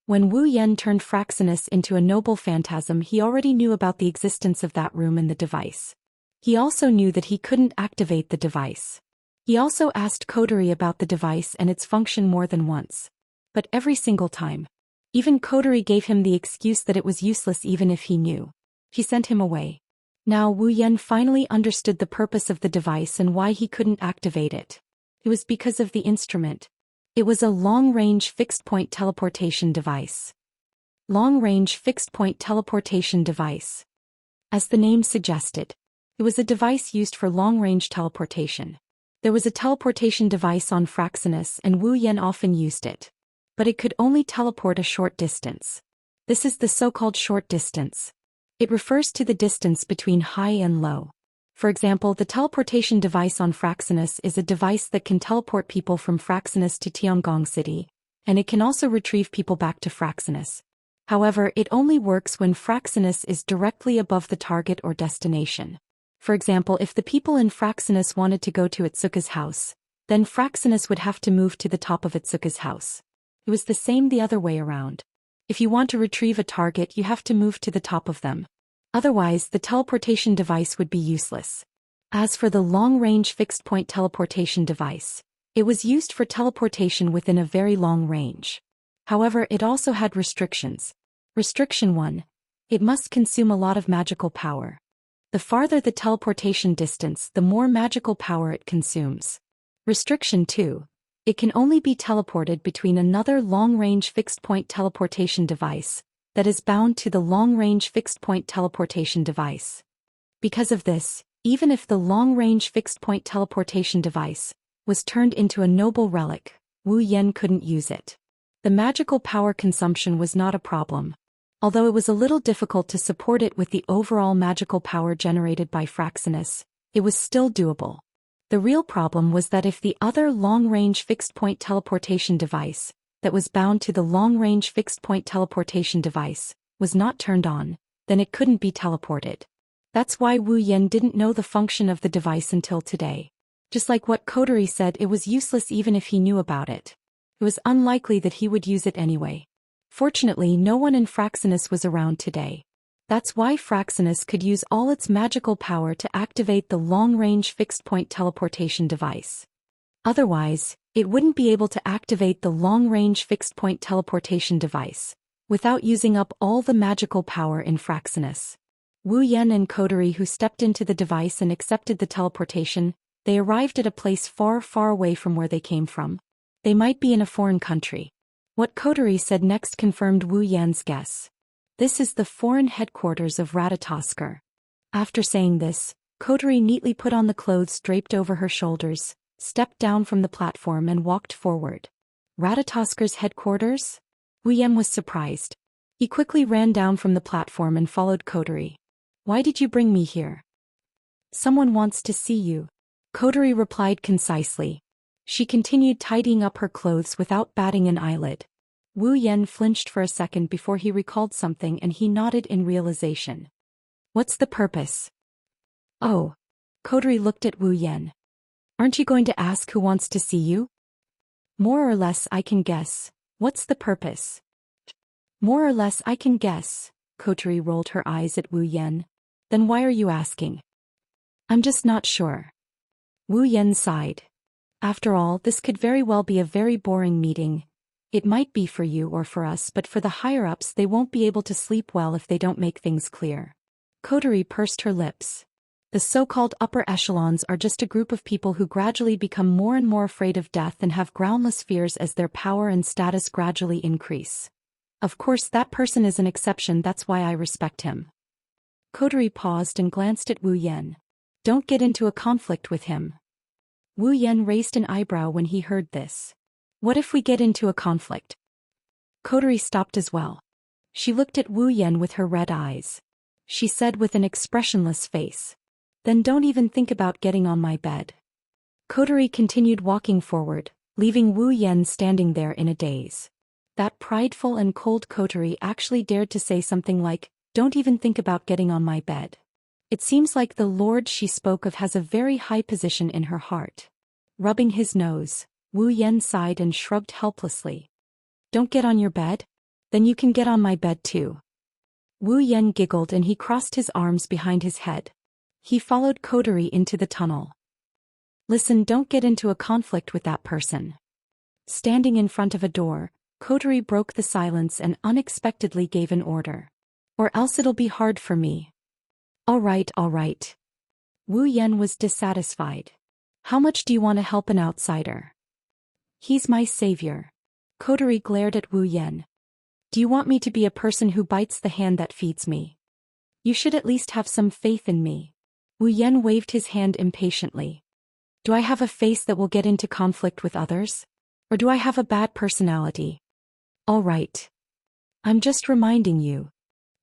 When Wu Yan turned Fraxinus into a noble phantasm, he already knew about the existence of that room and the device. He also knew that he couldn't activate the device. He also asked Coterie about the device and its function more than once. But every single time. Even Coterie gave him the excuse that it was useless even if he knew. She sent him away. Now Wu Yan finally understood the purpose of the device and why he couldn't activate it. It was because of the instrument. It was a long-range fixed-point teleportation device. Long-range fixed-point teleportation device. As the name suggested, it was a device used for long-range teleportation. There was a teleportation device on Fraxinus and Wu Yan often used it. But it could only teleport a short distance. This is the so-called short distance. It refers to the distance between high and low. For example, the teleportation device on Fraxinus is a device that can teleport people from Fraxinus to Tiangong City, and it can also retrieve people back to Fraxinus. However, it only works when Fraxinus is directly above the target or destination. For example, if the people in Fraxinus wanted to go to Itsuka's house, then Fraxinus would have to move to the top of Itsuka's house. It was the same the other way around. If you want to retrieve a target, you have to move to the top of them. Otherwise, the teleportation device would be useless. As for the long-range fixed-point teleportation device, it was used for teleportation within a very long range. However, it also had restrictions. Restriction 1. It must consume a lot of magical power. The farther the teleportation distance, the more magical power it consumes. Restriction 2. It can only be teleported between another long-range fixed-point teleportation device that is bound to the long-range fixed-point teleportation device. Because of this, even if the long-range fixed-point teleportation device was turned into a noble relic, Wu Yan couldn't use it. The magical power consumption was not a problem. Although it was a little difficult to support it with the overall magical power generated by Fraxinus, it was still doable. The real problem was that if the other long-range fixed-point teleportation device that was bound to the long-range fixed-point teleportation device was not turned on, then it couldn't be teleported. That's why Wu Yan didn't know the function of the device until today. Just like what Coterie said, it was useless even if he knew about it. It was unlikely that he would use it anyway. Fortunately, no one in Fraxinus was around today. That's why Fraxinus could use all its magical power to activate the long-range fixed-point teleportation device. Otherwise, it wouldn't be able to activate the long-range fixed-point teleportation device without using up all the magical power in Fraxinus. Wu Yan and Coterie, who stepped into the device and accepted the teleportation, they arrived at a place far, far away from where they came from. They might be in a foreign country. What Coterie said next confirmed Wu Yan's guess. This is the foreign headquarters of Ratatoskr. After saying this, Coterie neatly put on the clothes draped over her shoulders, stepped down from the platform and walked forward. Ratatoskr's headquarters? Wu Yan was surprised. He quickly ran down from the platform and followed Coterie. Why did you bring me here? Someone wants to see you. Coterie replied concisely. She continued tidying up her clothes without batting an eyelid. Wu Yan flinched for a second before he recalled something and he nodded in realization. What's the purpose? Oh. Coterie looked at Wu Yan. Aren't you going to ask who wants to see you? More or less I can guess. What's the purpose? More or less I can guess. Coterie rolled her eyes at Wu Yan. Then why are you asking? I'm just not sure. Wu Yan sighed. After all, this could very well be a very boring meeting. It might be for you or for us, but for the higher-ups they won't be able to sleep well if they don't make things clear. Coterie pursed her lips. The so-called upper echelons are just a group of people who gradually become more and more afraid of death and have groundless fears as their power and status gradually increase. Of course that person is an exception, that's why I respect him. Coterie paused and glanced at Wu Yan. Don't get into a conflict with him. Wu Yan raised an eyebrow when he heard this. What if we get into a conflict? Coterie stopped as well. She looked at Wu Yan with her red eyes. She said with an expressionless face. Then don't even think about getting on my bed. Coterie continued walking forward, leaving Wu Yan standing there in a daze. That prideful and cold Coterie actually dared to say something like, don't even think about getting on my bed. It seems like the Lord she spoke of has a very high position in her heart. Rubbing his nose, Wu Yan sighed and shrugged helplessly. Don't get on your bed? Then you can get on my bed too. Wu Yan giggled and he crossed his arms behind his head. He followed Coterie into the tunnel. Listen, don't get into a conflict with that person. Standing in front of a door, Coterie broke the silence and unexpectedly gave an order. Or else it'll be hard for me. All right. Wu Yan was dissatisfied. How much do you want to help an outsider? He's my savior. Coterie glared at Wu Yan. Do you want me to be a person who bites the hand that feeds me? You should at least have some faith in me. Wu Yan waved his hand impatiently. Do I have a face that will get into conflict with others? Or do I have a bad personality? All right. I'm just reminding you.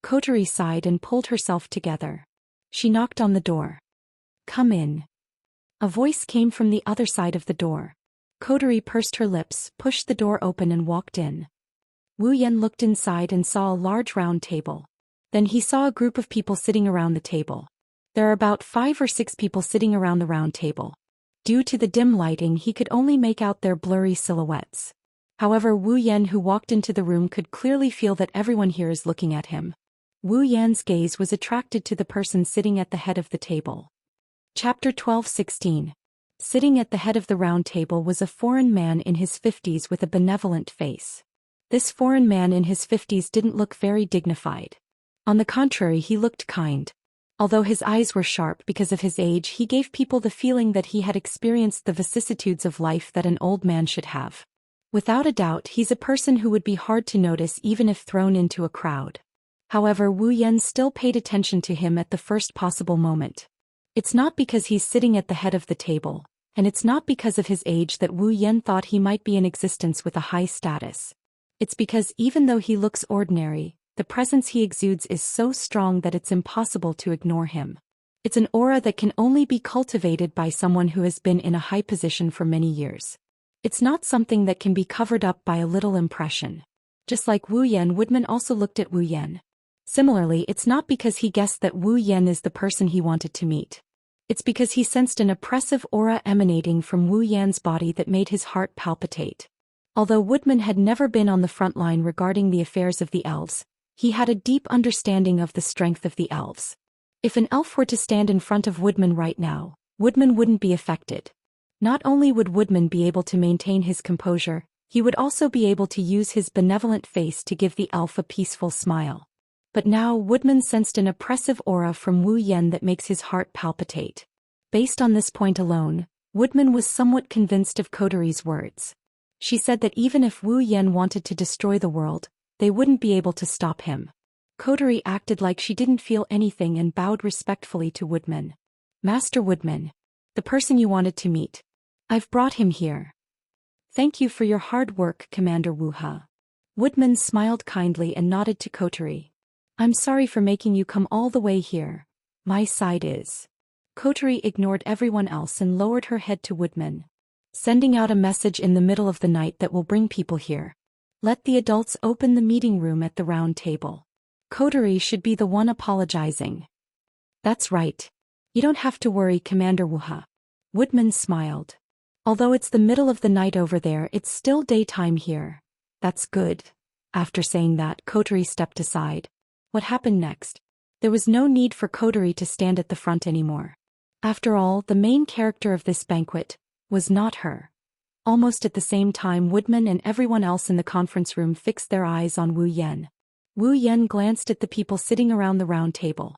Coterie sighed and pulled herself together. She knocked on the door. Come in. A voice came from the other side of the door. Coterie pursed her lips, pushed the door open and walked in. Wu Yan looked inside and saw a large round table. Then he saw a group of people sitting around the table. There are about 5 or 6 people sitting around the round table. Due to the dim lighting, he could only make out their blurry silhouettes. However, Wu Yan, who walked into the room, could clearly feel that everyone here is looking at him. Wu Yan's gaze was attracted to the person sitting at the head of the table. Chapter 12:16. Sitting at the head of the round table was a foreign man in his 50s with a benevolent face. This foreign man in his 50s didn't look very dignified. On the contrary, he looked kind. Although his eyes were sharp because of his age, he gave people the feeling that he had experienced the vicissitudes of life that an old man should have. Without a doubt, he's a person who would be hard to notice even if thrown into a crowd. However, Wu Yan still paid attention to him at the first possible moment. It's not because he's sitting at the head of the table, and it's not because of his age that Wu Yan thought he might be in existence with a high status. It's because even though he looks ordinary, the presence he exudes is so strong that it's impossible to ignore him. It's an aura that can only be cultivated by someone who has been in a high position for many years. It's not something that can be covered up by a little impression. Just like Wu Yan, Woodman also looked at Wu Yan. Similarly, it's not because he guessed that Wu Yan is the person he wanted to meet. It's because he sensed an oppressive aura emanating from Wu Yan's body that made his heart palpitate. Although Woodman had never been on the front line regarding the affairs of the elves, he had a deep understanding of the strength of the elves. If an elf were to stand in front of Woodman right now, Woodman wouldn't be affected. Not only would Woodman be able to maintain his composure, he would also be able to use his benevolent face to give the elf a peaceful smile. But now Woodman sensed an oppressive aura from Wu Yan that makes his heart palpitate. Based on this point alone, Woodman was somewhat convinced of Coterie's words. She said that even if Wu Yan wanted to destroy the world, they wouldn't be able to stop him. Coterie acted like she didn't feel anything and bowed respectfully to Woodman. Master Woodman, the person you wanted to meet. I've brought him here. Thank you for your hard work, Commander Wuha. Woodman smiled kindly and nodded to Coterie. I'm sorry for making you come all the way here. My side is. Coterie ignored everyone else and lowered her head to Woodman. Sending out a message in the middle of the night that will bring people here. Let the adults open the meeting room at the round table. Coterie should be the one apologizing. That's right. You don't have to worry, Commander Wuha. Woodman smiled. Although it's the middle of the night over there, it's still daytime here. That's good. After saying that, Coterie stepped aside. What happened next? There was no need for Coterie to stand at the front anymore. After all, the main character of this banquet was not her. Almost at the same time, Woodman and everyone else in the conference room fixed their eyes on Wu Yan. Wu Yan glanced at the people sitting around the round table.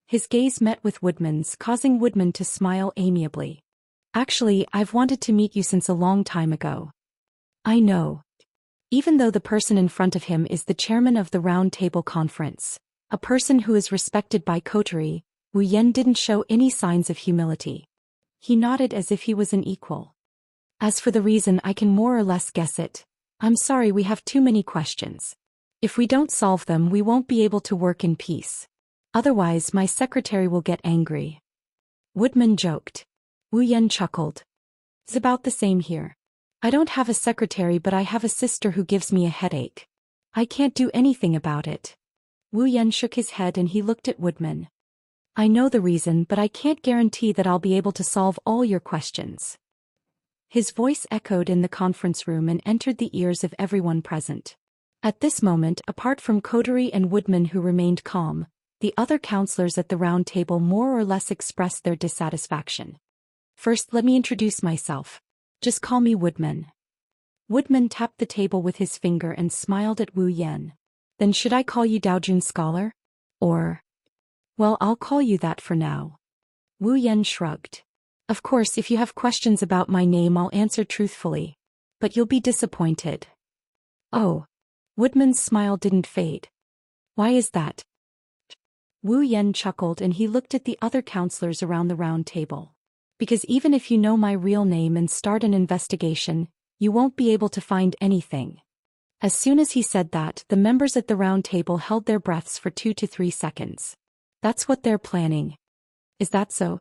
His gaze met with Woodman's, causing Woodman to smile amiably. Actually, I've wanted to meet you since a long time ago. I know. Even though the person in front of him is the chairman of the round table conference, a person who is respected by Coterie, Wu Yan didn't show any signs of humility. He nodded as if he was an equal. As for the reason, I can more or less guess it. I'm sorry, we have too many questions. If we don't solve them, we won't be able to work in peace. Otherwise, my secretary will get angry. Woodman joked. Wu Yan chuckled. It's about the same here. I don't have a secretary, but I have a sister who gives me a headache. I can't do anything about it. Wu Yan shook his head and he looked at Woodman. I know the reason, but I can't guarantee that I'll be able to solve all your questions. His voice echoed in the conference room and entered the ears of everyone present. At this moment, apart from Coterie and Woodman who remained calm, the other counselors at the round table more or less expressed their dissatisfaction. First, let me introduce myself. Just call me Woodman. Woodman tapped the table with his finger and smiled at Wu Yan. Then should I call you Daojun Scholar? Or... Well, I'll call you that for now. Wu Yan shrugged. Of course, if you have questions about my name, I'll answer truthfully. But you'll be disappointed. Oh. Woodman's smile didn't fade. Why is that? Wu Yan chuckled and he looked at the other counselors around the round table. Because even if you know my real name and start an investigation, you won't be able to find anything. As soon as he said that, the members at the round table held their breaths for 2 to 3 seconds. That's what they're planning. Is that so?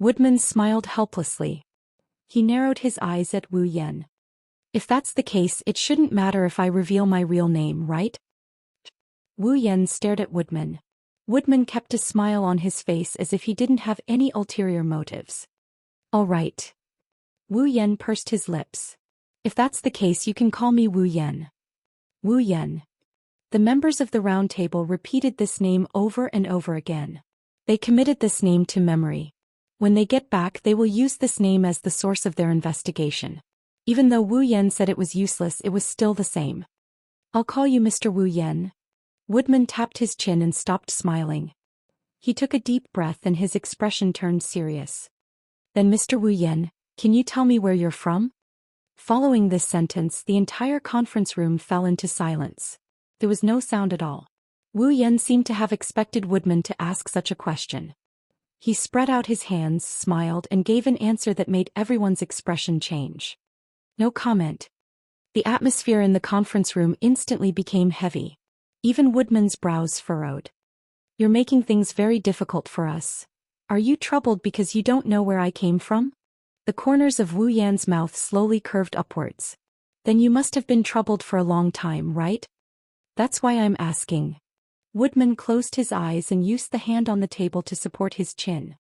Woodman smiled helplessly. He narrowed his eyes at Wu Yan. If that's the case, it shouldn't matter if I reveal my real name, right? Wu Yan stared at Woodman. Woodman kept a smile on his face as if he didn't have any ulterior motives. All right. Wu Yan pursed his lips. If that's the case, you can call me Wu Yan. Wu Yan. The members of the round table repeated this name over and over again. They committed this name to memory. When they get back, they will use this name as the source of their investigation. Even though Wu Yan said it was useless, it was still the same. I'll call you Mr. Wu Yan. Woodman tapped his chin and stopped smiling. He took a deep breath and his expression turned serious. Then Mr. Wu Yan, can you tell me where you're from? Following this sentence, the entire conference room fell into silence. There was no sound at all. Wu Yan seemed to have expected Woodman to ask such a question. He spread out his hands, smiled, and gave an answer that made everyone's expression change. No comment. The atmosphere in the conference room instantly became heavy. Even Woodman's brows furrowed. You're making things very difficult for us. Are you troubled because you don't know where I came from? The corners of Wu Yan's mouth slowly curved upwards. Then you must have been troubled for a long time, right? That's why I'm asking. Woodman closed his eyes and used the hand on the table to support his chin.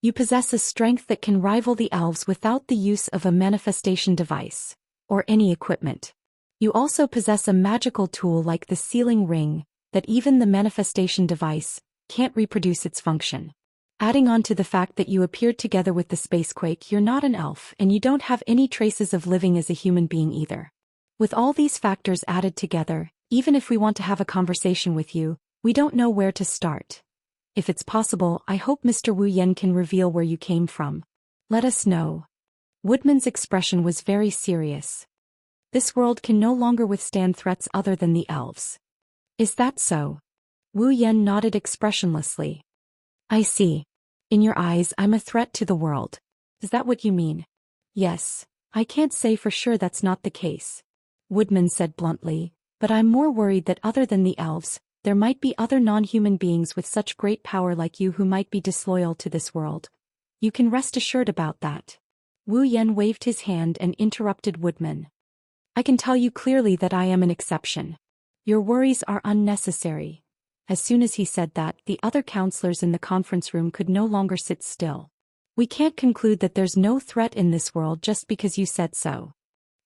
You possess a strength that can rival the elves without the use of a manifestation device, or any equipment. You also possess a magical tool like the sealing ring, that even the manifestation device can't reproduce its function. Adding on to the fact that you appeared together with the spacequake, you're not an elf and you don't have any traces of living as a human being either. With all these factors added together, even if we want to have a conversation with you, we don't know where to start. If it's possible, I hope Mr. Wu Yan can reveal where you came from. Let us know. Woodman's expression was very serious. This world can no longer withstand threats other than the elves. Is that so? Wu Yan nodded expressionlessly. I see. In your eyes, I'm a threat to the world. Is that what you mean? Yes. I can't say for sure that's not the case. Woodman said bluntly, but I'm more worried that other than the elves, there might be other non-human beings with such great power like you who might be disloyal to this world. You can rest assured about that. Wu Yan waved his hand and interrupted Woodman. I can tell you clearly that I am an exception. Your worries are unnecessary. As soon as he said that, the other counselors in the conference room could no longer sit still. We can't conclude that there's no threat in this world just because you said so.